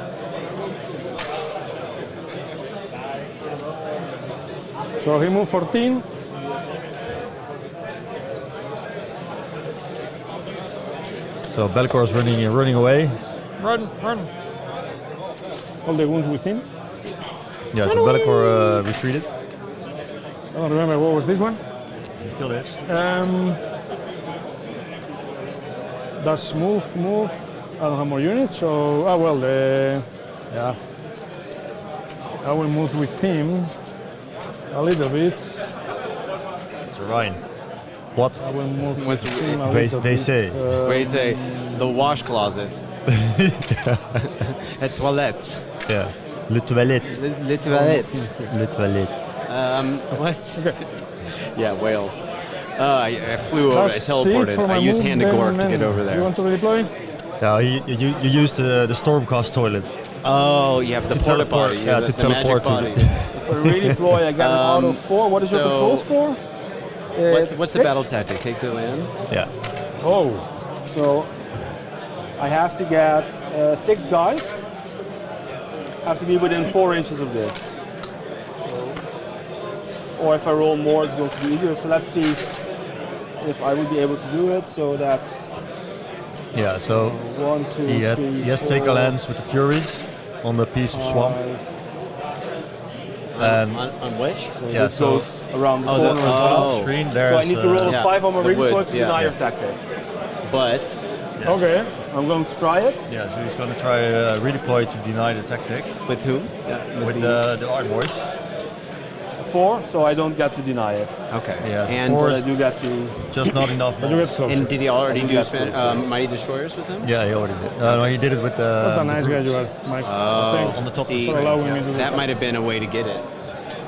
So he moved 14. So Belakor is running away. Run. All the wounds with him. Yeah, so Belakor retreated. I don't remember what was this one. He still lives. That's move. I don't have more units, so yeah. I will move with him a little bit. So Ryan, what I will move What's- with him a they, little they bit. say? Where you say the wash closet, a toilette, Yeah. Le toilette. the toilette. Le toilette. What? Yeah, Wales. I flew over. I That's it teleported. for my I used move, Hand of then- Gork to then get over You there. want to redeploy? Yeah, you used the Stormcast toilet. Oh, yeah, the porta teleport, potty. yeah, the to teleport magic to body. If I redeploy, I get an out of 4. What is your so- control score? What's the Six. battle tactic? Take the land. Yeah. Oh, So I have to get 6 guys. Have to be within 4 inches of this. Or if I roll more, it's going to be easier. So let's see if I would be able to do it. So that's Yeah, so 1, 2, he 3, has to take a 4, lance with the Furies on the piece of swamp. 5. And On which? So Yeah, this so- goes around the Oh, corner the- as well. oh. screen So there's I need to roll a yeah, 5 on my the redeploy woods, to yeah. deny Yeah. your tactic. But okay. I'm going to try it. yeah, so he's going to try redeploy to deny the tactic with whom? with the Ardboyz. 4, so I don't get to deny it. Okay. Yeah, so and four But I do get to. Just not enough. You get Balls. closer. and did he already do That's Span- close, Mighty Destroyers with him? Yeah, he already did. No, he did it with the. What a nice guy brutes. you are, Mike. On the top See, of For the allowing screen. me to do That might have been a way to get it.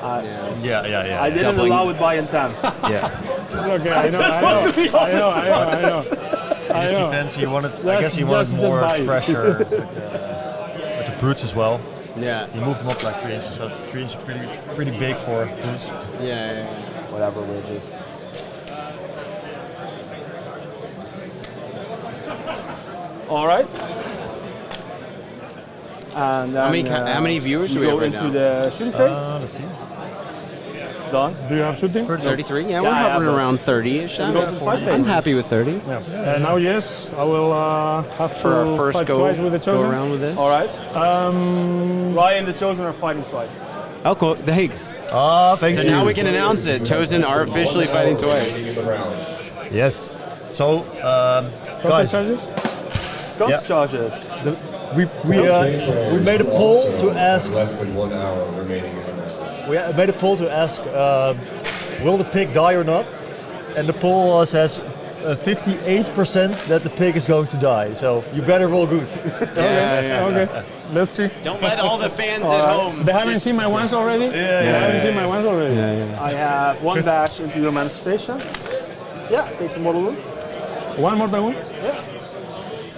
Yeah. I didn't Doubling- allow it by intent. Yeah. It's okay, I know. In his defense, he wanted. I Just- guess he wanted just more buy it. pressure with the brutes as well. Yeah. He moved them up like 3 inches, so 3 inches is pretty big for brutes. Yeah. Whatever, we're just. All right. And then, How many viewers do you we have go right into now? the shooting phase. Let's see. Done. Do you have shooting? 33? Yeah, Yeah, we're I have hovering it. around 30-ish. go to the fight I'm phase. happy with 30. Yeah. Now, yes, I will have For our to first fight go, twice with the go chosen. around with this. All right. Um, Ryan and the Chosen are fighting twice. Oh, cool. Thanks. Ah, thank So you. now we can announce it. Chosen are officially fighting twice. Yes. So, Counter guys, charges? Guns Yeah. charges. we made a poll to ask. Less than 1 hour remaining in the round. We made a poll to ask, will the pig die or not? And the poll says 58% that the pig is going to die. So you better roll good. Yeah. Okay, let's see. Don't let all the fans at home. They haven't seen my ones already? They haven't seen my ones already? I have 1 bash into your manifestation. Yeah, take some mortal wound. One more time? Yeah.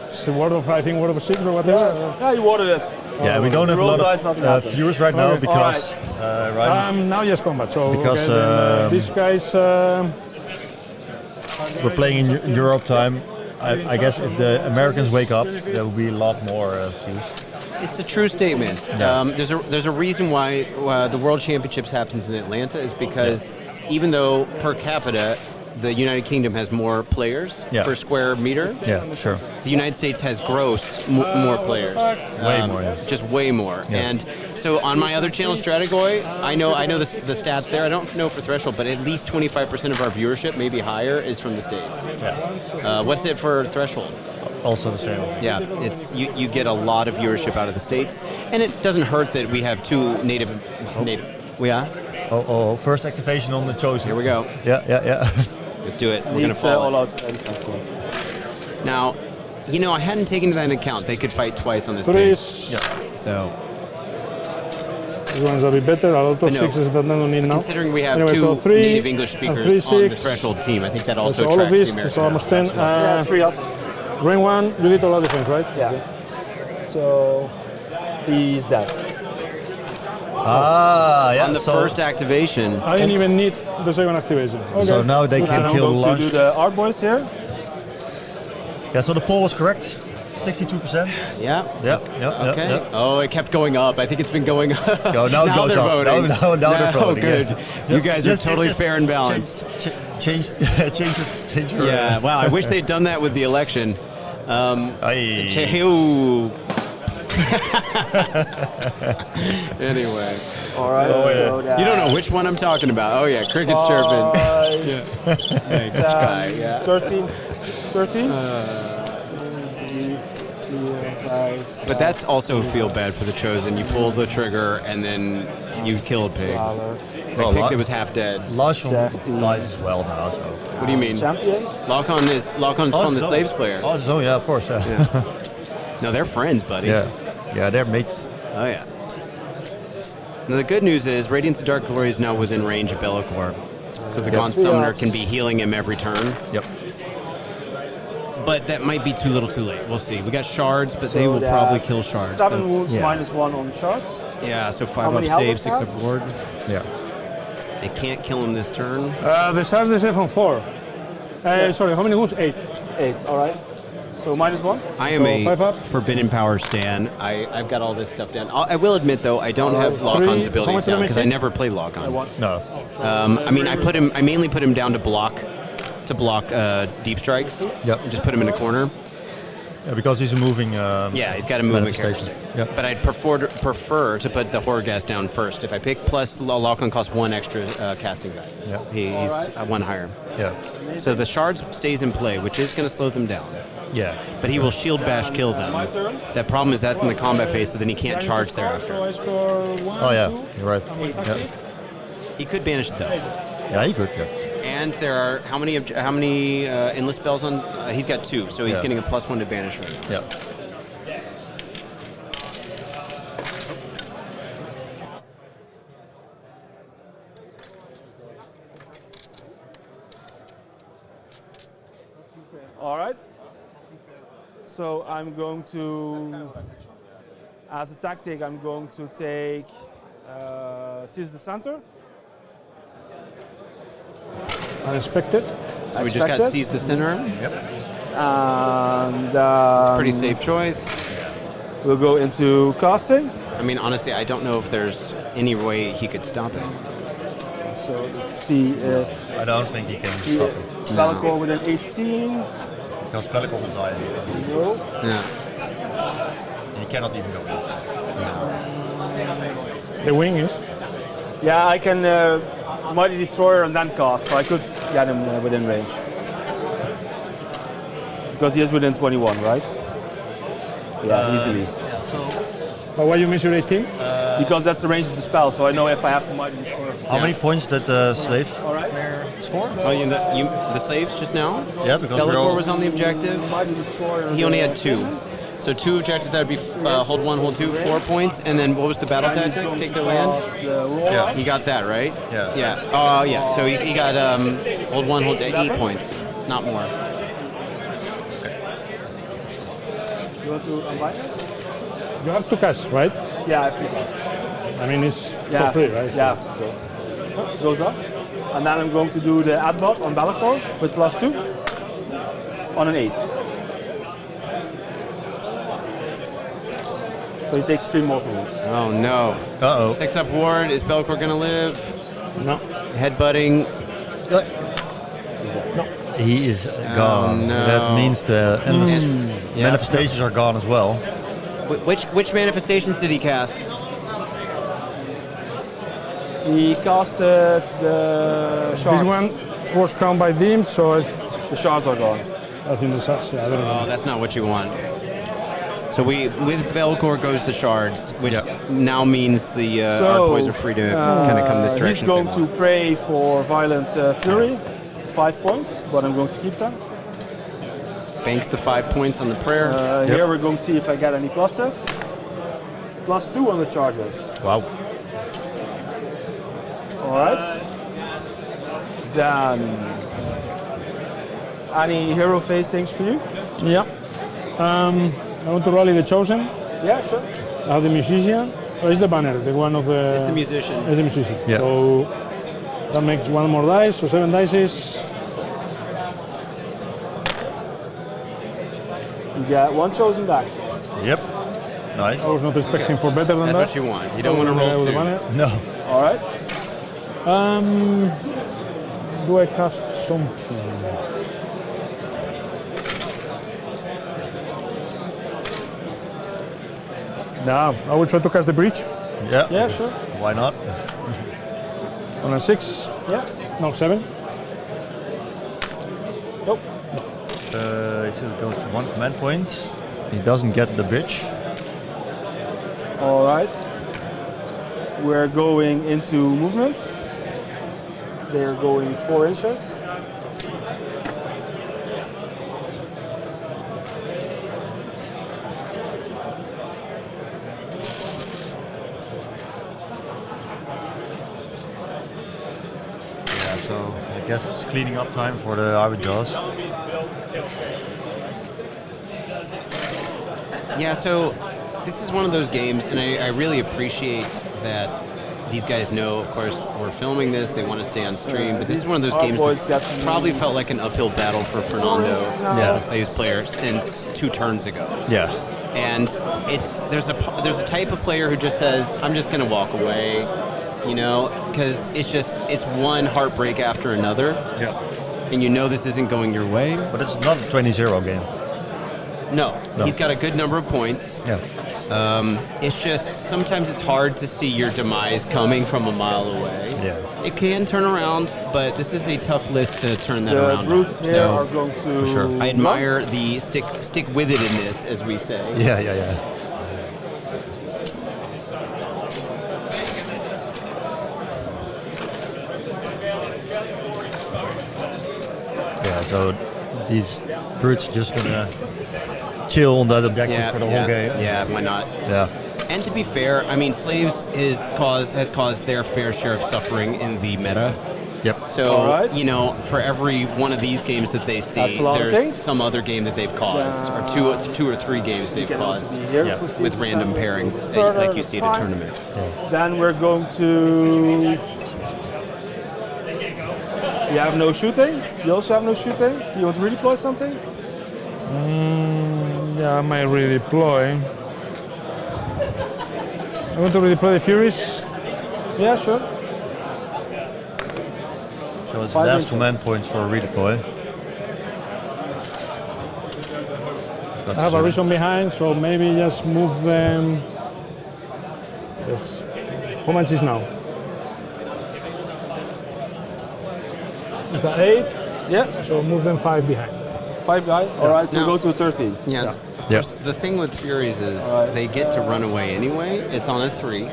It's a word of, I think, word of 6 or whatever. Yeah, you watered it. Yeah, we don't have a Roll lot dice, nothing of happens. viewers right now Okay. because Ryan, Now yes, combat. So Because, okay, then, these guys. we're playing in Europe time. I guess if the Americans wake up, there will be a lot more views. It's a true statement. Yeah. There's a reason why the World Championships happens in Atlanta is because even though per capita the United Kingdom has more players per square meter, Yeah, sure. the United States has gross more players. Way more, yeah. Just way more. Yeah. And so on my other channel, Stratagoy, I know the stats there. I don't know for Threshold, but at least 25% of our viewership, maybe higher, is from the States. Yeah. What's it for Threshold? Also the same. Yeah, it's you get a lot of viewership out of the States, and it doesn't hurt that we have two native. Yeah. Oh, first activation on the chosen. Here we go. Yeah. Let's do it. We're Needs, gonna fall. all out defense mode. Now, I hadn't taken that into account. They could fight twice on this Threes. page. Yeah. So This one's a bit better. A lot of No. sixes that I don't need now. considering we have Anyway, two so 3 native English and speakers 3, on the 6. Threshold team, I think that also So all of tracks this the is American. almost 10. Yeah, 3 ups. Ring 1, you need all of defense, right? Yeah. So he's dead. Yeah. On the so, first activation, I didn't even need the second activation. Okay. So now they And can I'm kill going lunch. to do the Ardboyz here. Yeah, so the poll was correct. 62%. yeah. Yeah. Okay. Yeah. Oh, it kept going up. I think it's been going up. Now it goes they're up. voting. Now they're voting. good. Yeah. You guys are Just- totally just fair and balanced. Change your. Yeah. Wow. I wish they'd done that with the election. Aye. Ooh. Anyway, All right. So you don't know which one I'm talking about. Oh yeah, cricket's chirping. Thanks, guy. Yeah. 13. 13. But that's also feel bad for the chosen. You pull the trigger and then you kill a pig. A Well, pig that was half dead. Lush Thirteen. dies as well now. So. What do you mean? Champion. Lockon's from the so- Slaves player. Oh, so yeah, of course. Yeah. No, they're friends, buddy. Yeah, they're mates. Oh yeah. Now the good news is Radiance of Dark Glory is now within range of Belakor. So the Gaunt Summoner can be healing him every turn. Yep. But that might be too little too late. We'll see. We got shards, but they will probably kill shards. 7 though. wounds Yeah. -1 on shards. Yeah, so 5 How up many save, health 6 does up ward. Yeah. They can't kill him this turn. The shards they say from 4. Sorry, how many wounds? 8. 8. All right. So -1. I am So 5 a up? Forbidden Power stan. I've got all this stuff down. I will admit though, I don't have 3. Lockon's How abilities much down damage because I takes? never played Lockon. No. I mean, I mainly put him down to block deep strikes. Yep. Just put him in a corner. Yeah, because he's a moving. Yeah, he's got a movement manifestation. characteristic. Yep. But I'd prefer to put the Horrorghast down first. If I pick plus, Lockon costs 1 extra casting die. Yeah. He's 1 higher. Yeah. So the shards stays in play, which is going to slow them down. Yeah. But he will shield bash kill them. That problem is that's in the combat phase, so then he can't charge thereafter. So I score 1. Oh yeah, you're right. Yeah. He could banish it though. Yeah, he could. Yeah. And there are how many endless spells on? He's got 2, so he's Yeah. getting a +1 to banish right now. Yeah. All right. So I'm going to, as a tactic, I'm going to take seize the center. Unexpected. So we just got Expected. seize the center. And Pretty safe choice. we'll go into casting. I mean, honestly, I don't know if there's any way he could stop it. So let's see if I don't think he can stop it. Belakor with an 18. Because Belakor will die. No. Yeah. He cannot even go inside. The wing is. Yeah, I can Mighty Destroyer and then cast, so I could get him within range. Because he is within 21, right? Yeah, easily. Yeah. So But why you measure 18? Because that's the range of the spell, so I know if I have to Mighty Destroyer. how many points did the slave Alright. score? Oh, the slaves just now? Yeah, because we're Belakor all. was on the objective. Mighty Destroyer. He only had 2. So 2 objectives, that would be hold 1, hold 2, 4 points. And then what was the battle tactic? Take the land? Yeah. He got that, right? Yeah. Yeah. Yeah. So he got hold 1, hold 8 points, not more. You want to invite us? You have to cast, right? Yeah, I have to cast. I mean, it's Yeah, for free, right? Yeah. So, goes up. And then I'm going to do the Adbot on Belakor with +2 on an 8. So he takes 3 mortal wounds. Oh no. Uh-oh. 6-up ward. Is Belakor gonna live? No. Headbutting. He is gone. no. That means the manifestations are gone as well. Which manifestations did he cast? He casted the shards. This one was count by Dim, so The shards are gone. I think the shards. Yeah, I don't know. Oh, that's not what you want. So with Belakor goes the shards, which now means the Ardboyz are free to kind of come this direction. He's going to pray for Violent Fury for 5 points, but I'm going to keep them. Banks the 5 points on the prayer. Here we're going to see if I get any pluses. +2 on the charges. Wow. Alright. Then any hero phase things for you? Yeah. I want to rally the Chosen. Yeah, sure. I have the Musician. Or is the banner? The one of the. It's the musician. It's the Musician. Yeah. So that makes 1 more dice, so 7 dices. You get 1 Chosen back. Yep. Nice. I was not expecting for better than That's that. what you want. You don't want to roll with the 2. banner. No. Alright. Do I cast something? Yeah, I will try to cast the breach Yeah. Yeah, sure. Why not? on a 6. Yeah. No, 7. Nope. So it goes to 1 command point. He doesn't get the bridge. Alright. We're going into movement. They're going 4 inches. Yeah, so I guess it's cleaning up time for the IronJawz. Yeah, so this is one of those games, and I really appreciate that these guys know, of course, we're filming this, they want to stay on stream, but this is one of those games that's probably felt like an uphill battle for Fernando as the Slaves player since 2 turns ago. Yeah. And there's a type of player who just says, I'm just going to walk away, you know, because it's one heartbreak after another, Yeah. and you know this isn't going your way. But it's not a 20-0 game. No, he's got a good number of points. Yeah. It's just sometimes it's hard to see your demise coming from a mile away. Yeah. It can turn around, but this is a tough list to turn that The around. brutes on. here So are going to. sure. I admire the stick with it in this, as we say. Yeah. Yeah, so these brutes just gonna chill on that objective for the whole game. Yeah, why not? Yeah. And to be fair, I mean, Slaves has caused their fair share of suffering in the meta. Yep. So, Alright. you know, for every one of these games that they see, That's a lot of there's things. some other game that they've caused, or two or three games they've Can also caused be here Yeah. for with season random seven, pairings, so further, like you see at a fine. tournament. Then we're going to. You have no shooting. You also have no shooting. You want to redeploy something? Yeah, I might redeploy. I want to redeploy the Furies. Yeah, sure. So it's 5 last inches. command points for a redeploy. I have a reason behind, so maybe just move them. Yes. How much is now? Is that 8? Yeah, So move them 5 behind. 5 guys. All right, so Now- we go to 13. Yeah. Of course, the thing with Furies is they get to run away anyway. It's on a 3.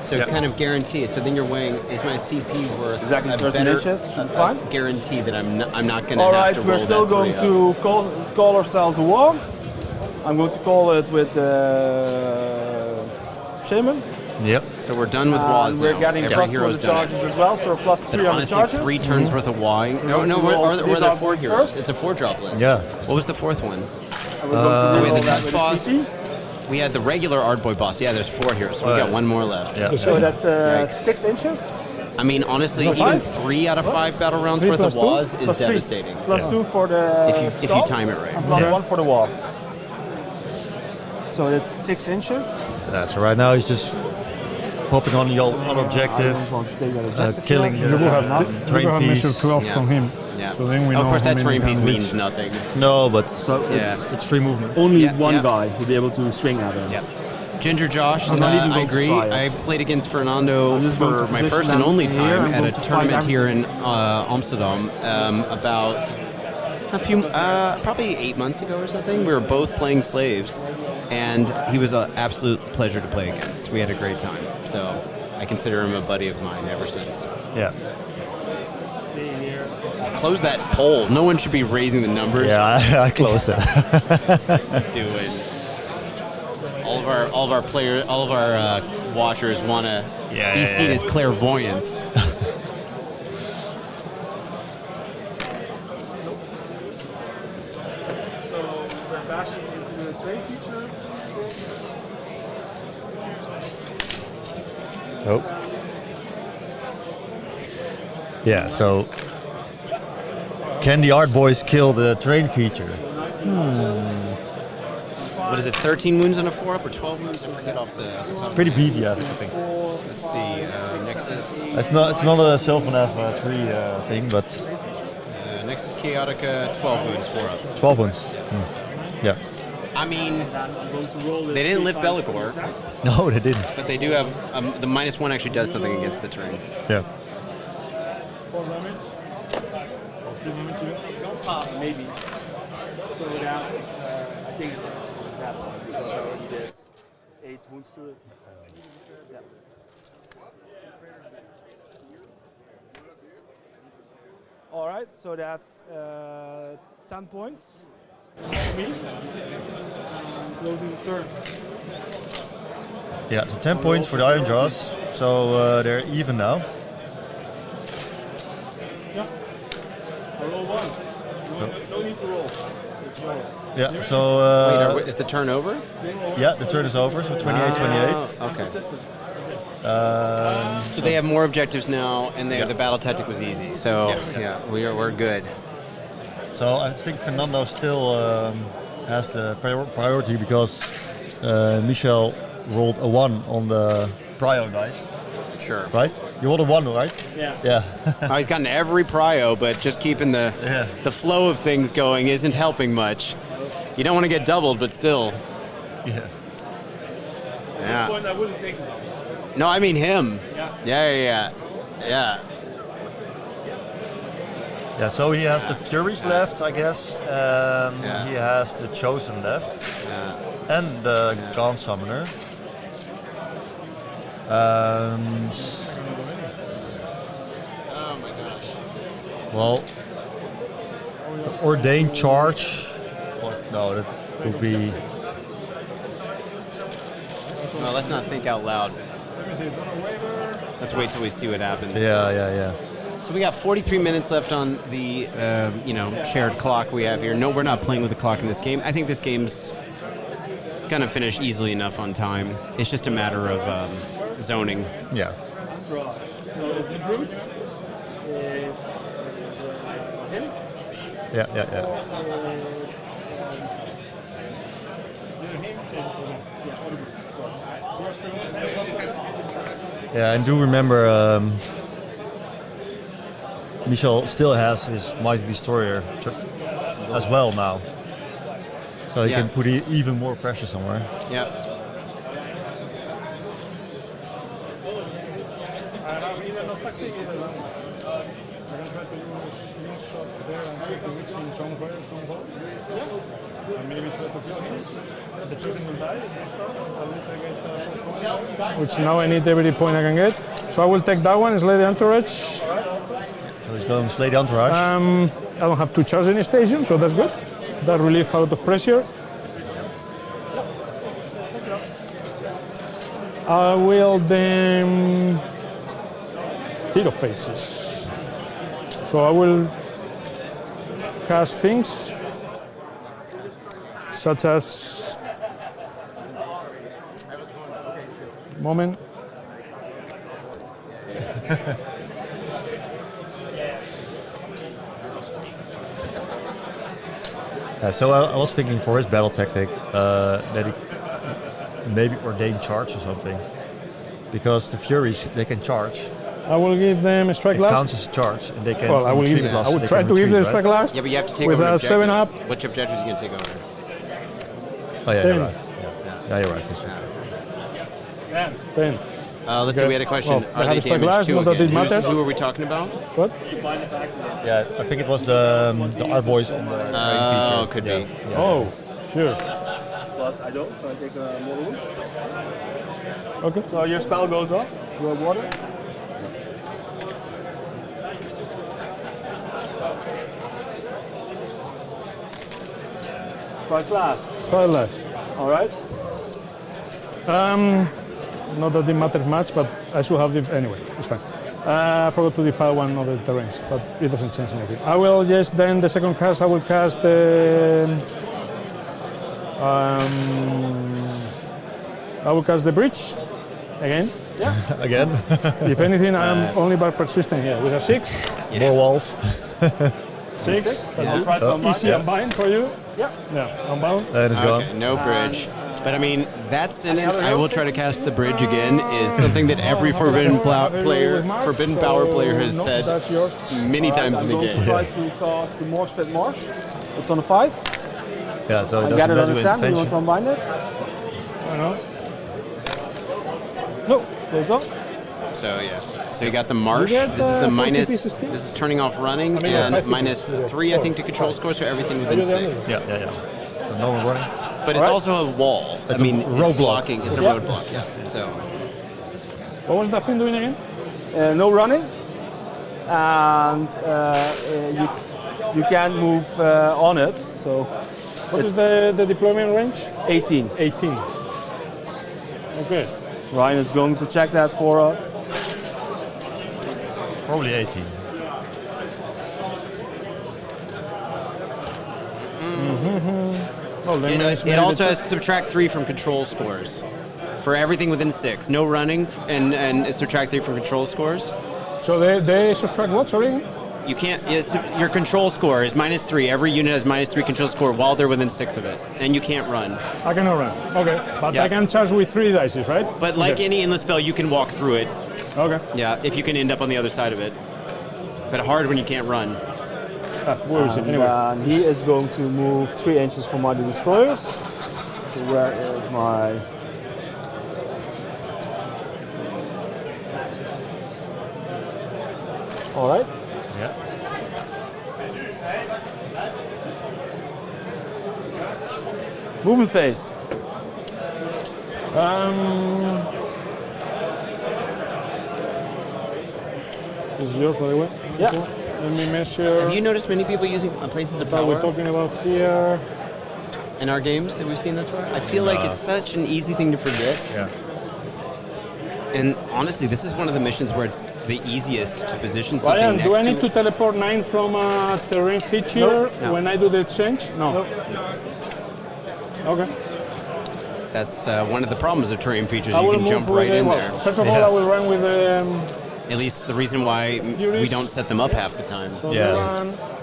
So Yep. kind of guarantee. So then you're weighing, is my CP worth Exactly a 13 better inches, should be fine. guarantee that I'm not going to All have right, to we're roll still that going 3 up. to call ourselves a war. I'm going to call it with Shaman. Yep. So we're done with Waws We're now. getting Every plus 1 on hero's the done it. charges as well, so plus 3 And on the honestly, charges. 3 turns worth of wawing. No, to were roll there these 4 outputs heroes? first. It's a 4-drop list. Yeah. What was the 4th one? And we're going to With reroll the that with Tuskboss? CP. We had the regular Ardboy boss. Yeah, there's 4 here, so we Oh, got yeah. 1 more left. Yeah. So that's Yikes. 6 inches. I mean, honestly, Plus even 5? 3 out of 5 battle rounds 3 worth of plus 2? Waws is Plus 3. devastating. Plus 2 for the If you skull, time it right. and plus Yeah. 1 for the wall. So that's 6 inches. So right now he's just popping on the on I objective, don't want to take that objective. killing yet. the You will have terrain measure piece. 12 Yeah. from him. Yeah. So then we know of course, how that many terrain we piece can means reach. nothing. No, but So it's free movement. only Yeah, one yeah. guy will be able to swing at him. Yep. Ginger Josh, I'm not even I going to agree. try it. I played against Fernando I'm just going for to my position first and them only here. time I'm at a going to tournament find here in Amsterdam about a few, probably 8 months ago or something. We were both playing slaves, and he was an absolute pleasure to play against. We had a great time. So I consider him a buddy of mine ever since. Yeah. Close that poll. No one should be raising the numbers. Yeah, I closed it. Doing. All of our players, all of our watchers want to be seen as clairvoyants. So we're bashing into the trade feature. Oh. Yeah, so can the Ardboyz kill the terrain feature? What is it, 13 wounds on a 4-up or 12 wounds? I forget off the top. Pretty beefy, I think. Let's see, Nexus. It's not a Sylvaneth 3 thing, but Nexus Chaotica, 12 wounds, 4-up. 12 ones. Yeah. I mean, they didn't lift Belakor, No, they didn't. but they do have, the -1 actually does something against the terrain. Yeah. 4 damage. Or 3 damage even. Maybe. So that's, I think it's that one because I already did 8 wounds to it. Yeah. All right, so that's 10 points. Closing the turn. Yeah, so 10 points for the IronJawz. So they're even now. Yeah. Roll 1. No need to roll. It's yours. Yeah, so Wait, is the turn over? yeah, the turn is over. So 28-28. Oh, okay. Consistent. So they have more objectives now, and the battle tactic was easy. So yeah, we're good. So I think Fernando still has the priority because Michel rolled a 1 on the prio dice, Sure. right? You rolled a 1, right? Yeah. Yeah. Oh, he's gotten every prio, but just keeping the flow of things going isn't helping much. You don't want to get doubled, but still. Yeah. At Yeah. this point, I wouldn't take them. No, I mean him. Yeah. Yeah, so he has the Furies left, I guess, and he has the Chosen left, and the Gaunt Summoner. And Oh my gosh. well, Ordained Charge. No, that would be. Well, let's not think out loud. Let's wait till we see what happens. Yeah. So we got 43 minutes left on the shared clock we have here. No, we're not playing with the clock in this game. I think this game's gonna finish easily enough on time. It's just a matter of zoning. Yeah. So it's the brute. It's him. Yeah. Yeah, and do remember, Michel still has his Mighty Destroyer as well now. So he can put even more pressure somewhere. Yeah. Which now I need every point I can get. So I will take that one, slay the entourage. So he's going to slay the entourage. I don't have to charge any station, so that's good. That relief out of pressure. I will then Hero Faces. So I will cast things such as moment. So I was thinking for his battle tactic that he maybe ordain charge or something, because the Furies they can charge. I will give them a strike It last. counts as charge, and they can. Well, I will retreat give. plus, I will they try can to give them a retreat, strike right? last. Yeah, but you have to take with over an a objective. 7-up. Which objective is he going to take over? Oh yeah, Ten. you're right. Yeah, you're right. That's right. 10. Listen, Okay. we had a question. Well, Are I they have strike damaged last, too not that again? it matters. Who are we talking about? What? Yeah, I think it was the Ardboyz on the train feature. Oh, could be. Oh, sure. But I don't, so I take a mortal wound. Okay. So your spell goes off. You are water. Strike last. Strike last. All right. Not that it matters much, but I should have anyway. It's fine. I forgot to defile one of the terrains, but it doesn't change anything. I will just then the second cast. I will cast the. I will cast the bridge again. Again, If anything, I'm only by persistent here with a 6. more walls. 6. I'll try to unbind. Easy unbind for you. Yeah. Yeah, unbound. That is gone. Okay, no bridge. But I mean, that sentence, I will try to cast the bridge again, is something that every Forbidden Power player has No, said that's yours. many times I'm in the going to game. try to cast the Morgue Split Marsh. It's on a 5. Yeah, so it I doesn't got it on matter a with 10. You want to intervention. unbind it? I know. No. It goes off. So yeah. So you got the marsh. You get, This is the 40 minus. pieces too? This is turning off running, mean, and 5 minus pieces. 3, I think, to control score. So everything within Have you done 6. Yeah. So no one running. But it's also a wall. It's I a mean, roadblock. it's blocking. It's a Yeah. roadblock. Yeah. So What was that thing doing again? No running. And you can't move on it. So What is it's the deployment range? 18. 18. Okay. Ryan is going to check that for us. Probably 18. Oh, then it also has to subtract 3 from control scores. For everything within 6, no running, and subtract 3 from control scores. So they subtract what? Sorry. You can't. Your control score is minus 3. Every unit has minus 3 control score while they're within 6 of it, and you can't run. I cannot run. Okay, but Yeah. I can charge with 3 dice, right? But like Okay. any endless spell, you can walk through it. Okay. Yeah, if you can end up on the other side of it. But hard when you can't run. Where is it? Anyway. And he is going to move 3 inches from my destroyers. So where is my... All right. Yeah. Movement phase. This is yours, by the way. Yeah. Let me measure. Have you noticed many people using places of What we're power talking about here. in our games that we've seen thus far? I feel like it's such an easy thing to forget. Yeah. And honestly, this is one of the missions where it's the easiest to position something Ryan, next do I need to. to teleport 9 from a terrain feature when I do the exchange? No. Okay. That's one of the problems of terrain features. I You will can move jump with right in well, there. First of all, Yeah. I will run with the. At least the reason why we don't set them up half the time. So Yeah, they it is.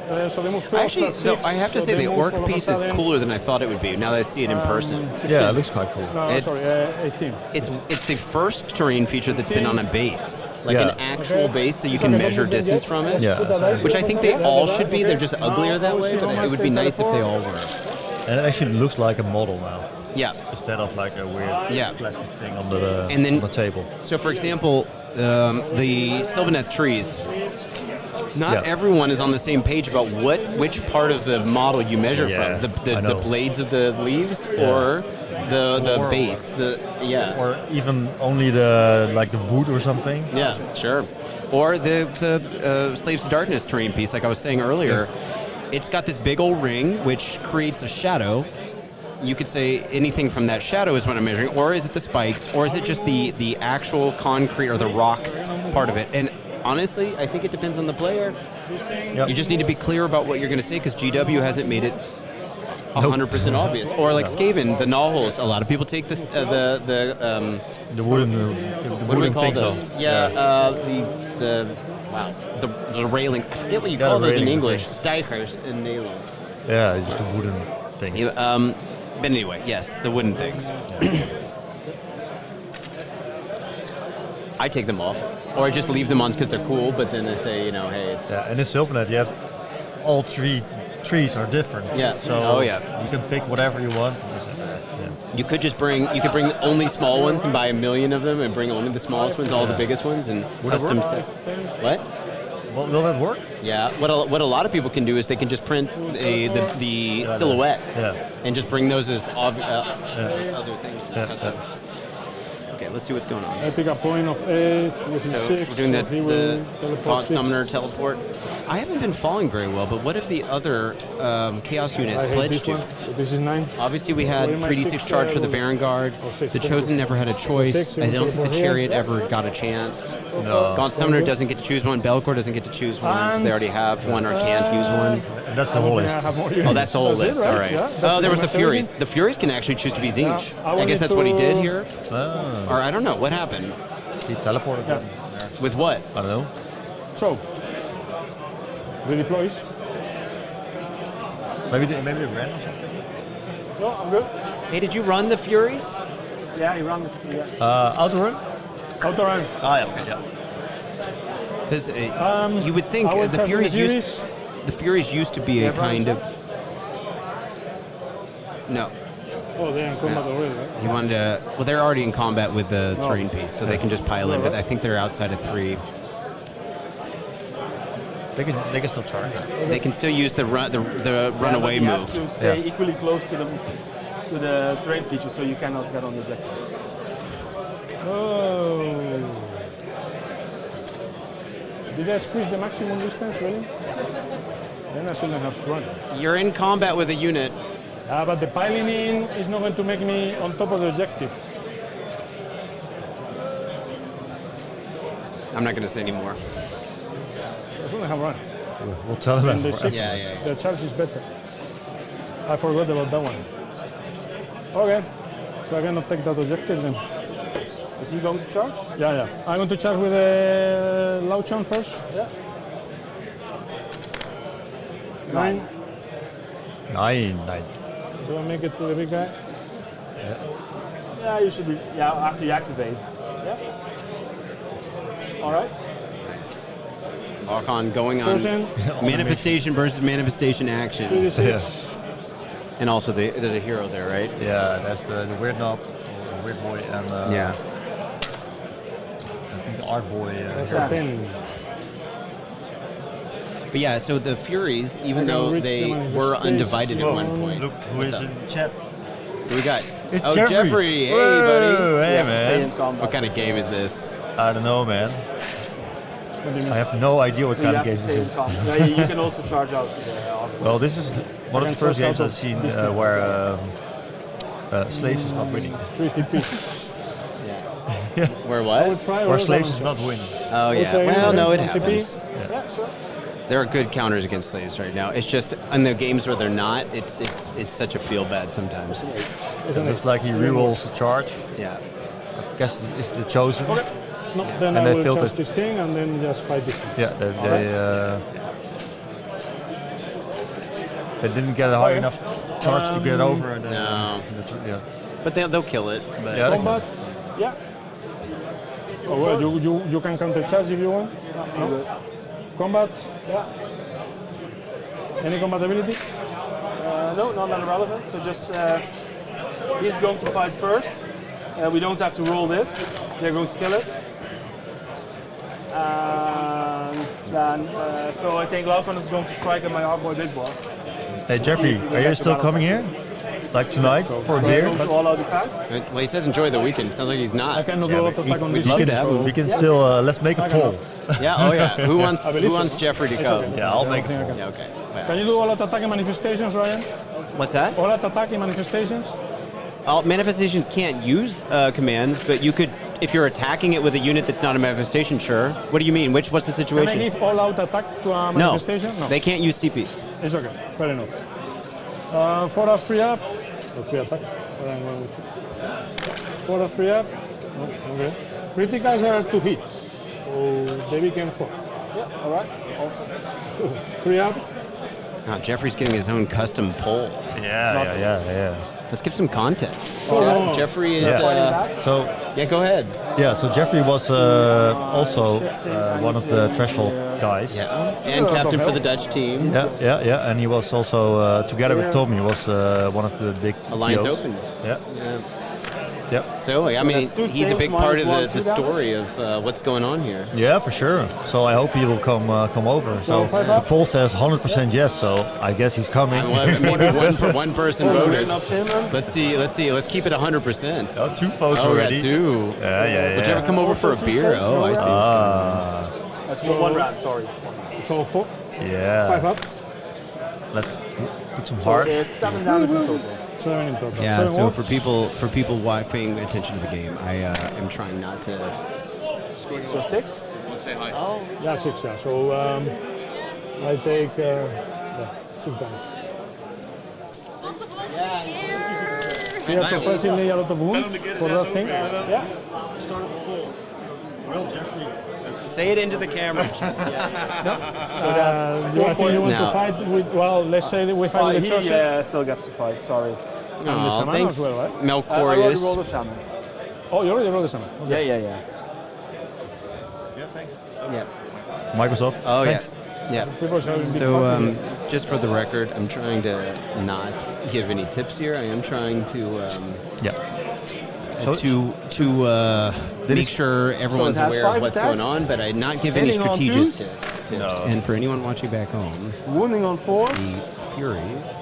run, so they move 12 Actually, plus though, 6, I have to so say they the move orc all of a piece is sudden, cooler than I thought it would be. Now that I see it in person, 16. Yeah, it looks quite cool. No, It's- sorry, 18. it's the first terrain feature that's been on a base, like Yeah. an actual Okay. base, so you So can they measure move them distance yet? from it. Yeah. Put that dice Which I here. think they all should be. They're Okay. just uglier that way, but it would be nice if they all were. And it actually looks like a model now, Yeah. instead of like a weird Yeah. plastic thing on the And then- on the table. So, for example, the Sylvaneth trees. Not Yeah. everyone is on the same page about which part of the model you measure Yeah, from. I The know. blades of the leaves or the Or- base. Or even only the boot or something. Yeah, sure. Or the Slaves to Darkness terrain piece, like I was saying earlier. It's got this big old ring, which creates a shadow. You could say anything from that shadow is what I'm measuring, or is it the spikes, or is it just the actual concrete or the rocks part of it? And honestly, I think it depends on the player. Yep. You just need to be clear about what you're going to say, because GW hasn't made it 100% obvious. Or like Skaven, the null holes. A lot of people take this The wooden, the what do we wooden call things those? on. The railings. I forget what you Yeah, call the those in railing English. things. Stijgers in Nederland. Yeah, just the wooden things. But anyway, yes, the wooden things. I take them off, or I just leave them on because they're cool. But then I say, you know, hey, it's Yeah, and in Sylvanet you have all three trees are different. Yeah. So Oh, yeah. you can pick whatever you want. you could just bring only small ones and buy 1 million of them, and bring only the smallest ones, all the biggest ones, and custom set. What? Well, will that work? Yeah. What a lot of people can do is they can just print the silhouette and just bring those as other things. Custom. Okay, let's see what's going on. I pick a point of 8 with So 6. we're doing the teleport Gaunt 6. Summoner teleport. I haven't been falling very well, but what if the other Chaos units I hate pledged this to? one. This is 9. Obviously, we had Where am I? 3d6 6 charge for the there? Vanguard. Oh, 6, The okay. Chosen never had a choice. 6, I don't think the here. Chariot ever got a chance. No. Gaunt Summoner doesn't get to choose one. Belakor doesn't get to choose one because they already have one or can't use one. And that's the whole list. Oh, that's the whole list. It, right? All right. Yeah, Oh, there was the that's Furies. everything. The Furies can actually choose to be Zinj. I I guess wanted that's what he did to- here. Ah, Or I don't know. What happened? he teleported them. With what? I don't know. So, redeploys. Maybe they ran or something. No, I'm good. Hey, did you run the Furies? Yeah, he ran. Yeah. Auto run? Auto run. Ah, yeah, okay, yeah. Because you would think I will the start with Furies used to be a kind of. No, Oh, they're in combat already, right? he wanted to. Well, they're already in combat with the terrain piece, so they can just pile in. But I think they're outside of 3. They can still charge. They can still use the runaway He move. has to stay Yeah. equally close to the terrain feature, so you cannot get on the objective. Oh. Did I squeeze the maximum distance, really? Then I shouldn't have run. You're in combat with a unit. But the piling in is not going to make me on top of the objective. I'm not going to say any more. I shouldn't have run. We'll tell them And the after. 6, Yeah. the charge is better. I forgot about that one. Okay, so I cannot take that objective then. Is he going to charge? Yeah. I'm going to charge with a Lauchon first. Yeah. 9. Nice. Do I make it to the big guy? Yeah, you should be. Yeah, after you activate. Yeah. All right. Archon going on Chosen. manifestation versus manifestation action. 36. And also there's a hero there, right? Yeah, that's the Weirdnob, Weird Boy, and Yeah. I think the Ardboy. That's a 10. But yeah, so the Furies, even I can though reach they the were manifestation. undivided at one point. Look who What's is up? in chat. Who we got? It's oh, Jeffrey. Hey, Whoa, buddy. Hey, You have to stay in man. combat. What kind of game is this? I don't know, man. What do you mean? I have no idea what So kind you of have game to this stay in is. combat. Yeah, you can also charge out to the Ardboy. Well, this is one of the can first cross games out I've seen of this where Slaves is not winning. 3 TP. Where I will what? try Where all Slaves of is them. not winning. Oh, yeah. Okay, Well, no, it okay. happens. Yeah, sure. There are good counters against Slaves right now. It's just, in the games where they're not, it's such a feel bad sometimes. It looks like he rerolls the charge. Yeah. I guess it's the Chosen. No, then And I they will filtered. charge this thing and then just fight this thing. Yeah, they didn't get a high enough charge to get over. The, No. yeah. But they'll kill it. But Yeah, they Combat. Yeah. Oh, well, you can counter charge if you want. No? Combat. Yeah. Any combat ability? No, not that relevant. So just he's going to fight first. We don't have to roll this. They're going to kill it. And then, so I think Lauchon is going to strike at my Ardboy Big Boss. Hey Jeffrey, are you still coming here? Like tonight for a He's beer? going to all out defense. well, he says enjoy the weekend. Sounds like he's I not. cannot Yeah, do a lot but of attack on we this love ship, to have so- him. We can still let's make a poll. Yeah. Oh yeah. Who wants I believe so. Jeffrey to It's come? okay. Yeah, I'll make a I think I poll. can. Yeah. Okay. Can you do all out attack and manifestations, Ryan? What's that? All out attack and manifestations? Manifestations can't use commands, but you could, if you're attacking it with a unit that's not a manifestation, sure. What do you mean? What's the Can I situation? give all out attack to a No. manifestation? They can't use CPs. It's okay, fair enough. For a free up, or 3 attacks. What I'm going with. For a free up, no, okay. Criticals are 2 hits, so they became 4. Yeah, all right. Awesome. 3 up, Oh, Jeffrey's getting his own custom pole. Yeah. Let's give some context. Oh. Jeffrey is. So Yeah, go ahead. yeah, so Jeffrey was also one of the threshold guys. Yeah, and captain for the Dutch team. Yeah, and he was also together with Tommy was one of the big Alliance TOs. Open. Yeah. Yeah. So, I mean, that's two he's a big saves, part of minus the 1, 2 story of what's going on here. Yeah, for sure. So I hope he will come over. So the poll says 100% yes. So I guess he's coming. Well, maybe one person voted. Weirdnob Shaman. Let's see. Let's keep it 100%. Oh, 2 votes Oh, we got already. 2. Yeah. Would you ever come over for a Also beer? 2 Oh, I see. That's one round, sorry. So 4, Yeah. 5 up, Let's put some So hearts. it's 7 damage in total. 7 in total. Yeah. 7 So works. for people paying attention to the game, I am trying not to. So 6? Yeah, 6, yeah. So I take 6 damage. Yeah, surprisingly a lot of wounds for that thing. Yeah. Start with the poll. Will Jeffrey Say it into the camera. So that's Do I think you want Now- to fight with, well, let's say that we fight with the he Chosen. still gets to fight, sorry. Oh, Shaman thanks, as well, right? I already rolled Melchorius. a Shaman. Oh, you already rolled the Shaman. Okay. Yeah. Yeah. Microsoft. Oh, Thanks. yeah. People are having big So, party. just for the record, I'm trying to not give any tips here. I am trying to Yeah. So make sure everyone's it has aware of 5 what's attacks? going on, but I not give any Hitting on strategic twos? tips. No. And for anyone watching back home, Wounding on 4s the Furies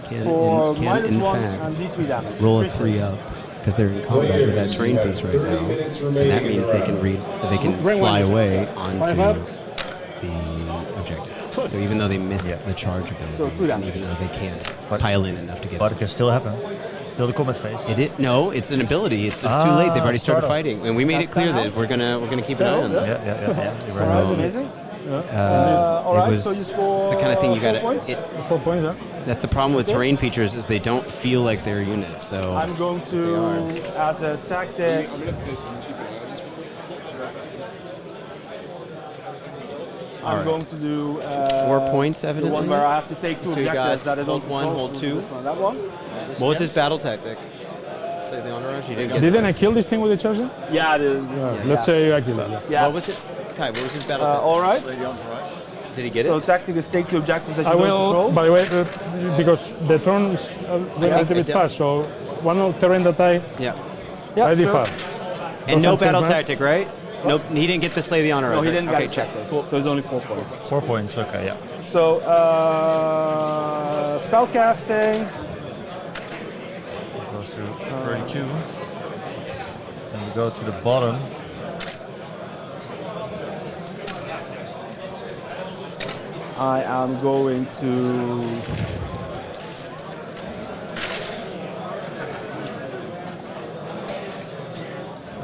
can for in -1 and fact D3 damage. roll a 3 3 up because they're in combat with that terrain piece right now, and that means they can fly away onto the objective. So even though they missed the charge ability, So 2 and damage. even though they can't pile in enough to get But it can still happen. Still the combat phase. No, it's an ability. It's too late. They've already started start off. fighting, and we made it clear that we're gonna keep an eye on them. Yeah. You're So, right. That's amazing. All it right, was so you score it's the kind of thing you 4 got points? to. 4 points, yeah. That's the problem with terrain features is they don't feel like they're units. So I'm going to, as a tactic, I'm going to do 4 points, the evidently. one where I have to take 2 So you objectives got that I don't hold one, control. hold 2. This one, that one. What was his battle tactic? Say the honor rush. You didn't get. Didn't I kill this thing with the Chosen? Yeah, Let's say I kill it. Yeah. yeah. What was it? Kai, what was his battle tactic? All right. Did he get So it? tactic is take 2 objectives that you I don't will, control. by the way, because the turn is relatively I fast, so one of terrain that I Yeah. Yeah, defer. sure. And no Doesn't battle change, right? tactic, right? Nope. He didn't get to slay the honor rush. No, he didn't Okay, get check. it. Cool. So it's only 4 points. 4 points. Okay. Yeah. So spellcasting. Goes to 32. And we go to the bottom. I am going to.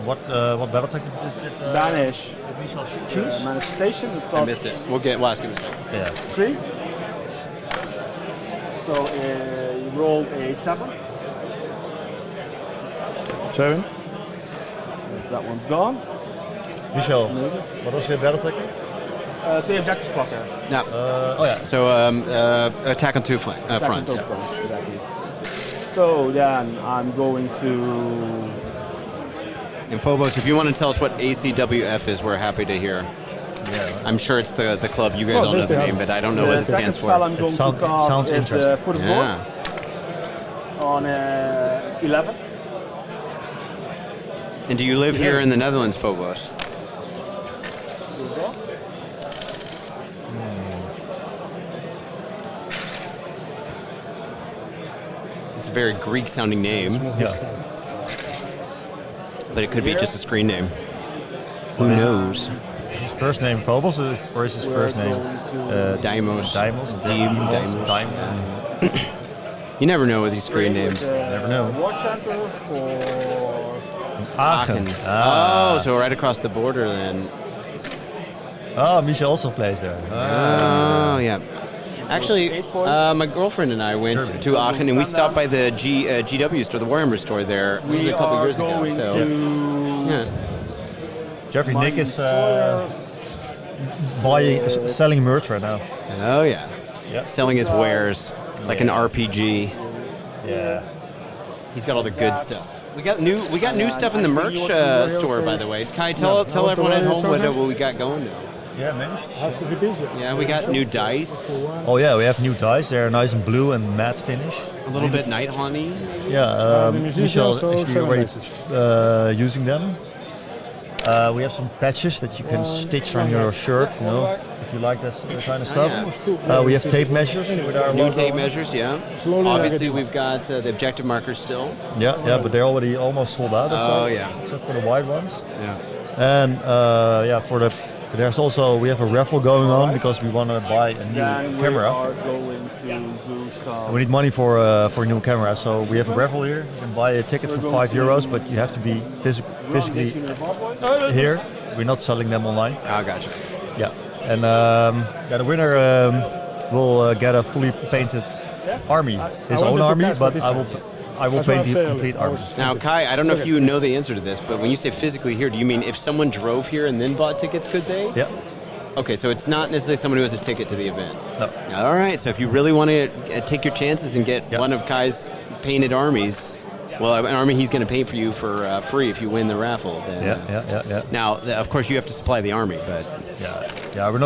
What battle tactic did Banish Michel choose? manifestation. It I costs missed it. We'll ask him in a second. Yeah. 3. So you rolled a 7. 7. That one's gone. Michel, what was your battle tactic? 2 objectives proper. No. Oh yeah. So attack on 2 fronts. Exactly. So then I'm going to. And Phobos, if you want to tell us what ACWF is, we're happy to hear. Yeah. I'm sure it's the club. You guys Oh, all know there's the the name, other. but I don't know The what it second stands spell for. I'm going sounds to cast is the interesting. Foot of Yeah. Gore on 11. And do you live here in the Netherlands, Phobos? It's a very Greek-sounding name, Yeah. but it could be just a screen name. Who knows? Is his first name Phobos or is his first name Deimos. Deimos? Deimos. Deimos. You never know with these screen names. Never know. Warchanter for. Aachen. Oh, so right across the border then. Oh, Michel also plays there. Oh, yeah. Actually, 8 points. my girlfriend and I went to Aachen and we stopped by the GW store, the Warhammer store there. This was We a couple are years ago. going So, to. yeah. Jeffrey, Nick is selling merch right now. Oh, yeah. Yeah. selling his wares like an RPG. Yeah. He's got all the good stuff. We got new stuff in the merch store, by the way. Kai, tell everyone at home what we got going now. Yeah, man. Yeah, we got new dice, Oh yeah, we have new dice. They're nice and blue and matte finish. a little bit night honey. Yeah, the musicians Michel also actually seven already dices. using them. We have some patches that you can stitch on your shirt, you know, if you like that kind of stuff. We have tape measures with our New logo tape on it. measures, yeah. Slowly Obviously, like it. we've got the objective markers still. Yeah, but they're already almost sold out. Oh, yeah. Except for the white ones. Yeah. And we have a raffle going on because we want to buy a new Then we camera. are going to do some. We need money for a new camera, so we have a raffle here. You can buy a ticket for €5, but you have to be physically here. We're not selling them online. Oh, gotcha. Yeah, and the winner will get a fully painted army, his own wanted to army, cast but it I will That's paint what I'm the saying. complete army. Now, Kai, I don't know if you know the answer to this, but when you say physically here, do you mean if someone drove here and then bought tickets, could they? Yeah, Okay, so it's not necessarily someone who has a ticket to the event. no. All right, so if you really want to take your chances and get Yeah. one of Kai's painted armies, well, an army he's going to paint for you for free if you win the raffle. Then, Yeah. Now, of course, you have to supply the army, but Yeah, we're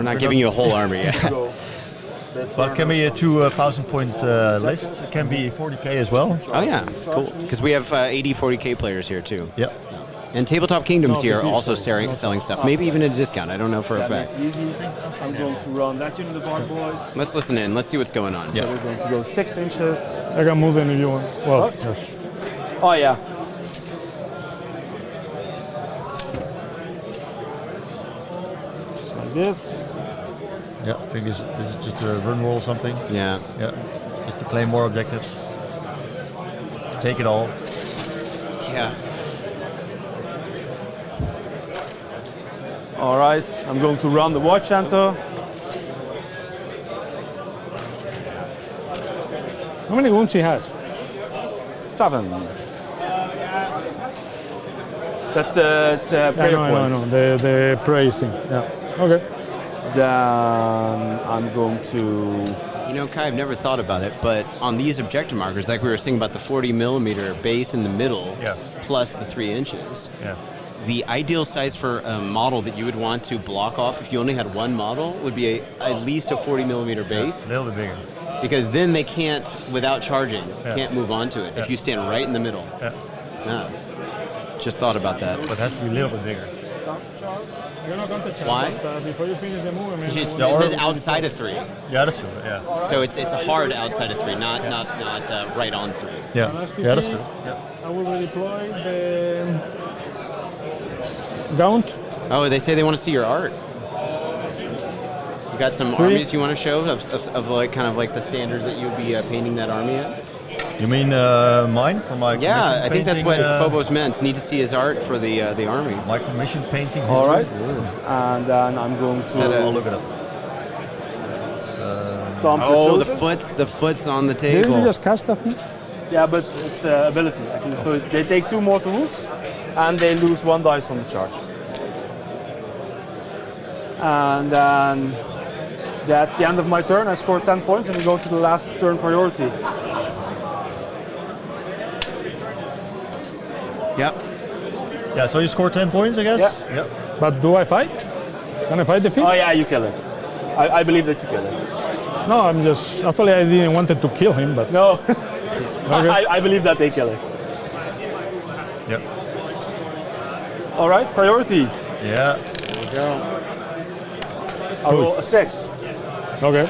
not giving you a whole army. But it can be a 2,000 point list. It can be 40k as well. Oh yeah, cool. Because we have 80 40k players here too. Yeah. And Tabletop Kingdoms here are also selling stuff, maybe even at a discount. I don't know for a That fact. makes it easy. I'm going to run that unit of Ardboyz. Let's listen in. Let's see what's going on. Yeah. We're going to go 6 inches. I can move them if you want. Well, What? yes. Oh yeah. Just like this. Yeah, I think this is just a run roll or something. Yeah. Yeah, just to claim more objectives. Take it all. Yeah. All right. I'm going to run the Warchanter. How many wounds he has? 7. That's prayer I points. know. The praise thing. Yeah. Okay. Then I'm going to. You know, Kai, I've never thought about it, but on these objective markers, like we were saying about the 40 millimeter base in the middle, Yeah. plus the 3 inches, Yeah. the ideal size for a model that you would want to block off if you only had one model would be at least a 40 millimeter A base, little bit bigger. because then they can't, without charging, Yeah. can't move on to it if you stand right in the middle. Yeah. Yeah. Just thought about that. But it has to be a little bit bigger. You're not going to charge. Why? But, before you finish the movement, It Yeah, says or- outside of 3, Yeah, that's true. Yeah. so it's a hard outside of 3, not right on 3. Yeah. Yeah, that's true. Yeah. I will redeploy the Gaunt. Oh, they say they want to see your art. You got some armies you want to show of like kind of like the standard that you would be painting that army at? You mean mine for my Yeah, commission I think that's what painting, Phobos meant. Need to see his art for the army. My commission painting. All history? right. And then I'm going Set to a- I'll look it up. stomp Oh, the the chosen. foot's on the Didn't you table. just cast that thing? Yeah, but it's ability. Actually. So they take 2 mortal wounds, and they lose 1 dice on the charge. And then that's the end of my turn. I score 10 points, and we go to the last turn priority. Yep. Yeah, so you score 10 points, I guess? Yeah. Yep. But do I fight? Can I fight the field? Oh yeah, you kill it. I believe that you kill it. No, I'm just. Actually, I didn't wanted to kill him, but No, Okay. I believe that they kill it. Yep. All right, priority. Yeah. I roll a 6. okay.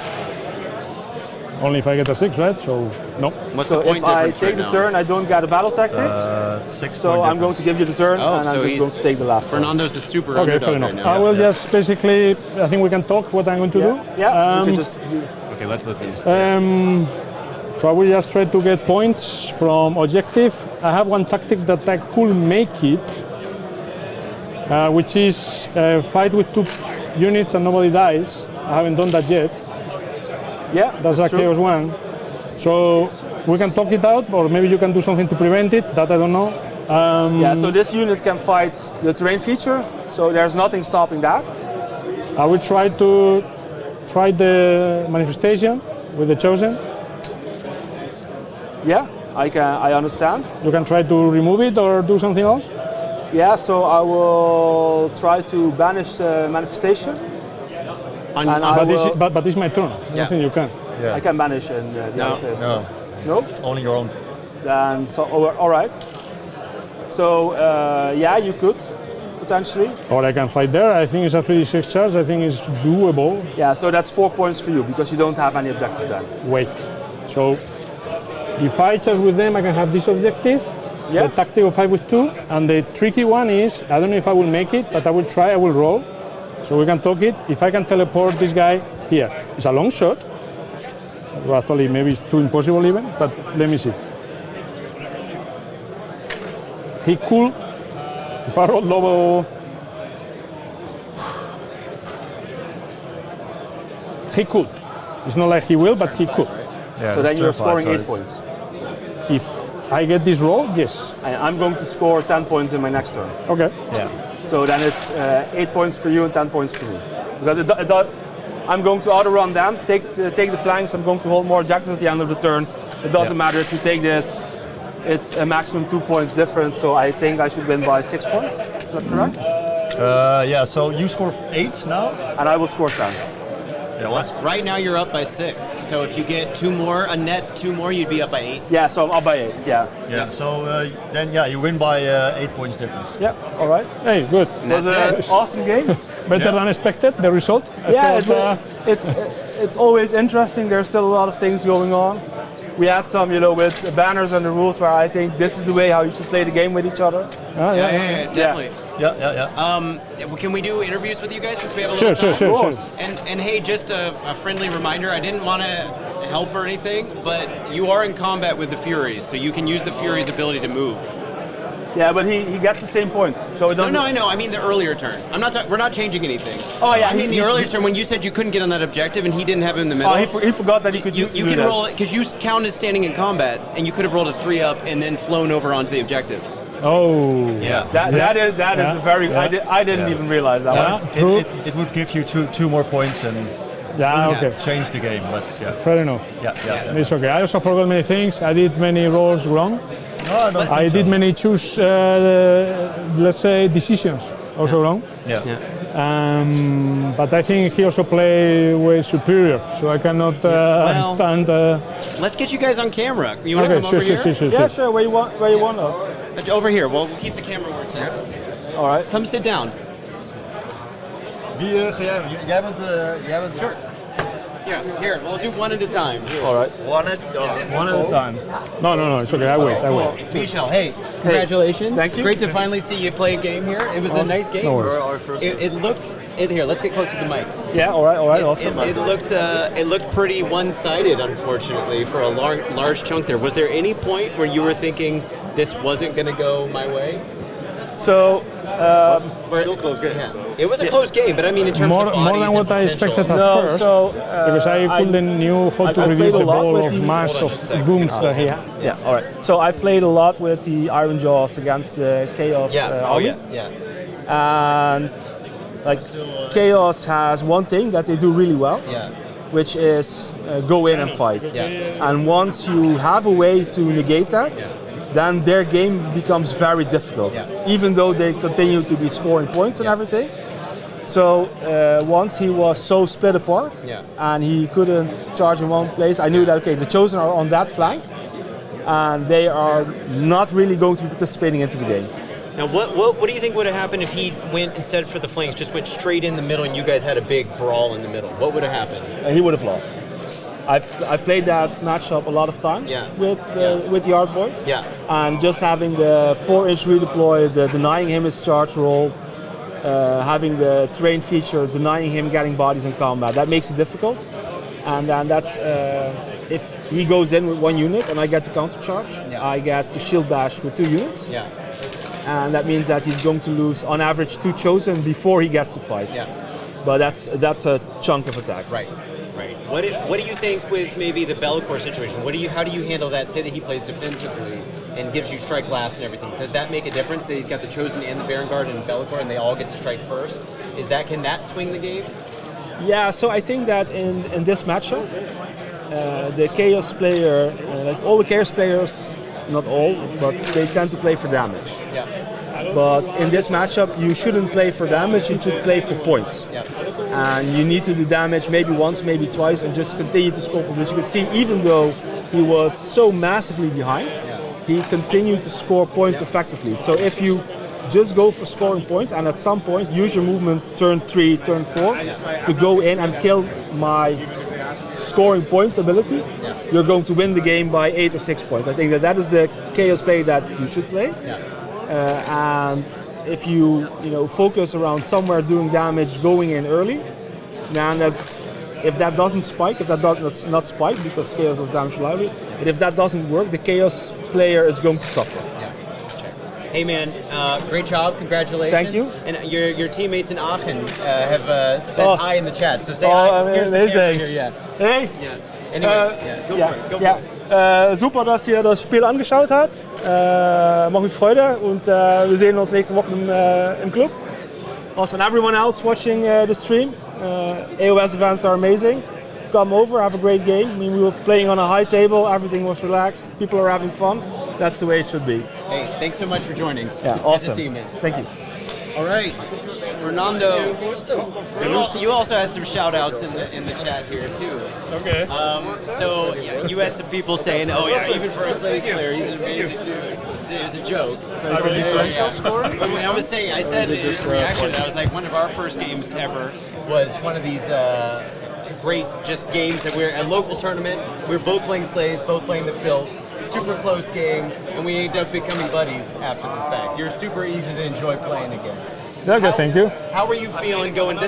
Only if I get a 6, right? So no. What's So the point if I difference take right the now? turn, I don't get a battle tactic. 6 So point I'm going to give you the turn, Oh, and so I'm just he's going to take the last one. Fernando's the super Okay, underdog fair enough. right now. I will just basically. I think we can talk what I'm going to do. Yeah, you can just. Okay, let's listen. So I will just try to get points from objective. I have one tactic that I could make it, which is fight with 2 units and nobody dies. I haven't done that yet. Yeah, That's a true. chaos 1. So we can talk it out, or maybe you can do something to prevent it. That I don't know. Yeah, so this unit can fight the terrain feature, so there's nothing stopping that. I will try to try the manifestation with the chosen. Yeah, I understand. You can try to remove it or do something else. Yeah, so I will try to banish the manifestation. And I will, But this is my turn. I don't think you can. Yeah. I can banish in the manifestation. No, No? only your own. Then, so, all right. So, yeah, you could, potentially. Or I can fight there. I think it's a 3d6 charge. I think it's doable. Yeah, so that's 4 points for you, because you don't have any objectives then. Wait. So if I charge with them, I can have this objective. Yeah. The tactic of 5 with 2. And the tricky one is, I don't know if I will make it, but I will try, I will roll. So we can talk it. If I can teleport this guy here. It's a long shot. Well, actually, maybe it's too impossible even, but let me see. He could, if I roll double, he could. It's not like he will, but he could. Yeah, So then it's you're turn five, scoring so 8 it's- points. If I get this roll, yes. And I'm going to score 10 points in my next turn. Okay. Yeah. So then it's 8 points for you and 10 points for me. Because I'm going to auto run them, take the flanks, I'm going to hold more objectives at the end of the turn. It doesn't matter if you take this, it's a maximum 2 points difference, so I think I should win by 6 points. Is that correct? Yeah, so you score 8 now? And I will score 10. Yeah, what? Right now you're up by 6. So if you get 2 more, a net 2 more, you'd be up by 8. Yeah, so I'm up by 8, yeah. Yeah, so then yeah, you win by 8 points difference. Yeah, all right. Hey, good. And It was that's an awesome game. Better than expected, the result. I Yeah, thought, it's always interesting. There's still a lot of things going on. We had some, with the banners and the rules where I think this is the way how you should play the game with each other. Yeah, definitely. Yeah. Can we do interviews with you guys since we have a Sure, little sure, time? sure. And hey, just a friendly reminder, I didn't want to help or anything, but you are in combat with the Furies, so you can use the Furies' ability to move. Yeah, but he gets the same points, so it doesn't. No, I know. I mean the earlier turn. We're not changing anything. Oh yeah, I mean the earlier turn when you said you couldn't get on that objective and he didn't have him in the middle. Oh, he forgot that he could. You do can that. roll it because you count as standing in combat, and you could have rolled a 3 up and then flown over onto the objective. Oh. Yeah. That is a very. I didn't even realize that one. True. It would give you two more points and Yeah, okay. change the game, but yeah. Fair enough. Yeah. It's okay. I also forgot many things. I did many rolls wrong. No, I don't I think did so. many let's say, decisions also wrong. Yeah. But I think he also played way superior, so I cannot stand. Let's get you guys on camera. You want to Okay, come over here? sure. Yeah, sure. Where you want us? Over here. We'll keep the camera where it's at. All right. Come sit down. Wie ga jij? Jij bent Sure. Yeah, here. We'll do one at a time. Here. All right. one at One at a time. No, it's okay. I wait. Michel, hey, congratulations. Thank you. Great to finally see you play a game here. It was a nice game. No worries. It looked. Here, let's get close to the mics. Yeah. All right. Awesome. It looked pretty one-sided, unfortunately, for a large chunk there. Was there any point where you were thinking this wasn't going to go my way? So. Still close game. Yeah. It was a close game, but I mean in terms More of bodies than what and I potential. expected at No, first, so because I couldn't knew how to I've reduce played a the lot ball with of the- mass Hold on of just a second. booms that he had. Yeah. All right. So I've played a lot with the IronJawz against the Chaos. Army. And like Chaos has one thing that they do really well, which is go in and fight. Yeah. And once you have a way to negate that, then their game becomes very difficult, even though they continue to be scoring points and everything. So once he was so split apart and he couldn't charge in one place, I knew that, okay, the Chosen are on that flank and they are not really going to be participating into the game. Now, what do you think would have happened if he went, instead for the flanks, just went straight in the middle and you guys had a big brawl in the middle? What would have happened? And he would have lost. I've played that matchup a lot of times with the Ardboyz. Yeah. And just having the 4-inch redeploy, denying him his charge roll, having the terrain feature, denying him getting bodies in combat, that makes it difficult. And then that's if he goes in with 1 unit and I get to counter charge, I get to shield bash with 2 units. Yeah. And that means that he's going to lose on average 2 Chosen before he gets to fight. Yeah. But that's a chunk of attacks. Right. What do you think with maybe the Belakor situation? How do you handle that? Say that he plays defensively and gives you strike last and everything. Does that make a difference? Say he's got the Chosen and the Vanguard and Belakor and they all get to strike first. Can that swing the game? Yeah, so I think that in this matchup, the Chaos player, like all the Chaos players, not all, but they tend to play for damage. Yeah. But in this matchup, you shouldn't play for damage, you should play for points. Yeah. And you need to do damage maybe once, maybe twice, and just continue to score points. You could see, even though he was so massively behind, he continued to score points effectively. So if you just go for scoring points, and at some point use your movement turn 3, turn 4 to go in and kill my scoring points ability, you're going to win the game by 8 or 6 points. I think that is the Chaos play that you should play. And if you focus around somewhere doing damage, going in early, then that's, if that doesn't spike, that's not spike because Chaos does damage reliably, but if that doesn't work, the Chaos player is going to suffer. Hey man, great job! Congratulations. Thank you. And your teammates in Aachen have said hi in the chat. So say hi. Here's the amazing. camera here. Yeah. Hey. Yeah. Anyway, go for it. Go for it. Super, dass ihr das Spiel angeschaut habt. Macht mir Freude und wir sehen uns nächste Woche im Club. Also, and everyone else watching the stream, AoS events are amazing. Come over, have a great game. I mean, we were playing on a high table, everything was relaxed, people are having fun. That's the way it should be. Hey, thanks so much for joining. Yeah, Good awesome. to see you, man. Thank you. All right, Fernando. You also had some shout outs in the chat here too. Okay. So you had some people saying, "Oh yeah, even for a Slaves player, he's an amazing dude." It was a joke. I was saying, I said in his reaction, I was like, one of our first games ever was one of these great just games that we're at a local tournament. We were both playing Slaves, both playing the Filth. Super close game, and we ended up becoming buddies after the fact. You're super easy to enjoy playing against. Okay, thank you. How were you feeling going? I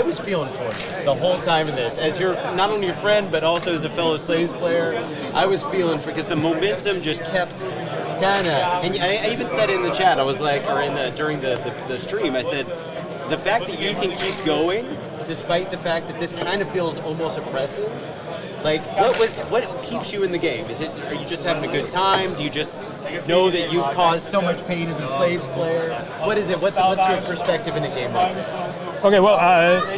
was feeling for you the whole time in this. As you're not only your friend, but also as a fellow Slaves player, I was feeling for, because the momentum just kept kind of, and I even said in the chat, I was like, or during the stream, I said, the fact that you can keep going, despite the fact that this kind of feels almost oppressive. Like, what keeps you in the game? Are you just having a good time? Do you just know that you've caused so much pain as a Slaves player? What is it? What's your perspective in a game like this? Okay, well,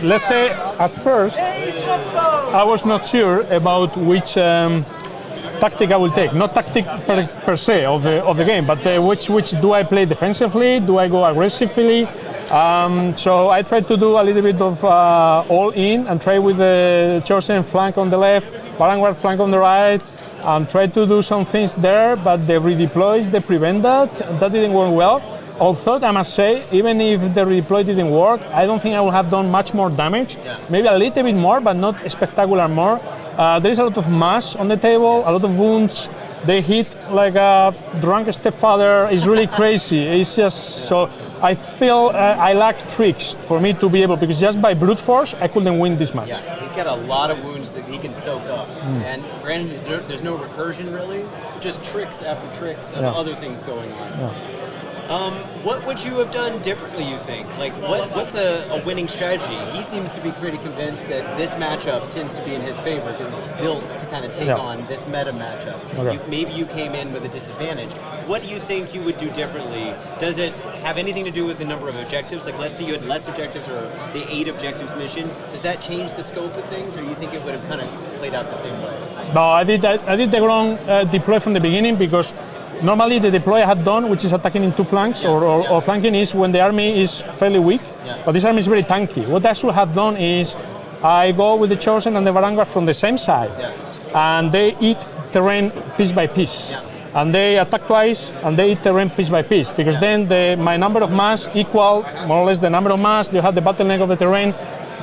let's say at first I was not sure about which tactic I will take. Not tactic per se of the game, but which do I play defensively? Do I go aggressively? So I tried to do a little bit of all in and try with the Chosen flank on the left, Vanguard flank on the right, and try to do some things there, but the redeploys, they prevent that. That didn't work well. Although I must say, even if the redeploy didn't work, I don't think I would have done much more damage. Maybe a little bit more, but not spectacular more. There is a lot of mass on the table, a lot of wounds. They hit like a drunk stepfather. It's really crazy. It's just so I feel I lack tricks for me to be able, because just by brute force I couldn't win this match. Yeah, he's got a lot of wounds that he can soak up, and granted, there's no recursion really, just tricks after tricks of other things going on. What would you have done differently, you think? Like, what's a winning strategy? He seems to be pretty convinced that this matchup tends to be in his favor because it's built to kind of take on this meta matchup. Okay. Maybe you came in with a disadvantage. What do you think you would do differently? Does it have anything to do with the number of objectives? Like, let's say you had less objectives or the 8 objectives mission. Does that change the scope of things, or you think it would have kind of played out the same way? No, I did the wrong deploy from the beginning, because normally the deploy I had done, which is attacking in 2 flanks or flanking, is when the army is fairly weak, but this army is very tanky. What I should have done is I go with the Chosen and the Vanguard from the same side, and they eat terrain piece by piece. And they attack twice, and they eat terrain piece by piece, because then my number of mass equal more or less the number of mass. You have the bottleneck of the terrain.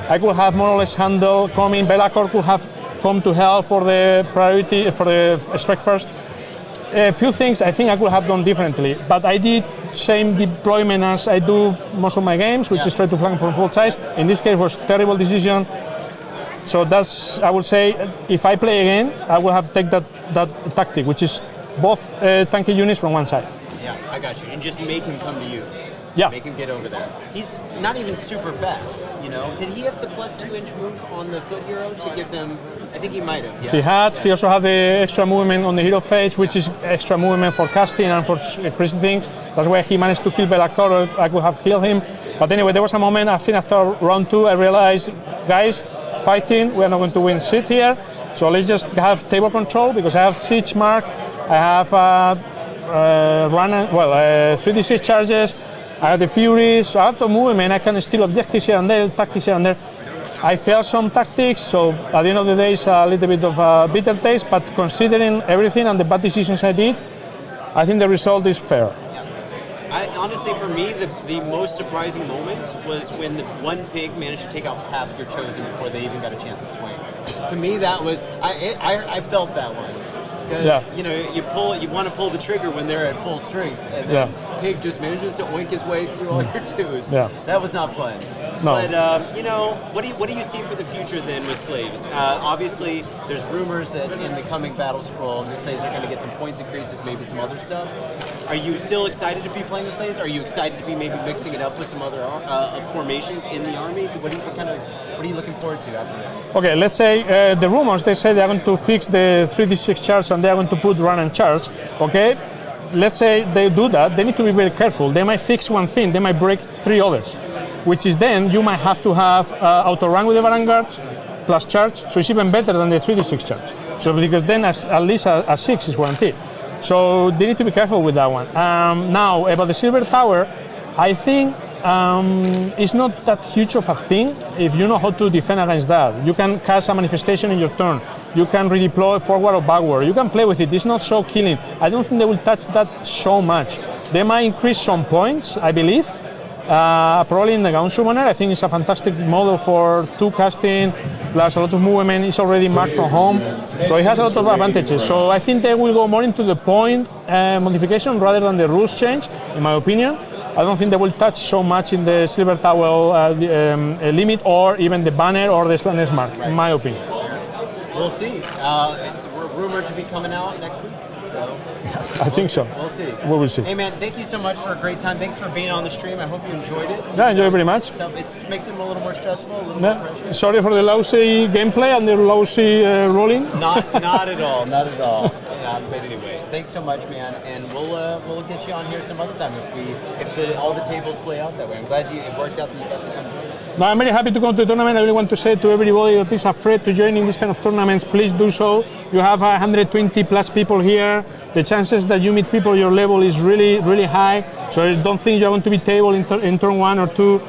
I could have more or less handled coming. Belakor could have come to help for the priority, for the strike first. A few things I think I could have done differently, but I did same deployment as I do most of my games, which is try to flank from both sides. In this case, was terrible decision. So that's, I would say, if I play again, I will have take that tactic, which is both tanky units from one side. Yeah, I got you. And just make him come to you. Yeah. Make him get over there. He's not even super fast, you know. Did he have the plus 2-inch move on the foot hero to give them? I think he might have. Yeah. He had. He also had the extra movement on the hero phase, which is extra movement for casting and for crazy things. That's why he managed to kill Belakor. I could have killed him. But anyway, there was a moment, I think after round 2, I realized guys, fighting. We are not going to win shit here. So let's just have table control because I have siege mark. I have 3d6 charges. I have the Furies. So out of movement, I can steal objectives here and there, tactics here and there. I failed some tactics, so at the end of the day, it's a little bit of a bitter taste. But considering everything and the bad decisions I did, I think the result is fair. Honestly, for me, the most surprising moment was when the one pig managed to take out half your chosen before they even got a chance to swing. To me, that was I felt that one because you want to pull the trigger when they're at full strength, and then pig just manages to oink his way through all your dudes. Yeah. That was not fun. No. But what do you see for the future then with slaves? Obviously, there's rumors that in the coming battle scroll, the slaves are going to get some points increases, maybe some other stuff. Are you still excited to be playing with slaves? Are you excited to be maybe mixing it up with some other formations in the army? What are you looking forward to after this? Okay, let's say the rumors, they say they're going to fix the 3d6 charge and they're going to put run and charge. Okay, let's say they do that. They need to be very careful. They might fix one thing, they might break 3 others, which is then you might have to have auto run with the vanguards plus charge. So it's even better than the 3d6 charge. So because then at least a 6 is guaranteed. So they need to be careful with that one. Now, about the Silver Tower, I think it's not that huge of a thing if you know how to defend against that. You can cast a manifestation in your turn. You can redeploy forward or backward. You can play with it. It's not so killing. I don't think they will touch that so much. They might increase some points, I believe. Probably in the Gauntlet Summoner. I think it's a fantastic model for 2 casting, plus a lot of movement. It's already marked from home, so it has a lot of advantages. So I think they will go more into the point modification rather than the rules change, in my opinion. I don't think they will touch so much in the Silver Tower limit or even the banner or the Slanesh mark, in my opinion. We'll see. It's rumored to be coming out next week. So I think so. We'll see. We will see. Hey man, thank you so much for a great time. Thanks for being on the stream. I hope you enjoyed it. Yeah, I enjoyed it very much. It makes it a little more stressful, a little more pressure. Sorry for the lousy gameplay and the lousy rolling. Not at all. Not at all. Yeah, but anyway, thanks so much, man. And we'll get you on here some other time if all the tables play out that way. I'm glad it worked out that you got to come join us. No, I'm very happy to come to the tournament. I really want to say to everybody that is afraid to join in this kind of tournaments, please do so. You have 120 plus people here. The chances that you meet people your level is really, really high. So I don't think you're going to be tabled in turn 1 or 2.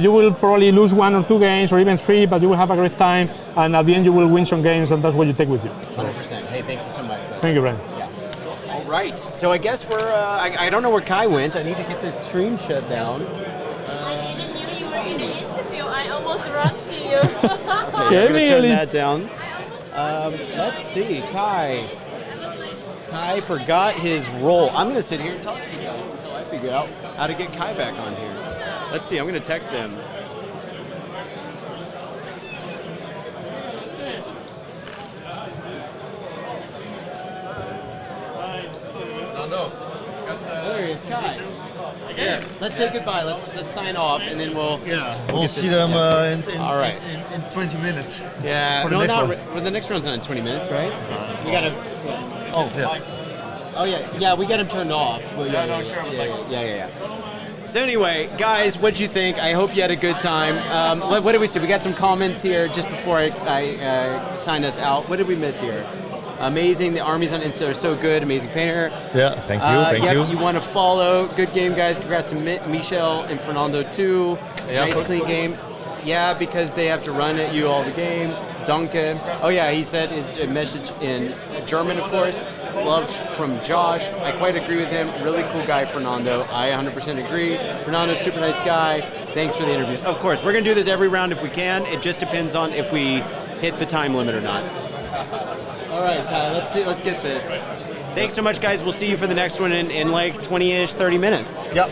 You will probably lose 1 or 2 games or even 3, but you will have a great time. And at the end, you will win some games, and that's what you take with you. 100%. Hey, thank you so much. Brother. Thank you, Brian. Yeah. All right. So I guess we're. I don't know where Kai went. I need to get this stream shut down. I didn't know you were in an interview. I almost ran to you. Okay, I'm gonna turn that down. Let's see, Kai forgot his role. I'm going to sit here and talk to you guys until I figure out how to get Kai back on here. Let's see, I'm going to text him. There he is, Kai. Here, let's say goodbye. Let's sign off, and then we'll see them all right. in 20 minutes. Yeah, the next round's not in 20 minutes, right? We gotta. Oh yeah, we got him turned off. Well, yeah. So anyway, guys, what'd you think? I hope you had a good time. What did we see? We got some comments here just before I sign us out. What did we miss here? Amazing. The armies on Insta are so good. Amazing painter. Yeah, thank you. You want to follow. Good game, guys. Congrats to Michel and Fernando too. Nice, clean game. Yeah, because they have to run at you all the game. Danke. Oh yeah, he said his message in German, of course. Love from Josh. I quite agree with him. Really cool guy, Fernando. I 100% agree. Fernando's super nice guy. Thanks for the interviews. Of course, we're going to do this every round if we can. It just depends on if we hit the time limit or not. All right, Kai, let's get this. Thanks so much, guys. We'll see you for the next one in like 20-ish, 30 minutes. Yep.